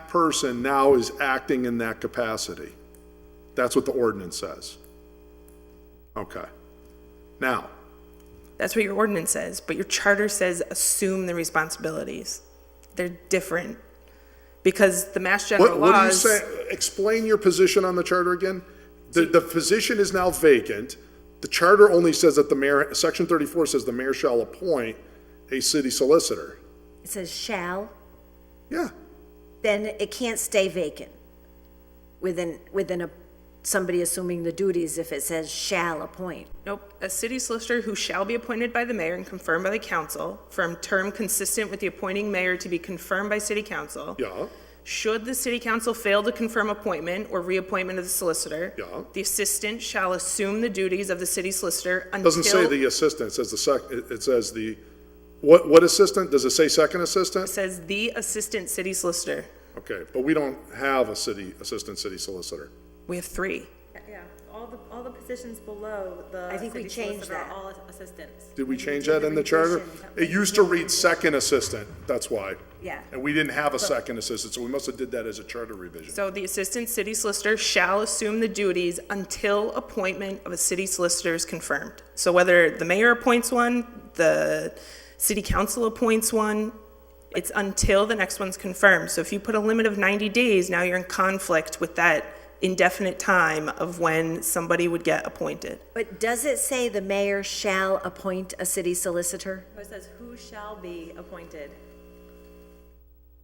[SPEAKER 2] person now is acting in that capacity. That's what the ordinance says. Okay. Now,
[SPEAKER 3] That's what your ordinance says, but your charter says assume the responsibilities. They're different. Because the Mass General
[SPEAKER 2] What do you
[SPEAKER 3] laws.
[SPEAKER 2] say? Explain your position on the charter again. The position is now vacant. The charter only says that the mayor, section 34 says the mayor shall appoint a city solicitor.
[SPEAKER 1] It says shall,
[SPEAKER 2] Yeah.
[SPEAKER 1] then it can't stay vacant within somebody assuming the duties if it says shall appoint.
[SPEAKER 3] Nope, a city solicitor who shall be appointed by the mayor and confirmed by the council for a term consistent with the appointing mayor to be confirmed by city council.
[SPEAKER 2] Yeah.
[SPEAKER 3] Should the city council fail to confirm appointment or reappointment of the solicitor,
[SPEAKER 2] Yeah.
[SPEAKER 3] the assistant shall assume the duties of the city solicitor until.
[SPEAKER 2] Doesn't say the assistant, it says it says the, what assistant? Does it say second assistant?
[SPEAKER 3] It says the assistant city solicitor.
[SPEAKER 2] Okay, but we don't have a assistant city solicitor.
[SPEAKER 3] We have 3.
[SPEAKER 4] Yeah, all the positions below the
[SPEAKER 1] I think we
[SPEAKER 4] city
[SPEAKER 1] changed
[SPEAKER 4] solicitor are
[SPEAKER 1] that.
[SPEAKER 4] all assistants.
[SPEAKER 2] Did we change that in the charter? It used to read second assistant, that's why.
[SPEAKER 1] Yeah.
[SPEAKER 2] And we didn't have a second assistant, so we must have did that as a charter revision.
[SPEAKER 3] So the assistant city solicitor shall assume the duties until appointment of a city solicitor is confirmed. So whether the mayor appoints one, the city council appoints one, it's until the next one's confirmed. So if you put a limit of 90 days, now you're in conflict with that indefinite time of when somebody would get appointed.
[SPEAKER 1] But does it say the mayor shall appoint a city solicitor?
[SPEAKER 4] It says who shall be appointed.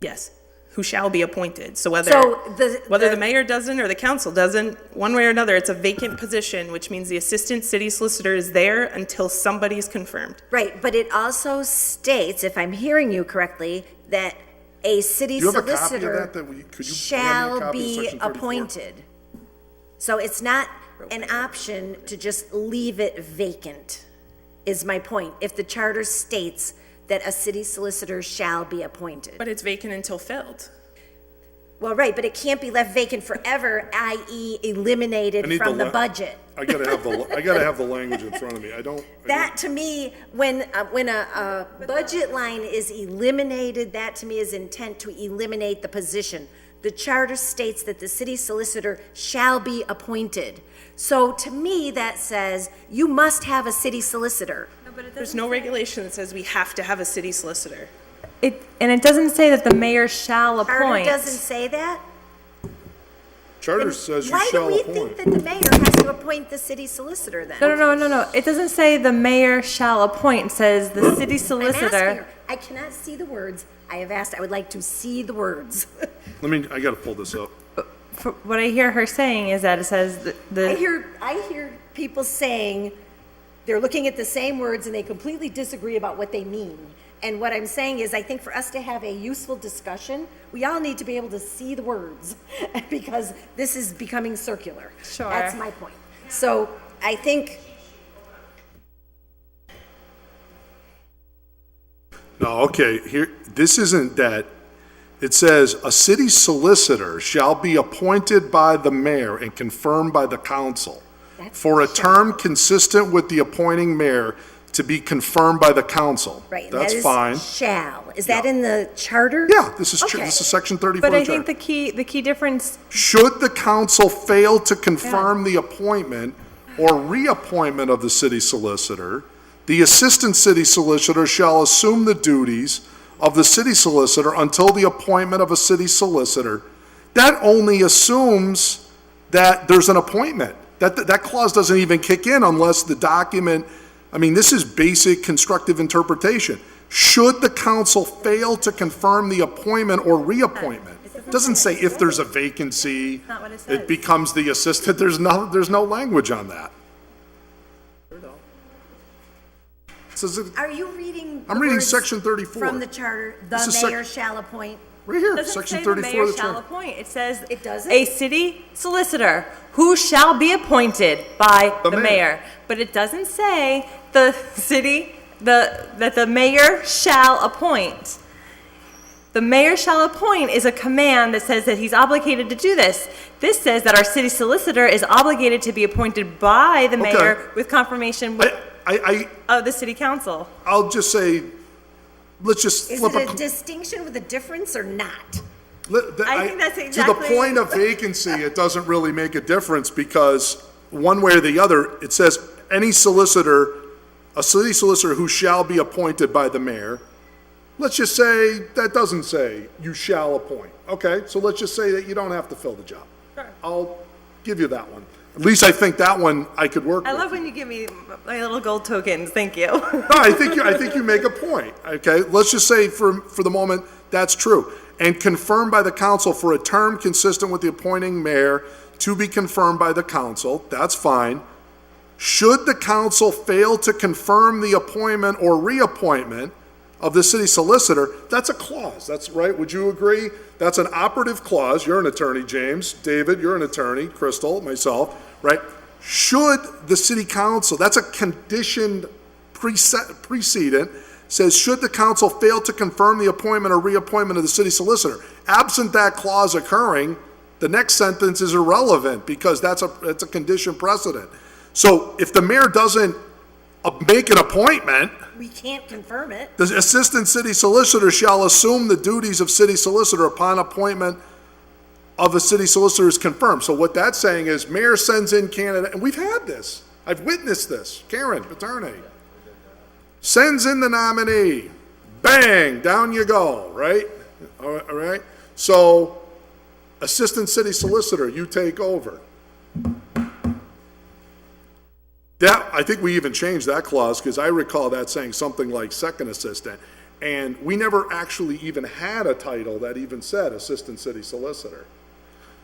[SPEAKER 3] Yes, who shall be appointed. So whether
[SPEAKER 1] So
[SPEAKER 3] the mayor doesn't or the council doesn't, one way or another, it's a vacant position, which means the assistant city solicitor is there until somebody's confirmed.
[SPEAKER 1] Right, but it also states, if I'm hearing you correctly, that a city
[SPEAKER 2] Do you have a copy of
[SPEAKER 1] solicitor
[SPEAKER 2] that? Could you hand me a
[SPEAKER 1] shall
[SPEAKER 2] copy of
[SPEAKER 1] be
[SPEAKER 2] section 34?
[SPEAKER 1] appointed. So it's not an option to just leave it vacant, is my point. If the charter states that a city solicitor shall be appointed.
[SPEAKER 3] But it's vacant until filled.
[SPEAKER 1] Well, right, but it can't be left vacant forever, i.e. eliminated
[SPEAKER 2] I need
[SPEAKER 1] from
[SPEAKER 2] the
[SPEAKER 1] the
[SPEAKER 2] la-
[SPEAKER 1] budget.
[SPEAKER 2] I gotta have the language in front of me.
[SPEAKER 1] That, to me, when a budget line is eliminated, that to me is intent to eliminate the position. The charter states that the city solicitor shall be appointed. So to me, that says you must have a city solicitor.
[SPEAKER 4] No, but it
[SPEAKER 3] There's
[SPEAKER 4] doesn't
[SPEAKER 3] no
[SPEAKER 4] say-
[SPEAKER 3] regulation that says we have to have a city solicitor.
[SPEAKER 4] And it doesn't say that the mayor shall
[SPEAKER 1] Charter
[SPEAKER 4] appoint.
[SPEAKER 1] doesn't say that?
[SPEAKER 2] Charter says you
[SPEAKER 1] Why do
[SPEAKER 2] shall
[SPEAKER 1] we
[SPEAKER 2] appoint.
[SPEAKER 1] think that the mayor has to appoint the city solicitor then?
[SPEAKER 4] No. It doesn't say the mayor shall appoint. It says the city
[SPEAKER 1] I'm asking
[SPEAKER 4] solicitor.
[SPEAKER 1] her. I cannot see the words. I have asked, I would like to see the words.
[SPEAKER 2] I gotta pull this up.
[SPEAKER 4] What I hear her saying is that it says
[SPEAKER 1] I hear people saying they're looking at the same words and they completely disagree about what they mean. And what I'm saying is, I think for us to have a useful discussion, we all need to be able to see the words because this is becoming circular.
[SPEAKER 4] Sure.
[SPEAKER 1] That's my point. So I think,
[SPEAKER 2] No, okay, here, this isn't that. It says, "A city solicitor shall be appointed by the mayor and confirmed by the council for a term consistent with the appointing mayor to be confirmed by the council."
[SPEAKER 1] right. and
[SPEAKER 2] That's
[SPEAKER 1] that is
[SPEAKER 2] fine.
[SPEAKER 1] Shall. Is that in the charter?
[SPEAKER 2] Yeah, this is
[SPEAKER 1] Okay.
[SPEAKER 2] section 34
[SPEAKER 4] But
[SPEAKER 2] of
[SPEAKER 4] I
[SPEAKER 2] the
[SPEAKER 4] think
[SPEAKER 2] charter.
[SPEAKER 4] the key difference.
[SPEAKER 2] Should the council fail to confirm the appointment or reappointment of the city solicitor, the assistant city solicitor shall assume the duties of the city solicitor until the appointment of a city solicitor. That only assumes that there's an appointment. That clause doesn't even kick in unless the document, this is basic constructive interpretation. Should the council fail to confirm the appointment or reappointment? It doesn't say if there's a vacancy,
[SPEAKER 4] not what it says.
[SPEAKER 2] it becomes the assistant. There's no language on that. It says it-
[SPEAKER 1] Are you reading?
[SPEAKER 2] I'm
[SPEAKER 1] the
[SPEAKER 2] reading
[SPEAKER 1] words
[SPEAKER 2] section 34.
[SPEAKER 1] From the charter,
[SPEAKER 2] This
[SPEAKER 1] the
[SPEAKER 2] is sec-
[SPEAKER 1] mayor shall appoint.
[SPEAKER 2] Right here,
[SPEAKER 4] Doesn't
[SPEAKER 2] section
[SPEAKER 4] say
[SPEAKER 2] 34
[SPEAKER 4] the mayor
[SPEAKER 2] of the
[SPEAKER 4] shall
[SPEAKER 2] charter.
[SPEAKER 4] appoint. It says
[SPEAKER 1] It doesn't?
[SPEAKER 4] a city solicitor who shall be appointed by
[SPEAKER 2] The
[SPEAKER 4] the
[SPEAKER 2] mayor.
[SPEAKER 4] mayor. But it doesn't say that the mayor shall appoint. The mayor shall appoint is a command that says that he's obligated to do this. This says that our city solicitor is obligated to be appointed by the
[SPEAKER 2] Okay.
[SPEAKER 4] mayor with confirmation of the city council.
[SPEAKER 2] I'll just say, let's just
[SPEAKER 1] Is
[SPEAKER 2] flip
[SPEAKER 1] it a distinction with a difference or not?
[SPEAKER 4] I think that's
[SPEAKER 2] To the
[SPEAKER 4] exactly-
[SPEAKER 2] point of vacancy, it doesn't really make a difference because one way or the other, it says any solicitor a city solicitor who shall be appointed by the mayor. Let's just say that doesn't say you shall appoint. Okay, so let's just say that you don't have to fill the job. I'll give you that one. At least I think that one I could work
[SPEAKER 4] I
[SPEAKER 2] with.
[SPEAKER 4] love when you give me my little gold tokens, thank you.
[SPEAKER 2] No, I think you make a point. Okay, let's just say for the moment that's true. And confirmed by the council for a term consistent with the appointing mayor to be confirmed by the council. That's fine. Should the council fail to confirm the appointment or reappointment of the city solicitor, that's a clause. That's right. Would you agree? That's an operative clause. You're an attorney, James. David, you're an attorney. Crystal, myself, right? Should the city council, that's a conditioned precedent, says should the council fail to confirm the appointment or reappointment of the city solicitor. Absent that clause occurring, the next sentence is irrelevant because that's a condition precedent. So if the mayor doesn't make an appointment,
[SPEAKER 1] We can't confirm it.
[SPEAKER 2] the assistant city solicitor shall assume the duties of city solicitor upon appointment of a city solicitor is confirmed. So what that's saying is mayor sends in candidate, and we've had this. I've witnessed this. Karen, attorney, sends in the nominee. Bang, down you go, right? All right. So assistant city solicitor, you take over. That, I think we even changed that clause because I recall that saying something like second assistant. And we never actually even had a title that even said assistant city solicitor.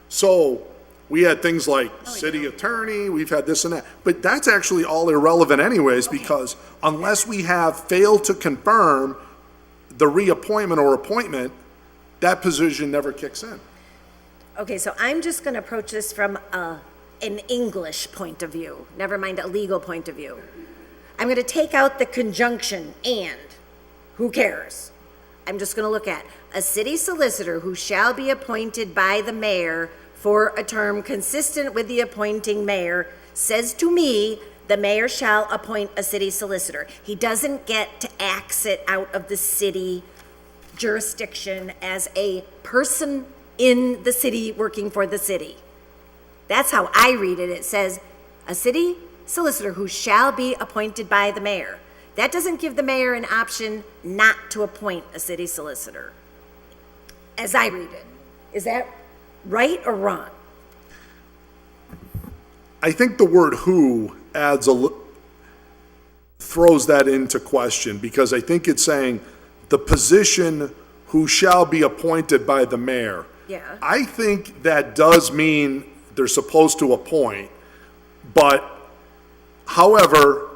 [SPEAKER 2] So we had things like city attorney, we've had this and that. But that's actually all irrelevant anyways because unless we have failed to confirm the reappointment or appointment, that position never kicks in.
[SPEAKER 1] Okay, so I'm just going to approach this from an English point of view, never mind a legal point of view. I'm going to take out the conjunction and. Who cares? I'm just going to look at a city solicitor who shall be appointed by the mayor for a term consistent with the appointing mayor says to me, the mayor shall appoint a city solicitor. He doesn't get to exit out of the city jurisdiction as a person in the city working for the city. That's how I read it. It says a city solicitor who shall be appointed by the mayor. That doesn't give the mayor an option not to appoint a city solicitor, as I read it. Is that right or wrong?
[SPEAKER 2] I think the word who throws that into question because I think it's saying the position who shall be appointed by the mayor.
[SPEAKER 1] Yeah.
[SPEAKER 2] I think that does mean they're supposed to appoint, but however,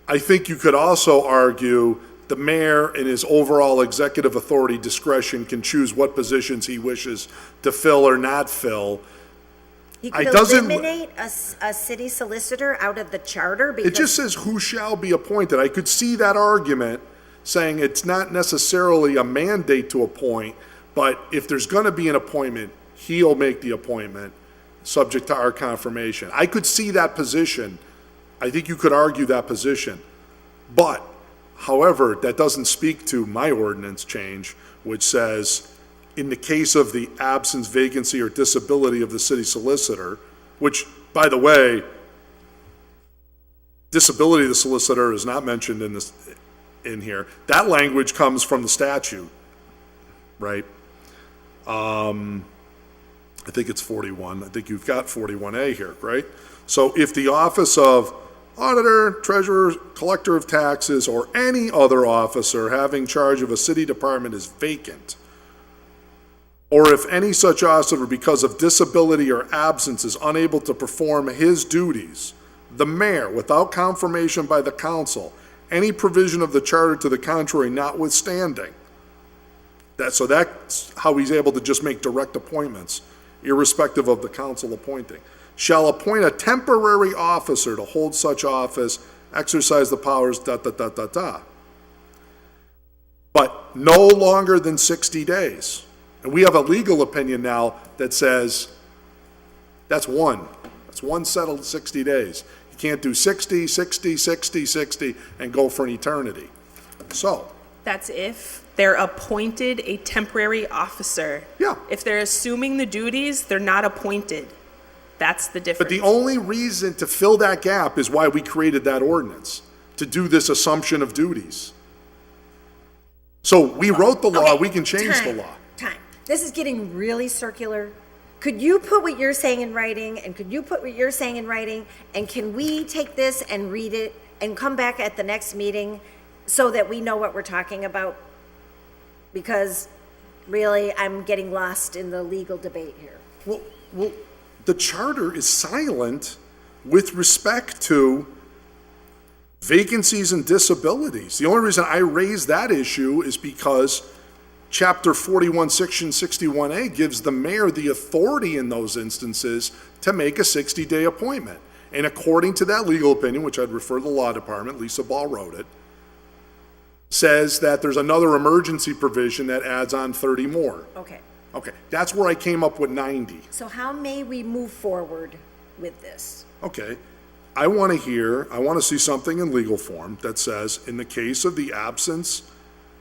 [SPEAKER 2] I think you could also argue the mayor in his overall executive authority discretion can choose what positions he wishes to fill or not fill.
[SPEAKER 1] He could
[SPEAKER 2] doesn't-
[SPEAKER 1] eliminate a city solicitor out of the charter because.
[SPEAKER 2] It just says who shall be appointed. I could see that argument saying it's not necessarily a mandate to appoint, but if there's going to be an appointment, he'll make the appointment subject to our confirmation. I could see that position. I think you could argue that position. But, however, that doesn't speak to my ordinance change, which says, in the case of the absence, vacancy, or disability of the city solicitor, which, by the way, disability of the solicitor is not mentioned in here. That language comes from the statute, right? I think it's 41. I think you've got 41A here, right? So if the office of auditor, treasurer, collector of taxes, or any other officer having charge of a city department is vacant, or if any such officer because of disability or absence is unable to perform his duties, the mayor, without confirmation by the council, any provision of the charter to the contrary notwithstanding. So that's how he's able to just make direct appointments, irrespective of the council appointing. Shall appoint a temporary officer to hold such office, exercise the powers, But no longer than 60 days. And we have a legal opinion now that says that's one settled 60 days. You can't do 60, 60, 60, 60, and go for an eternity. So,
[SPEAKER 3] That's if they're appointed a temporary officer.
[SPEAKER 2] Yeah.
[SPEAKER 3] If they're assuming the duties, they're not appointed. That's the difference.
[SPEAKER 2] but the only reason to fill that gap is why we created that ordinance, to do this assumption of duties. So we wrote the law,
[SPEAKER 1] Okay,
[SPEAKER 2] we can change the
[SPEAKER 1] time,
[SPEAKER 2] law.
[SPEAKER 1] Time. This is getting really circular. Could you put what you're saying in writing, and could you put what you're saying in writing, and can we take this and read it and come back at the next meeting so that we know what we're talking about? Because really, I'm getting lost in the legal debate here.
[SPEAKER 2] Well, the charter is silent with respect to vacancies and disabilities. The only reason I raise that issue is because Chapter 41, Section 61A gives the mayor the authority in those instances to make a 60-day appointment. And according to that legal opinion, which I'd refer to the law department, Lisa Ball wrote it, says that there's another emergency provision that adds on 30 more.
[SPEAKER 1] Okay.
[SPEAKER 2] Okay, that's where I came up with 90.
[SPEAKER 1] So how may we move forward with this?
[SPEAKER 2] Okay, I want to see something in legal form that says, in the case of the absence,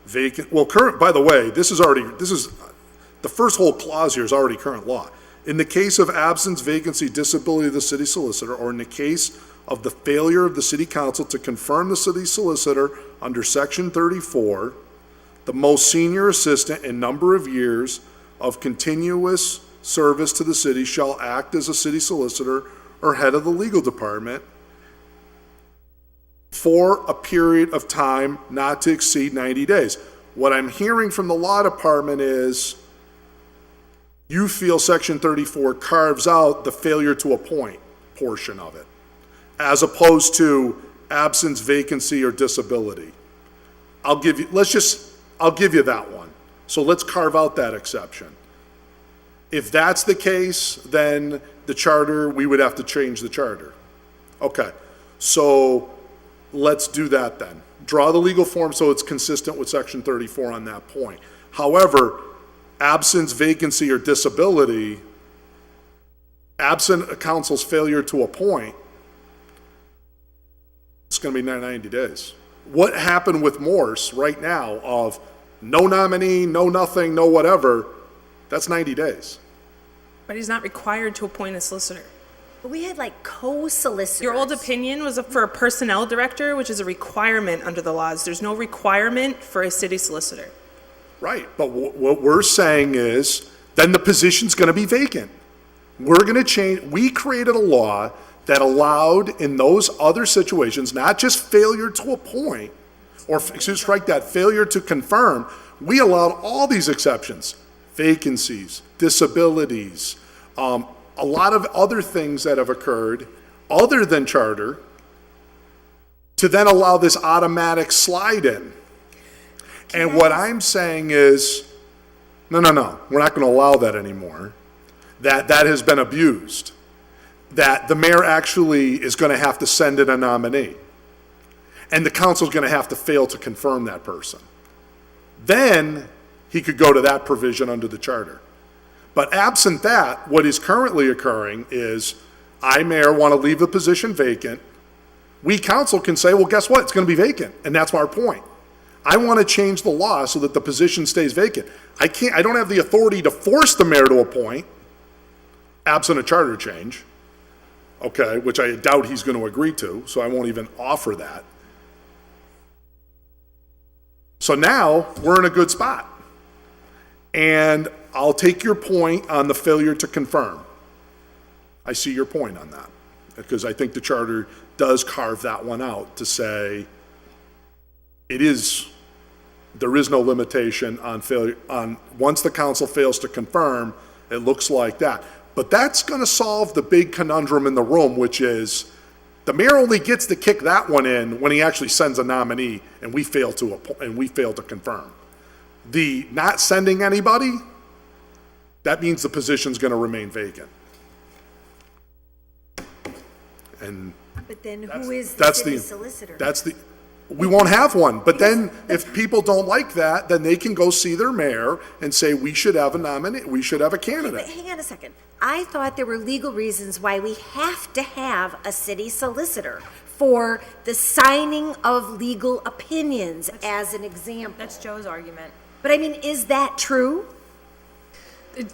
[SPEAKER 2] vacant, well, current, by the way, this is the first whole clause here is already current law. In the case of absence, vacancy, disability of the city solicitor, or in the case of the failure of the city council to confirm the city solicitor under Section 34, the most senior assistant in number of years of continuous service to the city shall act as a city solicitor or head of the legal department for a period of time not to exceed 90 days. What I'm hearing from the law department is you feel Section 34 carves out the failure to appoint portion of it, as opposed to absence, vacancy, or disability. I'll give you that one. So let's carve out that exception. If that's the case, then the charter, we would have to change the charter. Okay, so let's do that then. Draw the legal form so it's consistent with Section 34 on that point. However, absence, vacancy, or disability, absent a council's failure to appoint, it's going to be 90 days. What happened with Morse right now of no nominee, no nothing, no whatever, that's 90 days.
[SPEAKER 3] But he's not required to appoint a solicitor.
[SPEAKER 1] But we had like co-solicitors.
[SPEAKER 3] Your old opinion was for a personnel director, which is a requirement under the laws. There's no requirement for a city solicitor.
[SPEAKER 2] Right, but what we're saying is, then the position's going to be vacant. We're going to change, we created a law that allowed in those other situations, not just failure to appoint, or strike that, failure to confirm, we allowed all these exceptions, vacancies, disabilities, a lot of other things that have occurred other than charter, to then allow this automatic slide in. And what I'm saying is, no, we're not going to allow that anymore. That has been abused. That the mayor actually is going to have to send in a nominee. And the council's going to have to fail to confirm that person. Then he could go to that provision under the charter. But absent that, what is currently occurring is, I, mayor, want to leave the position vacant. We, council, can say, well, guess what? It's going to be vacant. And that's our point. I want to change the law so that the position stays vacant. I don't have the authority to force the mayor to appoint, absent a charter change, okay, which I doubt he's going to agree to, so I won't even offer that. So now, we're in a good spot. And I'll take your point on the failure to confirm. I see your point on that, because I think the charter does carve that one out to say there is no limitation on failure, once the council fails to confirm, it looks like that. But that's going to solve the big conundrum in the room, which is the mayor only gets to kick that one in when he actually sends a nominee and we fail to confirm. The not sending anybody, that means the position's going to remain vacant. And
[SPEAKER 1] But then who is the city solicitor?
[SPEAKER 2] we won't have one. But then if people don't like that, then they can go see their mayor and say, we should have a nominee, we should have a candidate.
[SPEAKER 1] But hang on a second. I thought there were legal reasons why we have to have a city solicitor for the signing of legal opinions, as an example.
[SPEAKER 4] That's Joe's argument.
[SPEAKER 1] But I mean, is that true?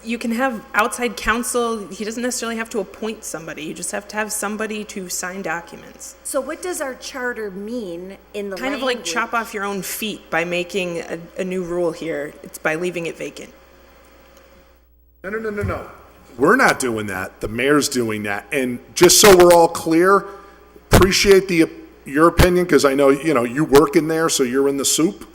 [SPEAKER 3] You can have outside counsel. He doesn't necessarily have to appoint somebody. You just have to have somebody to sign documents.
[SPEAKER 1] So what does our charter mean in the
[SPEAKER 3] Kind of like
[SPEAKER 1] language?
[SPEAKER 3] chop off your own feet by making a new rule here. It's by leaving it vacant.
[SPEAKER 2] No. We're not doing that. The mayor's doing that. And just so we're all clear, appreciate your opinion, because I know, you work in there, so you're in the soup.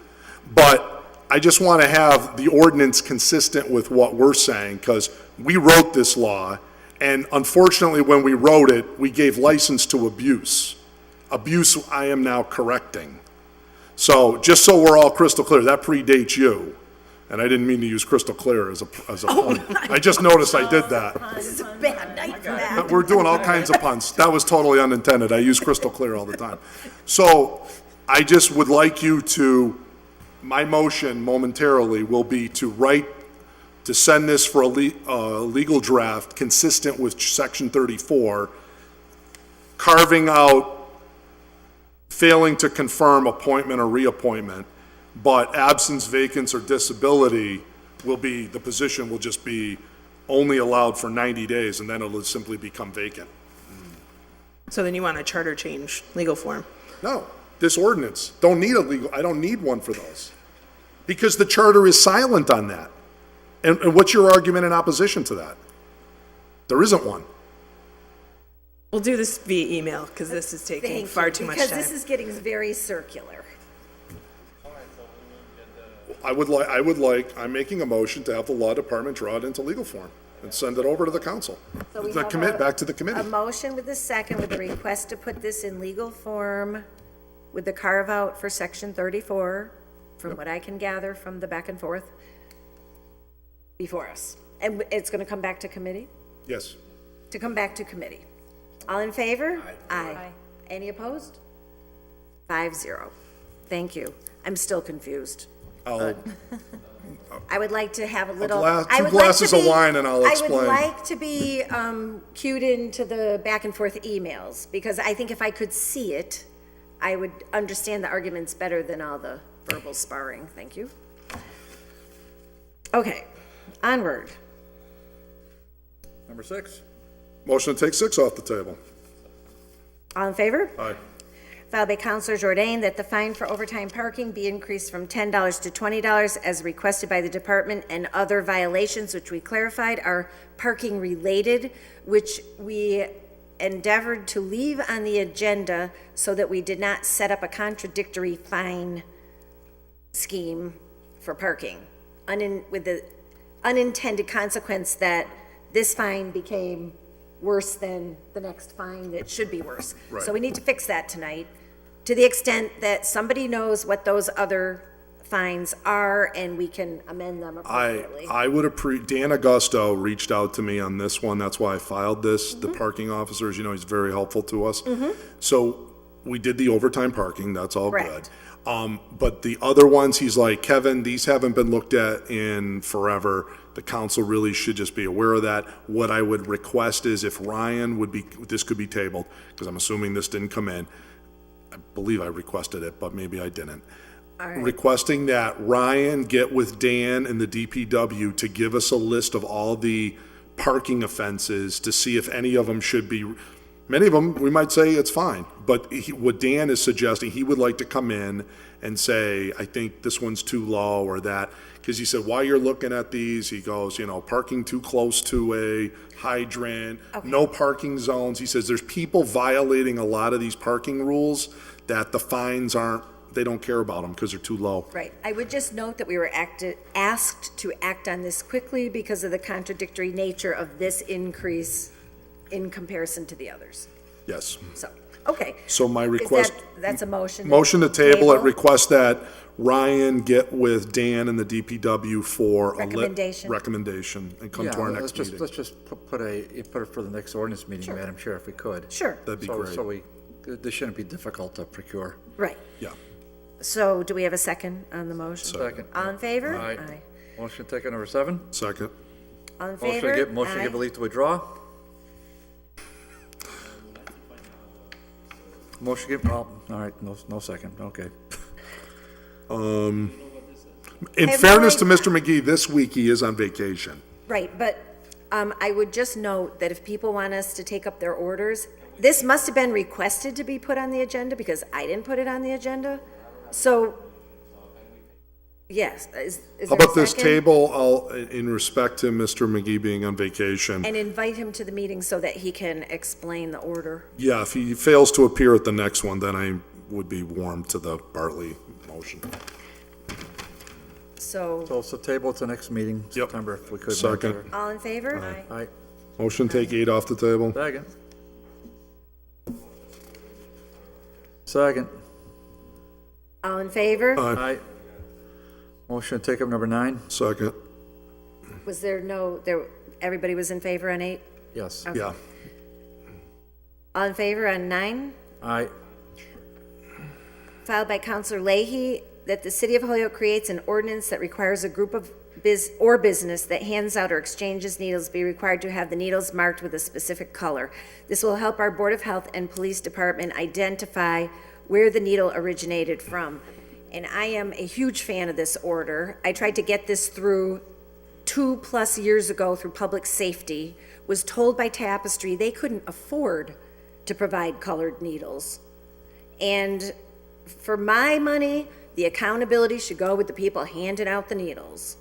[SPEAKER 2] But I just want to have the ordinance consistent with what we're saying, because we wrote this law, and unfortunately, when we wrote it, we gave license to abuse. Abuse I am now correcting. So, just so we're all crystal clear, that predates you. And I didn't mean to use crystal clear as a pun. I just noticed I did that.
[SPEAKER 1] This is a bad night for that.
[SPEAKER 2] We're doing all kinds of puns. That was totally unintended. I use crystal clear all the time. So, I just would like you to, my motion momentarily will be to send this for a legal draft consistent with section 34, carving out failing to confirm appointment or reappointment, but absence, vacance, or disability the position will just be only allowed for 90 days, and then it'll simply become vacant.
[SPEAKER 3] So then you want a charter change, legal form.
[SPEAKER 2] No, this ordinance, I don't need one for those. Because the charter is silent on that. And what's your argument in opposition to that? There isn't one.
[SPEAKER 3] We'll do this via email because this is taking
[SPEAKER 1] Thank
[SPEAKER 3] far
[SPEAKER 1] you,
[SPEAKER 3] too much time.
[SPEAKER 1] Because this is getting very circular.
[SPEAKER 2] I'm making a motion to have the law department draw it into legal form and send it over to the council.
[SPEAKER 1] So we have
[SPEAKER 2] Back to the
[SPEAKER 1] a
[SPEAKER 2] committee.
[SPEAKER 1] motion with the second with the request to put this in legal form with the carve out for section 34, from what I can gather from the back and forth before us. And it's going to come back to committee?
[SPEAKER 2] Yes.
[SPEAKER 1] To come back to committee. All in favor? Aye. Any opposed? 5-0. Thank you. I'm still confused. I would like to have a little.
[SPEAKER 2] Two glasses of wine and I'll explain.
[SPEAKER 1] I would like to be cued into the back and forth emails, because I think if I could see it, I would understand the arguments better than all the verbal sparring. Thank you. Okay, onward.
[SPEAKER 8] Number 6.
[SPEAKER 2] Motion to take 6 off the table.
[SPEAKER 1] All in favor?
[SPEAKER 2] Aye.
[SPEAKER 1] Filed by Counselor Jourdain that the fine for overtime parking be increased from $10 to $20 as requested by the department, and other violations which we clarified are parking related, which we endeavored to leave on the agenda so that we did not set up a contradictory fine scheme for parking, with the unintended consequence that this fine became worse than the next fine that should be worse.
[SPEAKER 2] Right.
[SPEAKER 1] So we need to fix that tonight, to the extent that somebody knows what those other fines are and we can amend them appropriately.
[SPEAKER 2] I would Dan Augusto reached out to me on this one. That's why I filed this. The parking officers, he's very helpful to us. So we did the overtime parking. That's all
[SPEAKER 1] Correct.
[SPEAKER 2] good. But the other ones, he's like, Kevin, these haven't been looked at in forever. The council really should just be aware of that. What I would request is if Ryan this could be tabled, because I'm assuming this didn't come in. I believe I requested it, but maybe I didn't.
[SPEAKER 1] All right.
[SPEAKER 2] Requesting that Ryan get with Dan and the DPW to give us a list of all the parking offenses to see if any of them should be, many of them, we might say it's fine. But what Dan is suggesting, he would like to come in and say, I think this one's too low or that. Because he said, while you're looking at these, he goes, parking too close to a hydrant, no parking zones. He says there's people violating a lot of these parking rules that the fines they don't care about them because they're too low.
[SPEAKER 1] Right. I would just note that we were asked to act on this quickly because of the contradictory nature of this increase in comparison to the others.
[SPEAKER 2] Yes.
[SPEAKER 1] So, okay.
[SPEAKER 2] So my request.
[SPEAKER 1] That's a motion.
[SPEAKER 2] Motion to table it, request that Ryan get with Dan and the DPW for recommendation and come to our next meeting.
[SPEAKER 8] Let's just put it for the next ordinance meeting, Madam Chair, if we could.
[SPEAKER 1] Sure.
[SPEAKER 2] That'd be great.
[SPEAKER 8] So this shouldn't be difficult to procure.
[SPEAKER 1] Right.
[SPEAKER 2] Yeah.
[SPEAKER 1] So do we have a second on the motion?
[SPEAKER 8] Second.
[SPEAKER 1] All in favor?
[SPEAKER 8] Aye. Motion taken, number 7.
[SPEAKER 2] Second.
[SPEAKER 1] All in favor?
[SPEAKER 8] Motion to give a leave to withdraw. Motion give, all right, no second, okay.
[SPEAKER 2] In fairness to Mr. McGee, this week he is on vacation.
[SPEAKER 1] Right, but I would just note that if people want us to take up their orders, this must have been requested to be put on the agenda because I didn't put it on the agenda. So, yes, is
[SPEAKER 2] How
[SPEAKER 1] there a
[SPEAKER 2] about this
[SPEAKER 1] second?
[SPEAKER 2] table, in respect to Mr. McGee being on vacation?
[SPEAKER 1] And invite him to the meeting so that he can explain the order.
[SPEAKER 2] Yeah, if he fails to appear at the next one, then I would be warm to the Bartley motion.
[SPEAKER 1] So,
[SPEAKER 8] So table to next meeting,
[SPEAKER 2] Yep.
[SPEAKER 8] September, if we could.
[SPEAKER 2] Second.
[SPEAKER 1] all in favor?
[SPEAKER 8] All right,
[SPEAKER 2] Motion, take 8 off the table.
[SPEAKER 8] second. Second.
[SPEAKER 1] All in favor?
[SPEAKER 2] Aye.
[SPEAKER 8] Aye. Motion to take up number 9?
[SPEAKER 2] Second,
[SPEAKER 1] Was everybody was in favor on 8?
[SPEAKER 8] Yes.
[SPEAKER 2] yeah.
[SPEAKER 1] All in favor on 9?
[SPEAKER 8] Aye.
[SPEAKER 1] Filed by Counselor Leahy, that the City of Holyoke creates an ordinance that requires a group of business that hands out or exchanges needles be required to have the needles marked with a specific color. This will help our Board of Health and Police Department identify where the needle originated from. And I am a huge fan of this order. I tried to get this through 2+ years ago through public safety, was told by Tapestry they couldn't afford to provide colored needles. And for my money, the accountability should go with the people handing out the needles.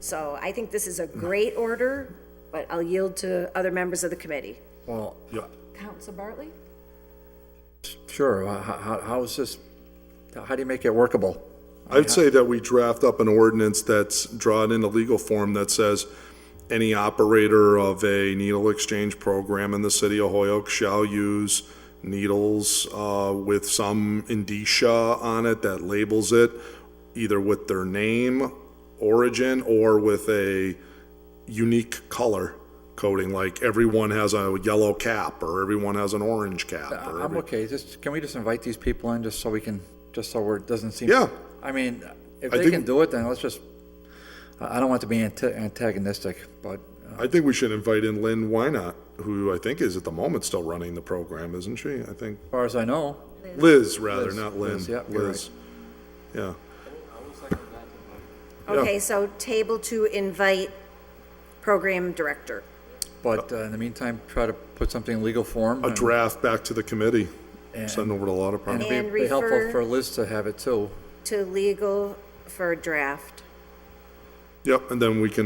[SPEAKER 1] So I think this is a great order, but I'll yield to other members of the committee.
[SPEAKER 8] Well,
[SPEAKER 2] Yeah.
[SPEAKER 1] Counselor Bartley?
[SPEAKER 8] sure, how is this, how do you make it workable?
[SPEAKER 2] I'd say that we draft up an ordinance that's drawn in a legal form that says any operator of a needle exchange program in the city of Holyoke shall use needles with some indicia on it that labels it, either with their name, origin, or with a unique color coding, like everyone has a yellow cap, or everyone has an orange cap. Or
[SPEAKER 8] I'm okay, can we just invite these people in just so it doesn't seem.
[SPEAKER 2] Yeah.
[SPEAKER 8] I mean, if
[SPEAKER 2] I
[SPEAKER 8] they
[SPEAKER 2] think-
[SPEAKER 8] can do it, then let's just, I don't want to be antagonistic, but
[SPEAKER 2] I think we should invite in Lynn Wynot, who I think is at the moment still running the program, isn't she? I think,
[SPEAKER 8] as far as I know,
[SPEAKER 2] Liz, rather,
[SPEAKER 8] Liz,
[SPEAKER 2] not Lynn.
[SPEAKER 8] Liz, yeah, you're
[SPEAKER 2] Liz. Yeah.
[SPEAKER 1] Okay, so table to invite program director.
[SPEAKER 8] but in the meantime, try to put something in legal form.
[SPEAKER 2] A
[SPEAKER 8] and-
[SPEAKER 2] draft back to the committee,
[SPEAKER 8] and-
[SPEAKER 2] send over to a lot of
[SPEAKER 8] And
[SPEAKER 2] problems.
[SPEAKER 8] it'd
[SPEAKER 1] And
[SPEAKER 8] be helpful
[SPEAKER 1] refer-
[SPEAKER 8] for Liz to have it too.
[SPEAKER 1] To legal for draft.
[SPEAKER 2] Yep, and then we can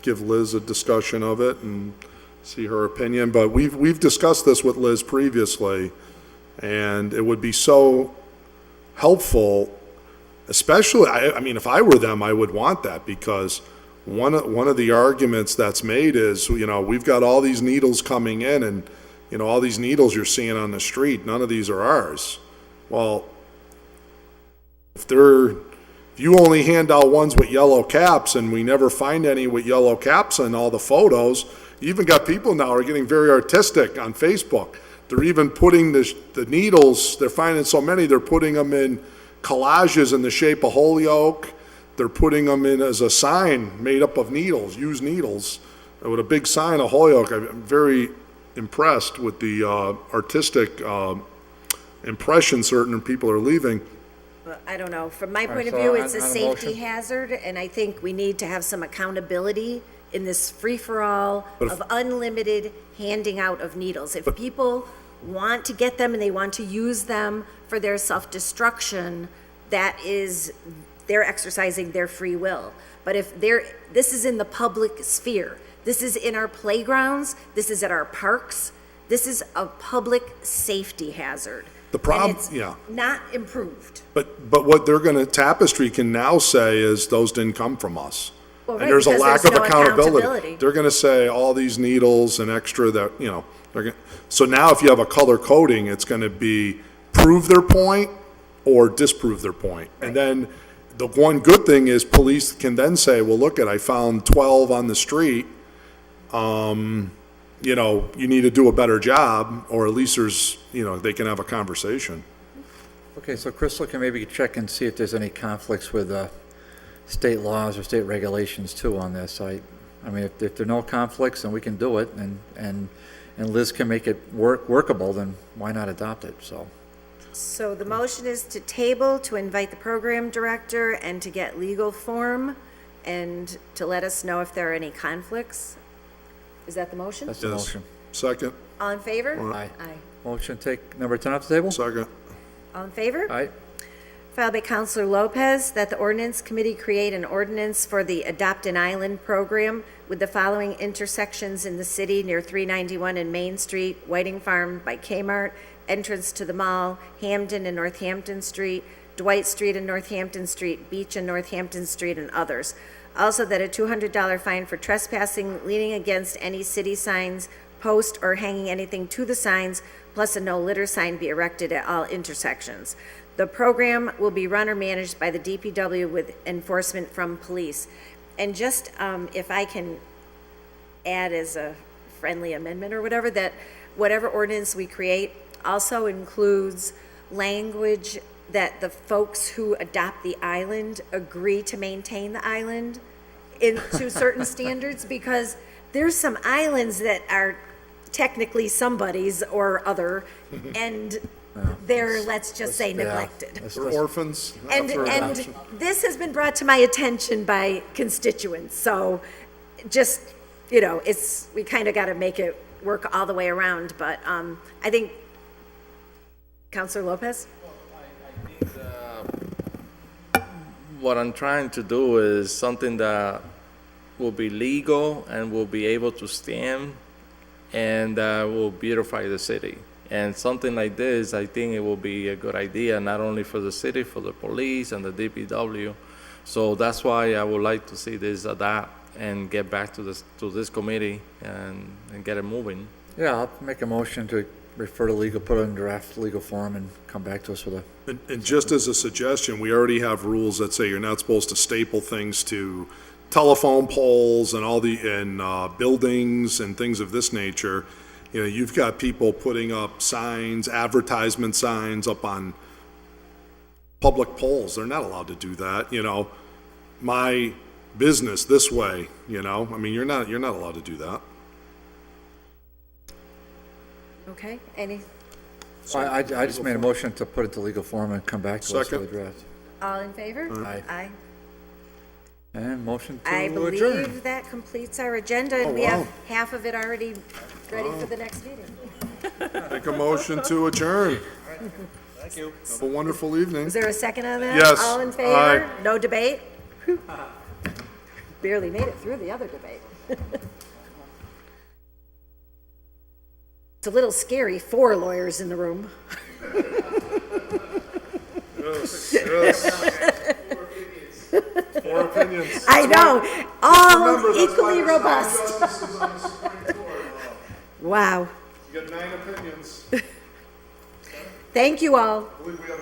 [SPEAKER 2] give Liz a discussion of it and see her opinion. But we've discussed this with Liz previously, and it would be so helpful, especially, I mean, if I were them, I would want that, because one of the arguments that's made is, we've got all these needles coming in, and, all these needles you're seeing on the street, none of these are ours. Well, if you only hand out ones with yellow caps, and we never find any with yellow caps in all the photos, you even got people now are getting very artistic on Facebook. They're even putting the needles, they're finding so many, they're putting them in collages in the shape of Holyoke. They're putting them in as a sign made up of needles, used needles, with a big sign of Holyoke. I'm very impressed with the artistic impression certain people are leaving.
[SPEAKER 1] But I don't know, from my
[SPEAKER 8] right,
[SPEAKER 1] point of
[SPEAKER 8] so
[SPEAKER 1] view, it's a
[SPEAKER 8] on a
[SPEAKER 1] safety
[SPEAKER 8] motion?
[SPEAKER 1] hazard, and I think we need to have some accountability in this free-for-all of unlimited handing out of needles. If people want to get them and they want to use them for their self-destruction, they're exercising their free will. But if this is in the public sphere, this is in our playgrounds, this is at our parks, this is a public safety hazard.
[SPEAKER 2] The problem-
[SPEAKER 1] And it's
[SPEAKER 2] yeah.
[SPEAKER 1] not improved.
[SPEAKER 2] But what Tapestry can now say is those didn't come from us.
[SPEAKER 1] Well,
[SPEAKER 2] And
[SPEAKER 1] right,
[SPEAKER 2] there's a
[SPEAKER 1] because
[SPEAKER 2] lack
[SPEAKER 1] there's
[SPEAKER 2] of
[SPEAKER 1] no
[SPEAKER 2] accountability.
[SPEAKER 1] accountability.
[SPEAKER 2] They're gonna say all these needles and extra that, so now if you have a color coding, it's gonna be prove their point or disprove their point. And then the one good thing is police can then say, well, look, I found 12 on the street. You need to do a better job, or at least they can have a conversation.
[SPEAKER 8] Okay, so Crystal can maybe check and see if there's any conflicts with state laws or state regulations too on this. I mean, if there are no conflicts, then we can do it, and Liz can make it workable, then why not adopt it, so.
[SPEAKER 1] So the motion is to table, to invite the program director, and to get legal form and to let us know if there are any conflicts. Is that the motion?
[SPEAKER 8] That's the
[SPEAKER 2] Yes.
[SPEAKER 8] motion.
[SPEAKER 2] Second.
[SPEAKER 1] All in favor?
[SPEAKER 8] Aye.
[SPEAKER 1] Aye.
[SPEAKER 8] Motion to take number 10 off the table?
[SPEAKER 2] Second.
[SPEAKER 1] All in favor?
[SPEAKER 8] Aye.
[SPEAKER 1] Filed by Counselor Lopez, that the ordinance committee create an ordinance for the Adopt an Island program with the following intersections in the city near 391 and Main Street, Whiting Farm by Kmart, entrance to the mall, Hamden and Northampton Street, Dwight Street and Northampton Street, Beach and Northampton Street, and others. Also, that a $200 fine for trespassing, leaning against any city signs, post, or hanging anything to the signs, plus a no litter sign be erected at all intersections. The program will be run or managed by the DPW with enforcement from police. And just, if I can add as a friendly amendment or whatever, that whatever ordinance we create also includes language that the folks who adopt the island agree to maintain the island to certain standards, because there's some islands that are technically somebody's or other, and they're, let's just say, neglected.
[SPEAKER 2] For orphans.
[SPEAKER 1] And this has been brought to my attention by constituents, so just, you know, we kind of got to make it work all the way around, but I think, Counselor Lopez?
[SPEAKER 9] What I'm trying to do is something that will be legal and will be able to stand and will beautify the city. And something like this, I think it will be a good idea, not only for the city, for the police and the DPW. So that's why I would like to see this adapt and get back to this committee and get it moving.
[SPEAKER 8] Yeah, I'll make a motion to refer to legal, put it in draft legal form and come back to us with a,
[SPEAKER 2] And just as a suggestion, we already have rules that say you're not supposed to staple things to telephone poles and buildings and things of this nature. You know, you've got people putting up signs, advertisement signs up on public poles. They're not allowed to do that, you know. My business this way, you know. I mean, you're not allowed to do that.
[SPEAKER 1] Okay, any,
[SPEAKER 8] I just made a motion to put it to legal form and come back to us with a
[SPEAKER 2] Second.
[SPEAKER 8] draft.
[SPEAKER 1] all in favor?
[SPEAKER 8] Aye.
[SPEAKER 1] Aye.
[SPEAKER 8] And motion to
[SPEAKER 1] I
[SPEAKER 8] adjourn.
[SPEAKER 1] believe that completes our agenda, and we
[SPEAKER 2] wow.
[SPEAKER 1] have half of it already ready for the next meeting.
[SPEAKER 2] Make a motion to adjourn.
[SPEAKER 9] Thank you.
[SPEAKER 2] Have a wonderful evening.
[SPEAKER 1] Is there a second on that?
[SPEAKER 2] Yes.
[SPEAKER 1] All in favor?
[SPEAKER 2] Aye.
[SPEAKER 1] No debate? Barely made it through the other debate. It's a little scary, 4 lawyers in the room.
[SPEAKER 2] Four opinions.
[SPEAKER 1] I know, all
[SPEAKER 2] Remember, that's why
[SPEAKER 1] equally
[SPEAKER 2] there's 9
[SPEAKER 1] robust.
[SPEAKER 2] justices on the Supreme Court.
[SPEAKER 1] Wow.
[SPEAKER 2] You got 9 opinions.
[SPEAKER 1] Thank you all.
[SPEAKER 2] I believe we have